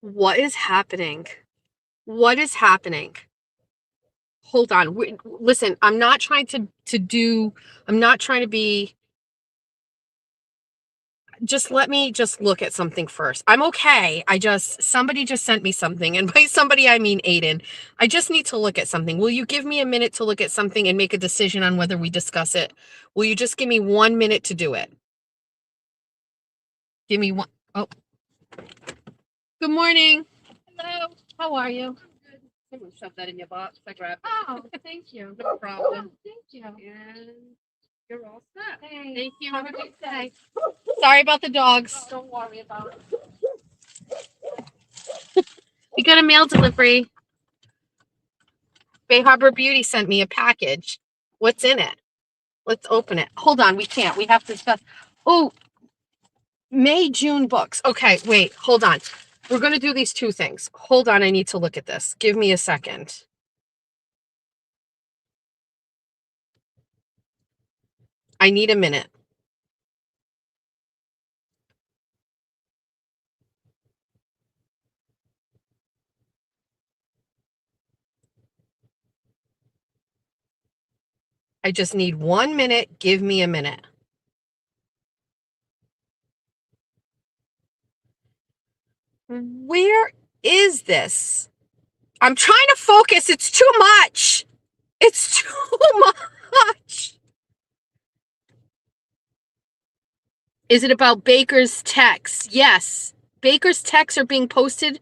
What is happening? What is happening? Hold on. Listen, I'm not trying to be, just let me just look at something first. I'm okay. Somebody just sent me something. And by somebody, I mean Aiden. I just need to look at something. Will you give me a minute to look at something and make a decision on whether we discuss it? Will you just give me 1 minute to do it? Give me one. Oh, good morning. Hello. How are you? I'm good. Shove that in your box. I grabbed it. Oh, thank you. No problem. Thank you. And you're all set. Thank you. Have a good day. Sorry about the dogs. Don't worry about it. We got a mail delivery. Bay Harbor Beauty sent me a package. What's in it? Let's open it. Hold on. We can't. We have to discuss. Oh, May, June books. Okay, wait. Hold on. We're going to do these two things. Hold on. I need to look at this. Give me a second. I need a minute. I just need 1 minute. Give me a minute. Where is this? I'm trying to focus. It's too much. It's too much. Is it about Baker's texts? Yes. Baker's texts are being posted.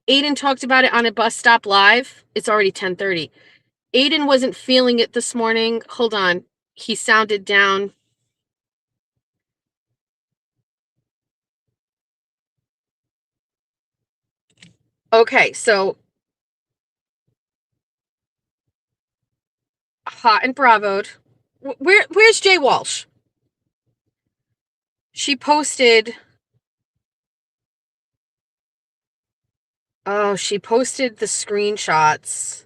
Aiden talked about it on a bus stop live. It's already 10:30. Aiden wasn't feeling it this morning. Hold on. He sounded down. Okay, so hot and bravoed. Where's Jay Walsh? She posted. Oh, she posted the screenshots.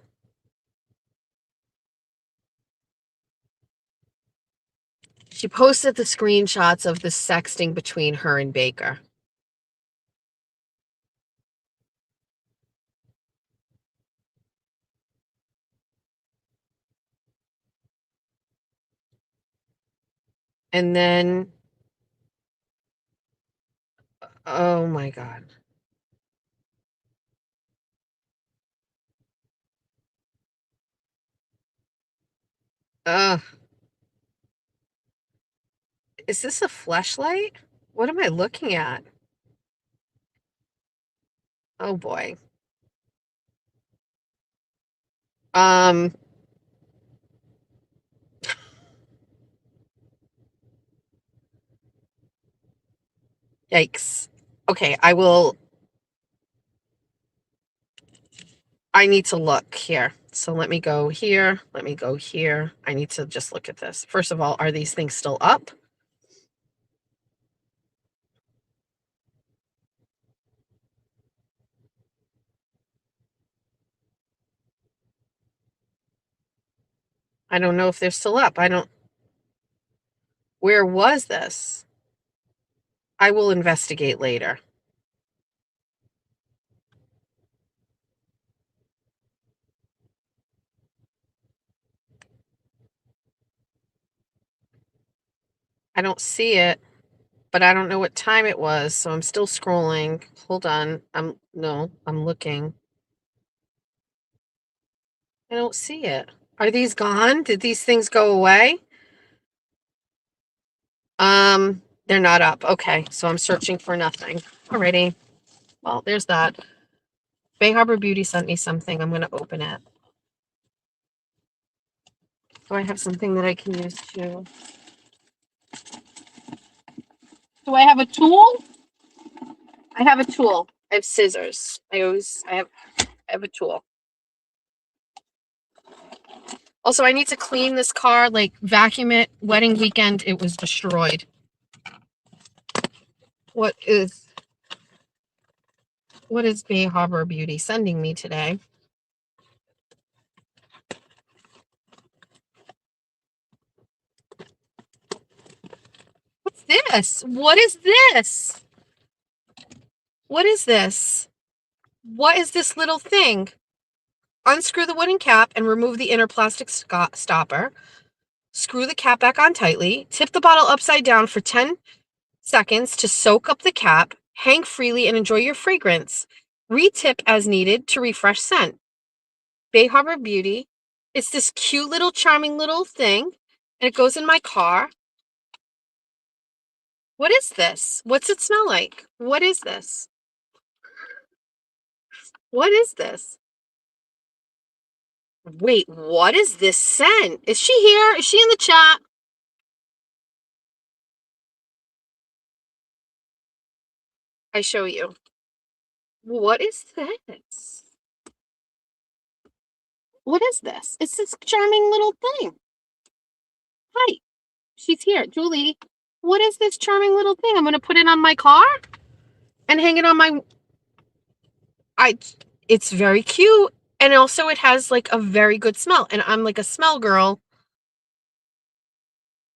She posted the screenshots of the sexting between her and Baker. And then, oh my God. Ugh. Is this a fleshlight? What am I looking at? Oh boy. Yikes. Okay, I need to look here. So let me go here. Let me go here. I need to just look at this. First of all, are these things still up? I don't know if they're still up. Where was this? I will investigate later. I don't see it, but I don't know what time it was, so I'm still scrolling. Hold on. I'm looking. I don't see it. Are these gone? Did these things go away? They're not up. Okay, so I'm searching for nothing. Alrighty. Well, there's that. Bay Harbor Beauty sent me something. I'm gonna open it. Do I have something that I can use to? Do I have a tool? I have a tool. I have scissors. I have a tool. Also, I need to clean this car, like vacuum it. Wedding weekend, it was destroyed. What is Bay Harbor Beauty sending me today? What's this? What is this? What is this? What is this little thing? Unscrew the wooden cap and remove the inner plastic stopper. Screw the cap back on tightly. Tip the bottle upside down for 10 seconds to soak up the cap, hang freely, and enjoy your fragrance. Retip as needed to refresh scent. Bay Harbor Beauty. It's this cute little charming little thing, and it goes in my car. What is this? What's it smell like? What is this? What is this? Wait, what is this scent? Is she here? Is she in the chat? I show you. What is this? What is this? It's this charming little thing. Hi, she's here. Julie, what is this charming little thing? I'm going to put it on my car and hang it on my... It's very cute. And also it has like a very good smell. And I'm like a smell girl.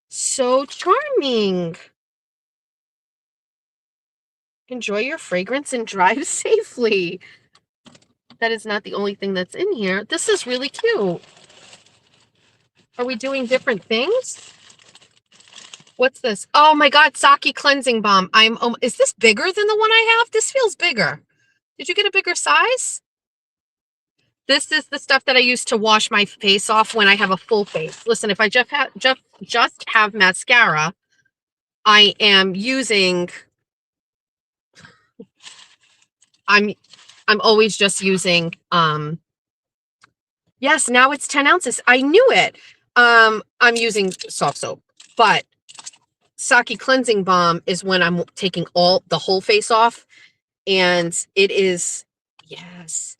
So charming. Enjoy your fragrance and drive safely. That is not the only thing that's in here. This is really cute. Are we doing different things? What's this? Oh my God, Saki Cleansing Balm. Is this bigger than the one I have? This feels bigger. Did you get a bigger size? This is the stuff that I use to wash my face off when I have a full face. Listen, if I just have mascara, I am using... I'm always just using, yes, now it's 10 ounces. I knew it. I'm using soft soap, but Saki Cleansing Balm is when I'm taking the whole face off. And it is, yes,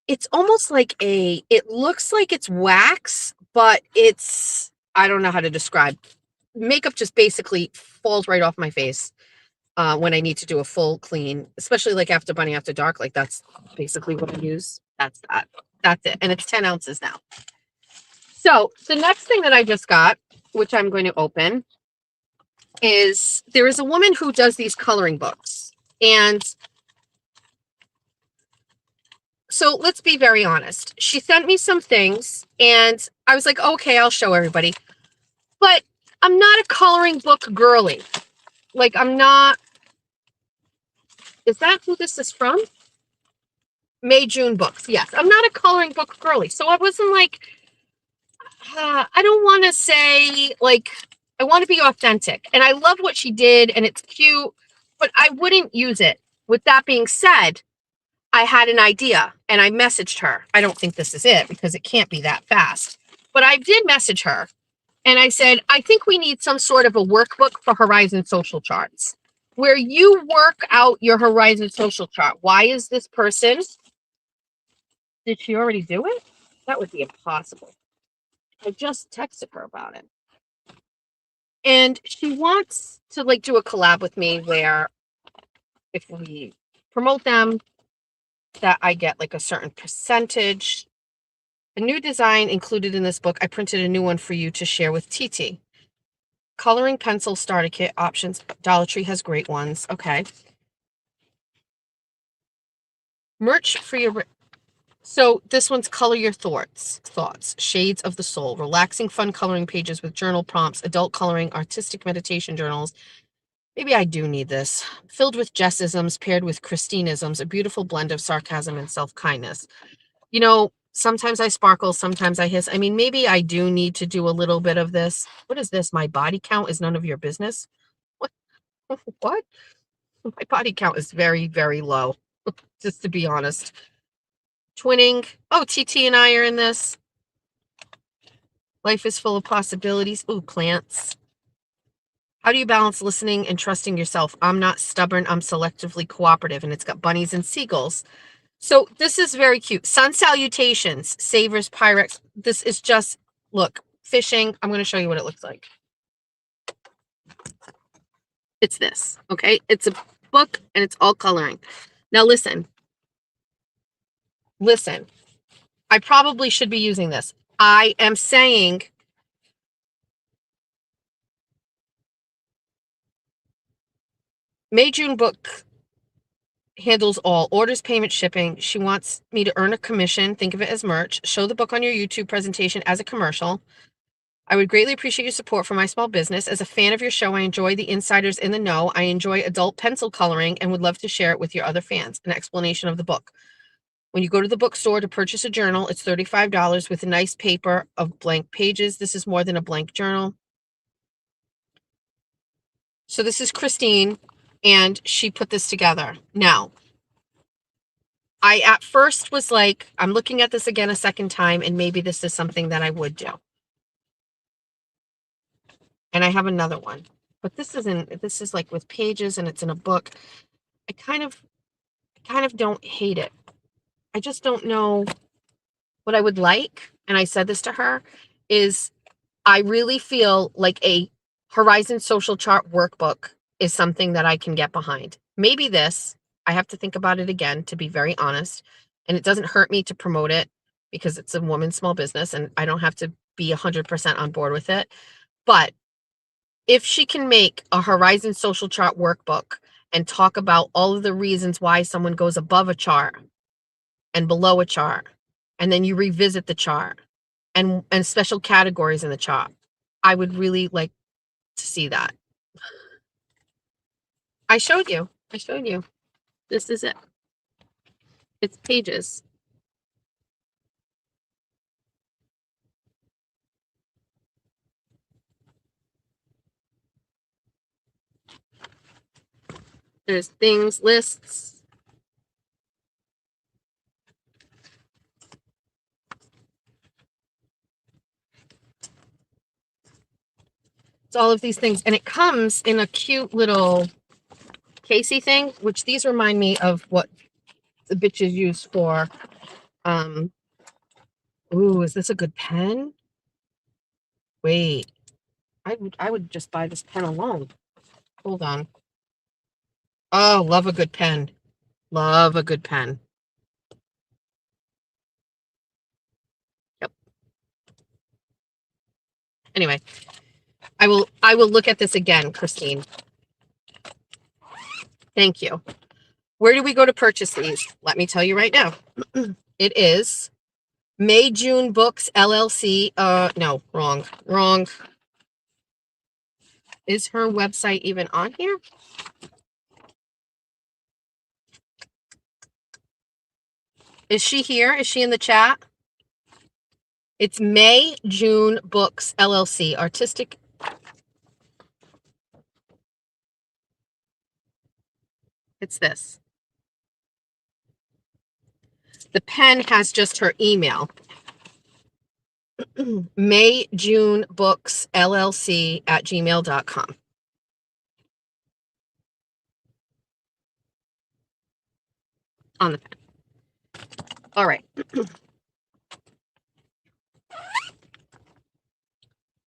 it's almost like it looks like it's wax, but it's, I don't know how to describe. Makeup just basically falls right off my face. When I need to do a full clean, especially like after Bunny After Dark, like that's basically what I use. That's it. And it's 10 ounces now. So the next thing that I just got, which I'm going to open, is there is a woman who does these coloring books. And so let's be very honest. She sent me some things and I was like, okay, I'll show everybody. But I'm not a coloring book girly. Like I'm not. Is that who this is from? May June Books. Yes, I'm not a coloring book girly. So I wasn't like, I don't want to say like, I want to be authentic. And I love what she did and it's cute, but I wouldn't use it. With that being said, I had an idea and I messaged her. I don't think this is it because it can't be that fast. But I did message her and I said, I think we need some sort of a workbook for Horizon Social Charts, where you work out your Horizon Social Chart. Why is this person? Did she already do it? That would be impossible. I just texted her about it. And she wants to like do a collab with me where if we promote them, that I get like a certain percentage. A new design included in this book. I printed a new one for you to share with TT. Coloring pencil starter kit options. Dollar Tree has great ones. Okay. Merch for your... So this one's Color Your Thoughts. Shades of the Soul. Relaxing, fun coloring pages with journal prompts. Adult coloring. Artistic meditation journals. Maybe I do need this. Filled with Jessisms, paired with Christinisms. A beautiful blend of sarcasm and self-kindness. You know, sometimes I sparkle, sometimes I hiss. I mean, maybe I do need to do a little bit of this. What is this? My body count is none of your business. What? What? My body count is very, very low, just to be honest. Twinning. Oh, TT and I are in this. Life is full of possibilities. Ooh, plants. How do you balance listening and trusting yourself? I'm not stubborn. I'm selectively cooperative. And it's got bunnies and seagulls. So this is very cute. Sun Salutations, Savers, Pyrex. This is just, look, fishing. I'm going to show you what it looks like. It's this, okay? It's a book and it's all coloring. Now listen. Listen. I probably should be using this. I am saying May June Book handles all orders, payment, shipping. She wants me to earn a commission. Think of it as merch. Show the book on your YouTube presentation as a commercial. I would greatly appreciate your support for my small business. As a fan of your show, I enjoy the insiders in the know. I enjoy adult pencil coloring and would love to share it with your other fans. An explanation of the book. When you go to the bookstore to purchase a journal, it's $35 with a nice paper of blank pages. This is more than a blank journal. So this is Christine, and she put this together. Now, I at first was like, I'm looking at this again a second time, and maybe this is something that I would do. And I have another one, but this is like with pages and it's in a book. I kind of don't hate it. I just don't know what I would like. And I said this to her is I really feel like a Horizon Social Chart workbook is something that I can get behind. Maybe this, I have to think about it again, to be very honest. And it doesn't hurt me to promote it because it's a woman's small business and I don't have to be 100% on board with it. But if she can make a Horizon Social Chart workbook and talk about all of the reasons why someone goes above a chart and below a chart, and then you revisit the chart and special categories in the chart, I would really like to see that. I showed you. This is it. It's pages. There's things, lists. It's all of these things. And it comes in a cute little Casey thing, which these remind me of what the bitches use for. Ooh, is this a good pen? Wait, I would just buy this pen alone. Hold on. Oh, love a good pen. Love a good pen. Yep. Anyway, I will look at this again, Christine. Thank you. Where do we go to purchase these? Let me tell you right now. It is May June Books LLC. No, wrong. Is her website even on here? Is she here? Is she in the chat? It's May June Books LLC. Artistic. It's this. The pen has just her email. May June Books LLC at gmail.com. On the pen. All right.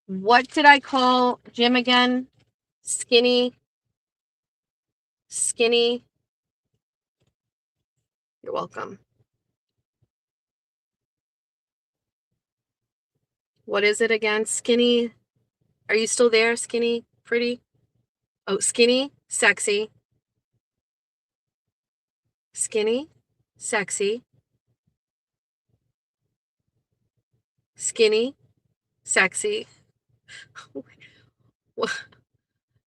What did I call Jim again? Skinny. You're welcome. What is it again? Skinny. Are you still there? Skinny, pretty. Oh, skinny, sexy. Skinny, sexy. Skinny, sexy.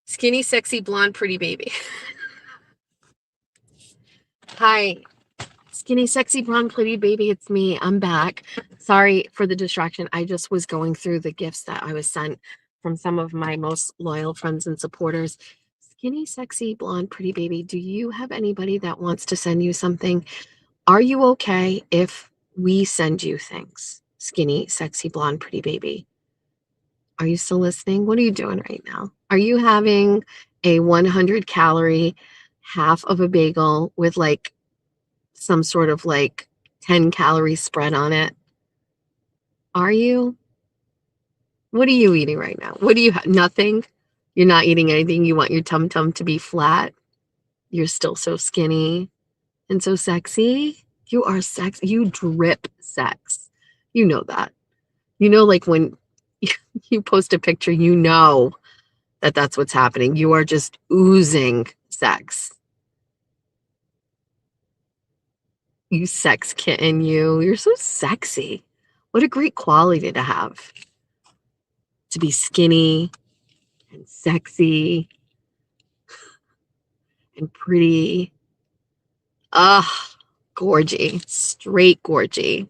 Skinny, sexy, blonde, pretty baby. Hi, skinny, sexy, blonde, pretty baby. It's me. I'm back. Sorry for the distraction. I just was going through the gifts that I was sent from some of my most loyal friends and supporters. Skinny, sexy, blonde, pretty baby. Do you have anybody that wants to send you something? Are you okay if we send you things? Skinny, sexy, blonde, pretty baby. Are you still listening? What are you doing right now? Are you having a 100 calorie half of a bagel with like some sort of like 10 calorie spread on it? Are you? What are you eating right now? What do you have? Nothing? You're not eating anything. You want your tum tum to be flat. You're still so skinny and so sexy. You are sexy. You drip sex. You know that. You know, like when you post a picture, you know that that's what's happening. You are just oozing sex. You sex kitten, you. You're so sexy. What a great quality to have. to be skinny and sexy and pretty. Ah, gorgy, straight gorgy.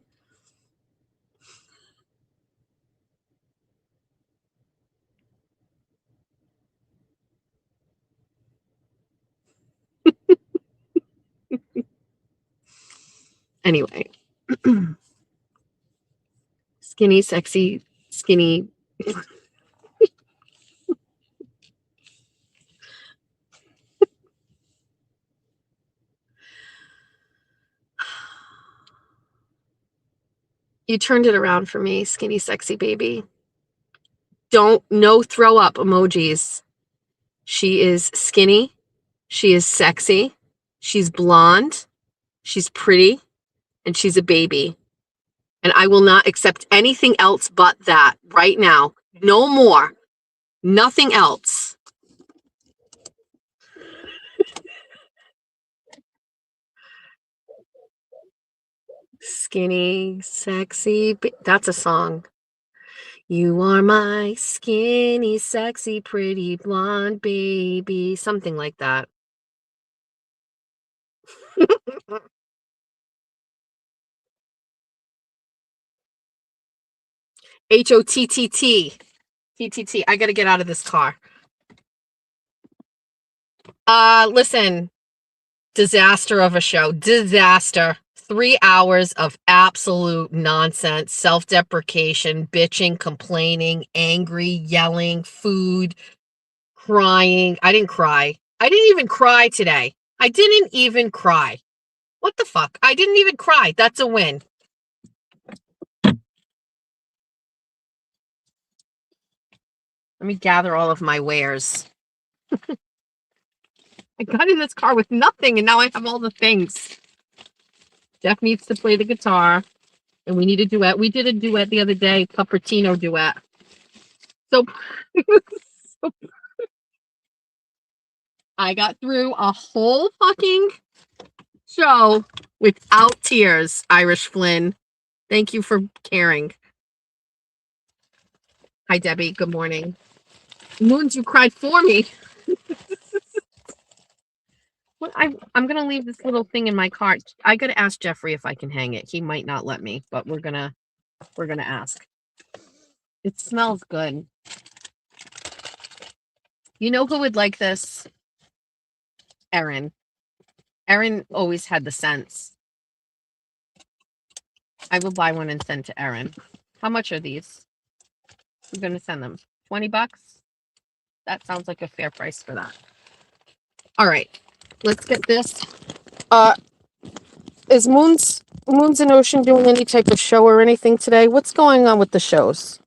Anyway, skinny, sexy, skinny. You turned it around for me, skinny, sexy baby. No throw up emojis. She is skinny. She is sexy. She's blonde. She's pretty. And she's a baby. And I will not accept anything else but that right now. No more. Nothing else. Skinny, sexy. That's a song. You are my skinny, sexy, pretty blonde baby. Something like that. HOTTT. TTT. I got to get out of this car. Listen. Disaster of a show. Disaster. 3 hours of absolute nonsense, self-deprecation, bitching, complaining, angry, yelling, food, crying. I didn't cry. I didn't even cry today. I didn't even cry. What the fuck? I didn't even cry. That's a win. Let me gather all of my wares. I got in this car with nothing, and now I have all the things. Jeff needs to play the guitar, and we need a duet. We did a duet the other day, Cupertino duet. So, I got through a whole fucking show without tears, Irish Flynn. Thank you for caring. Hi, Debbie. Good morning. Moons, you cried for me. What I'm gonna leave this little thing in my car. I gotta ask Jeffrey if I can hang it. He might not let me, but we're gonna ask. It smells good. You know who would like this? Erin. Erin always had the sense. I will buy one and send to Erin. How much are these? I'm gonna send them. $20? That sounds like a fair price for that. All right. Let's get this. Is Moons and Ocean doing any type of show or anything today? What's going on with the shows?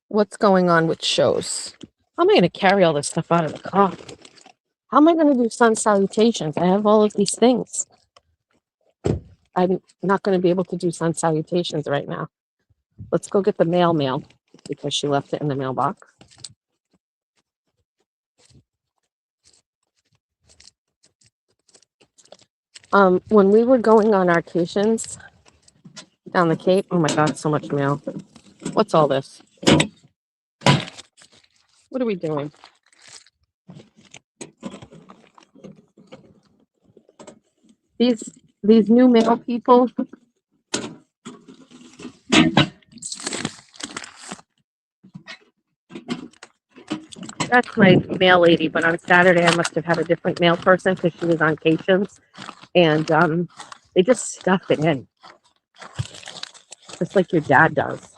What's going on with shows? How am I going to carry all this stuff out of the car? How am I going to do sun salutations? I have all of these things. I'm not going to be able to do sun salutations right now. Let's go get the mail because she left it in the mailbox. When we were going on our vacations down the Cape, oh my God, so much mail. What's all this? What are we doing? These new mail people. That's my mail lady, but on Saturday I must have had a different mail person because she was on vacations, and they just stuff it in, just like your dad does.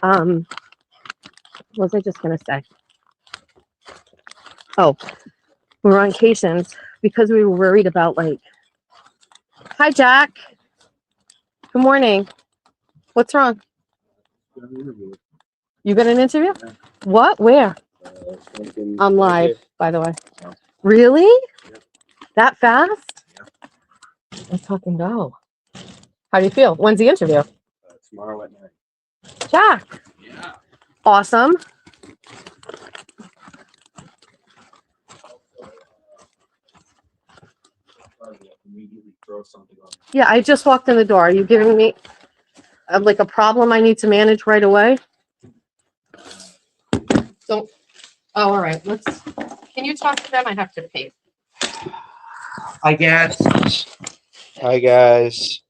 What was I just gonna say? Oh, we were on vacations because we were worried about like. Hi, Jack. Good morning. What's wrong? You got an interview? Yeah. What? Where? I'm live, by the way. Yeah. Really? Yeah. That fast? Yeah. Let's fucking go. How do you feel? When's the interview? Tomorrow at 9. Jack. Yeah. Awesome. Yeah, I just walked in the door. Are you giving me like a problem I need to manage right away? Don't. Oh, all right. Can you talk to them? I have to pay. Hi guys. Hi guys.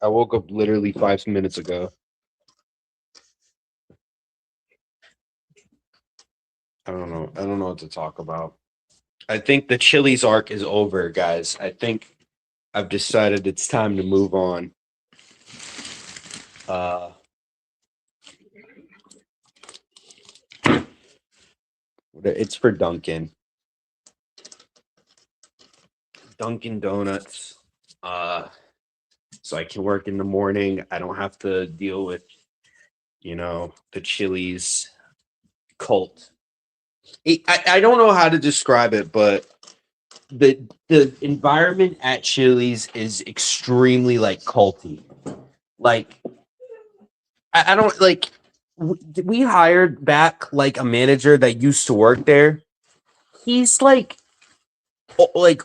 I woke up literally 5 minutes ago. I don't know. I don't know what to talk about. I think the Chili's arc is over, guys. I think I've decided it's time to move on. It's for Dunkin'. Dunkin' Donuts. So I can work in the morning. I don't have to deal with, the Chili's cult. I don't know how to describe it, but the environment at Chili's is extremely like culty. Like I don't like we hired back like a manager that used to work there. He's like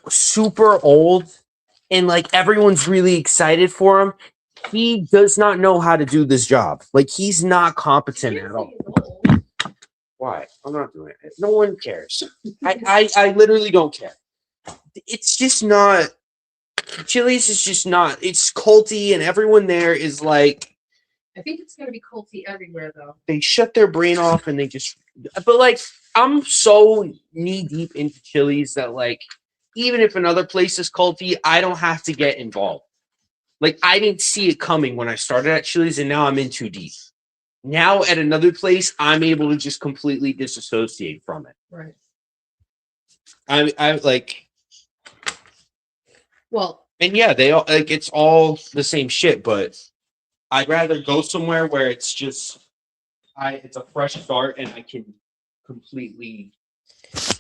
super old and like everyone's really excited for him. He does not know how to do this job. Like he's not competent at all. Why? I'm not doing it. No one cares. I literally don't care. It's just not. Chili's is just not. It's culty, and everyone there is like. I think it's gonna be culty everywhere, though. They shut their brain off, and they just. But like, I'm so knee deep into Chili's that like, even if another place is culty, I don't have to get involved. Like I didn't see it coming when I started at Chili's, and now I'm in too deep. Now at another place, I'm able to just completely disassociate from it. Right. I like, Well, and yeah, they all like it's all the same shit, but I'd rather go somewhere where it's just it's a fresh start and I can completely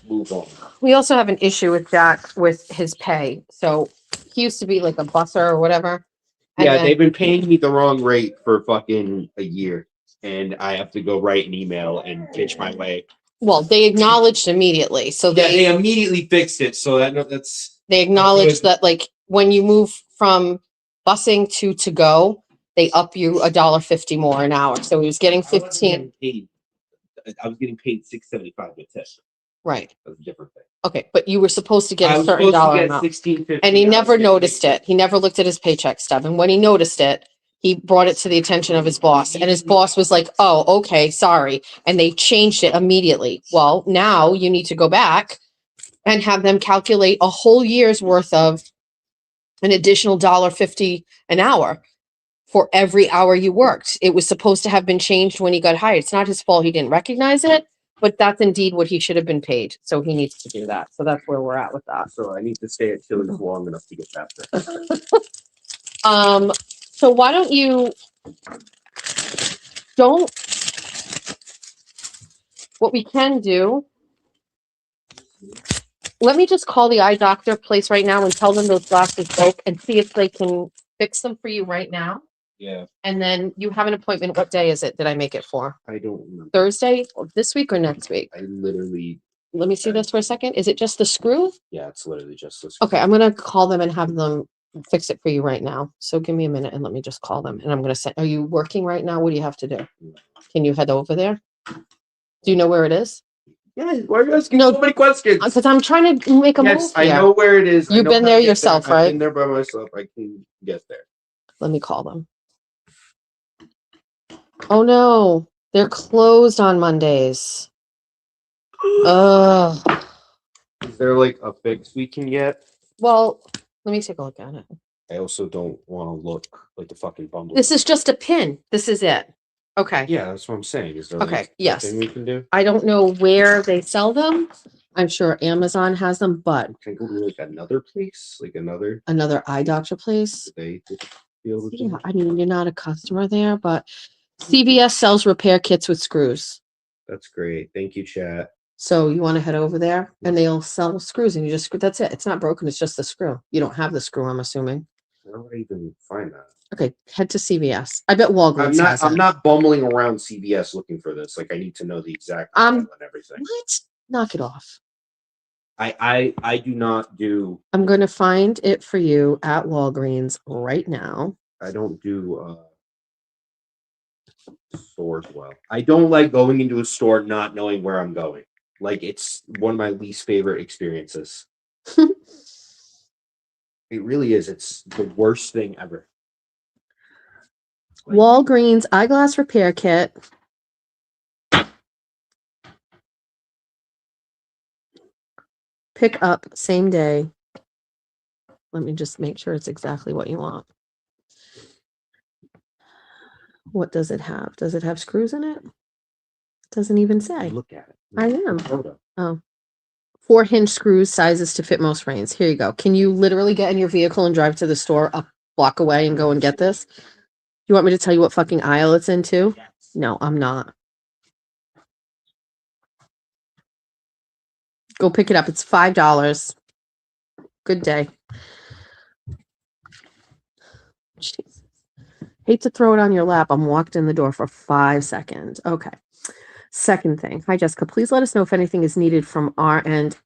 move on. we also have an issue with Jack with his pay. So he used to be like a busser or whatever. And Yeah, then- they've been paying me the wrong rate for fucking a year, and I have to go write an email and bitch my way. Well, they acknowledged immediately. So Yeah, they they immediately fixed it, so that's acknowledged good. that like when you move from busing to go, they up you $1.50 more an hour. So he was getting 15. I was getting paid $6.75 with tip. Right. That's a different thing. Okay, but you were supposed to get I a was certain supposed to dollar get amount. $16.50. And he I was never getting noticed it. He never looked at his paycheck stub. And when he noticed it, he brought it to the attention of his boss. And his boss was like, oh, okay, sorry. And they changed it immediately. Well, now you need to go back and have them calculate a whole year's worth of an additional $1.50 an hour for every hour you worked. It was supposed to have been changed when he got hired. It's not his fault he didn't recognize it, but that's indeed what he should have been paid. So he needs to do that. So that's where we're at with that. So I need to stay at Chili's long enough to get that there. So why don't you what we can do, let me just call the eye doctor place right now and tell them those glasses broke and see if they can fix them for you right now. Yeah, And then you have an appointment. What day is it? Did I make it for? I don't remember. Thursday or this week or next week? I literally, Let me see this for a second. Is it just the screw? yeah, it's literally just this. Okay, I'm gonna call them and have them fix it for you right now. So give me a minute and let me just call them. And I'm gonna say, are you working right now? What do you have to do? Can you head over there? Do you know where it is? Yeah, why are you asking No, so many questions? Because I'm trying to make a Yes, move I here. know where it is. I You've know been how there to get yourself, I've right? been there by myself. I can get there. Let me call them. Oh no, they're closed on Mondays. Ugh. Is there like a fix we can get? Well, let me take a look at it. I also don't want to look like the fucking bumble. This is just a pin. This is it. Okay. Yeah, that's what I'm saying. Is there Okay, like yes. something we can do? I don't know where they sell them. I'm sure Amazon has them, but Can I go to like another place? Like another another eye doctor place. they be able to Yeah, do? I mean, you're not a customer there, but CVS sells repair kits with screws. That's great. Thank you, chat. So you want to head over there and they'll sell screws and you just, that's it. It's not broken. It's just the screw. You don't have the screw, I'm assuming. How do I even find that? Okay, head to CVS. I bet Walgreens has I'm it. not bumbling around CVS looking for this. Like I need to know the exact model and everything. What? Knock it off. I do not do I'm going to find it for you at Walgreens right now. I don't do stores well. I don't like going into a store not knowing where I'm going. Like, it's one of my least favorite experiences. It really is. It's the worst thing ever. Like, Walgreens eyeglass repair kit. Pick up same day. Let me just make sure it's exactly what you want. What does it have? Does it have screws in it? Doesn't even say. look at it. I am. Photo. Oh. 4 hinge screws, sizes to fit most frames. Here you go. Can you literally get in your vehicle and drive to the store a block away and go and get this? You want me to tell you what fucking aisle it's into? Yes. No, I'm not. Go pick it up. It's $5. Good day. Jesus. Hate to throw it on your lap. I'm walked in the door for 5 seconds. Okay. Second thing. Hi, Jessica. Please let us know if anything is needed from our end.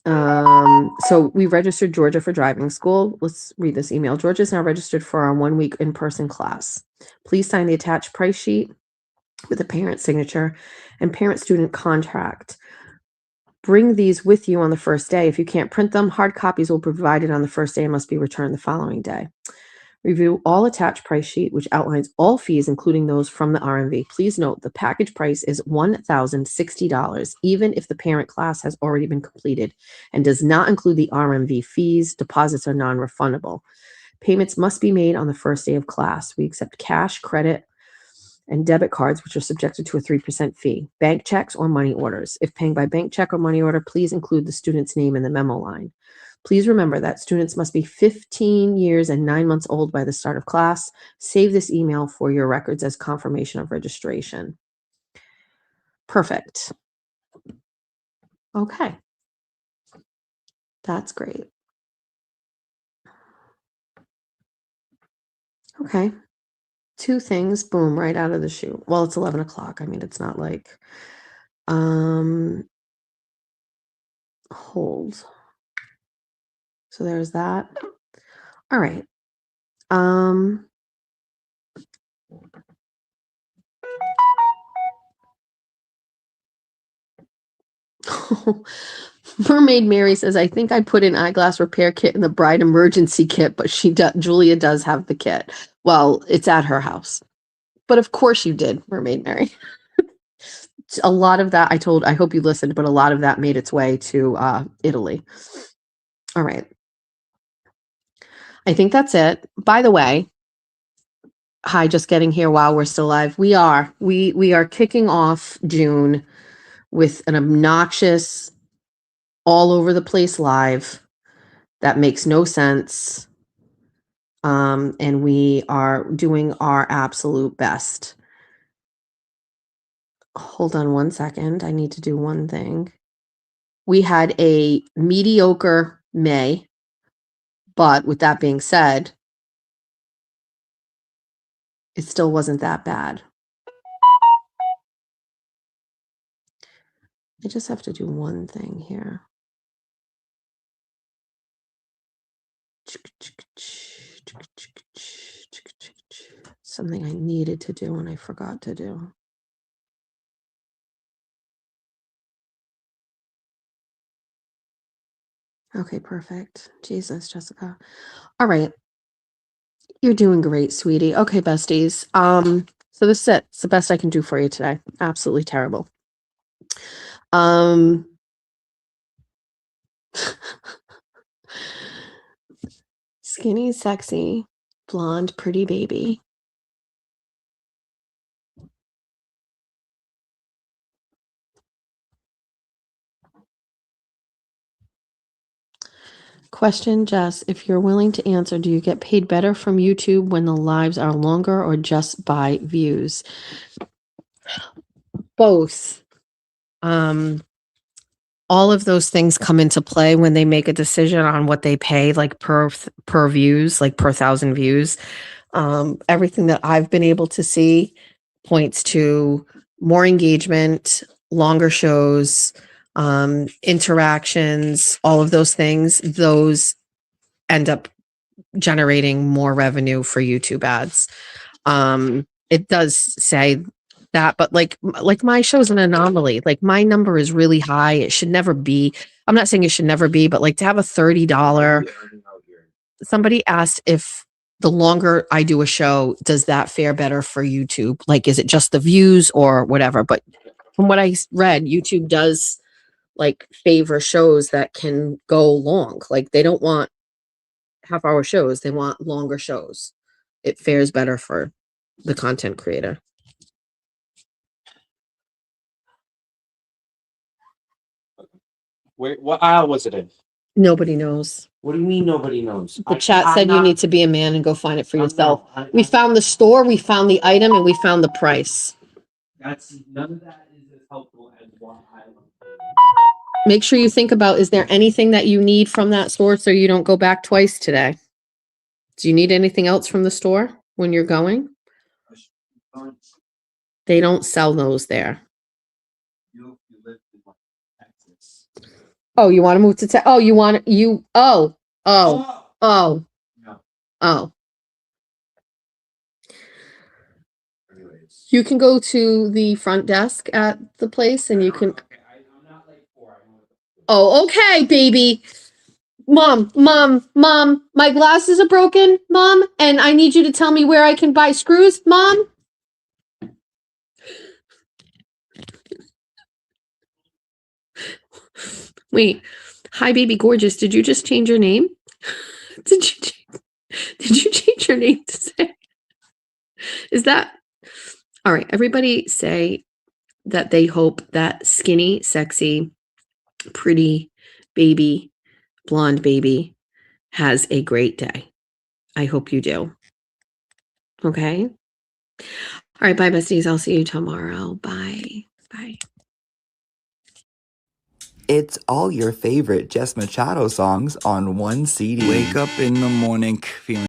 So we registered Georgia for driving school. Let's read this email. Georgia is now registered for our 1-week in-person class. Please sign the attached price sheet with a parent signature and parent-student contract. Bring these with you on the first day. If you can't print them, hard copies will be provided on the first day and must be returned the following day. Review all attached price sheet, which outlines all fees, including those from the RMV. Please note the package price is $1,060, even if the parent class has already been completed and does not include the RMV fees. Deposits are non-refundable. Payments must be made on the first day of class. We accept cash, credit, and debit cards, which are subjected to a 3% fee, bank checks or money orders. If paying by bank check or money order, please include the student's name in the memo line. Please remember that students must be 15 years and 9 months old by the start of class. Save this email for your records as confirmation of registration. Perfect. Okay. That's great. Okay. 2 things, boom, right out of the chute. Well, it's 11 o'clock. I mean, it's not like, hold. So there's that. All right. Mermaid Mary says, I think I put an eyeglass repair kit in the bride emergency kit, but Julia does have the kit. Well, it's at her house. But of course you did, Mermaid Mary. A lot of that I hope you listened, but a lot of that made its way to Italy. All right. I think that's it. By the way, hi, just getting here while we're still live. We are kicking off June with an obnoxious, all over the place live that makes no sense. And we are doing our absolute best. Hold on one second. I need to do one thing. We had a mediocre May, but with that being said, it still wasn't that bad. I just have to do one thing here. Something I needed to do and I forgot to do. Okay, perfect. Jesus, Jessica. All right. You're doing great, sweetie. Okay, besties. So this is it. It's the best I can do for you today. Absolutely terrible. Skinny, sexy, blonde, pretty baby. Question, Jess, if you're willing to answer, do you get paid better from YouTube when the lives are longer or just by views? Both. All of those things come into play when they make a decision on what they pay, like per views, like per 1,000 views. Everything that I've been able to see points to more engagement, longer shows, interactions, all of those things. Those end up generating more revenue for YouTube ads. it does say that, but like my show's an anomaly. Like my number is really high. It should never be. I'm not saying it should never be, but like to have a $30. Somebody asked if the longer I do a show, does that fare better for YouTube? Like, is it just the views or whatever? But from what I read, YouTube does like favor shows that can go long. Like they don't want half-hour shows. They want longer shows. It fares better for the content creator. What aisle was it in? Nobody knows. What do you mean nobody knows? The chat said you need to be a man and go find it for yourself. We found the store, we found the item, and we found the price. That's none of that is as helpful as what aisle. Make sure you think about, is there anything that you need from that store so you don't go back twice today? Do you need anything else from the store when you're going? They don't sell those there. Oh, you want to move to Texas? Oh, you want you? Oh. No. Oh. Anyways. You can go to the front desk at the place and you can. Okay, I'm not late for. Oh, okay, baby. Mom, my glasses are broken, Mom, and I need you to tell me where I can buy screws, Mom. Wait, hi, baby gorgeous. Did you just change your name? Did you change your name to say? Is that all right? Everybody say that they hope that skinny, sexy, pretty baby, blonde baby has a great day. I hope you do. Okay. All right. Bye, besties. I'll see you tomorrow. Bye. Bye. It's all your favorite Jess Machado songs on one CD. Wake up in the morning feeling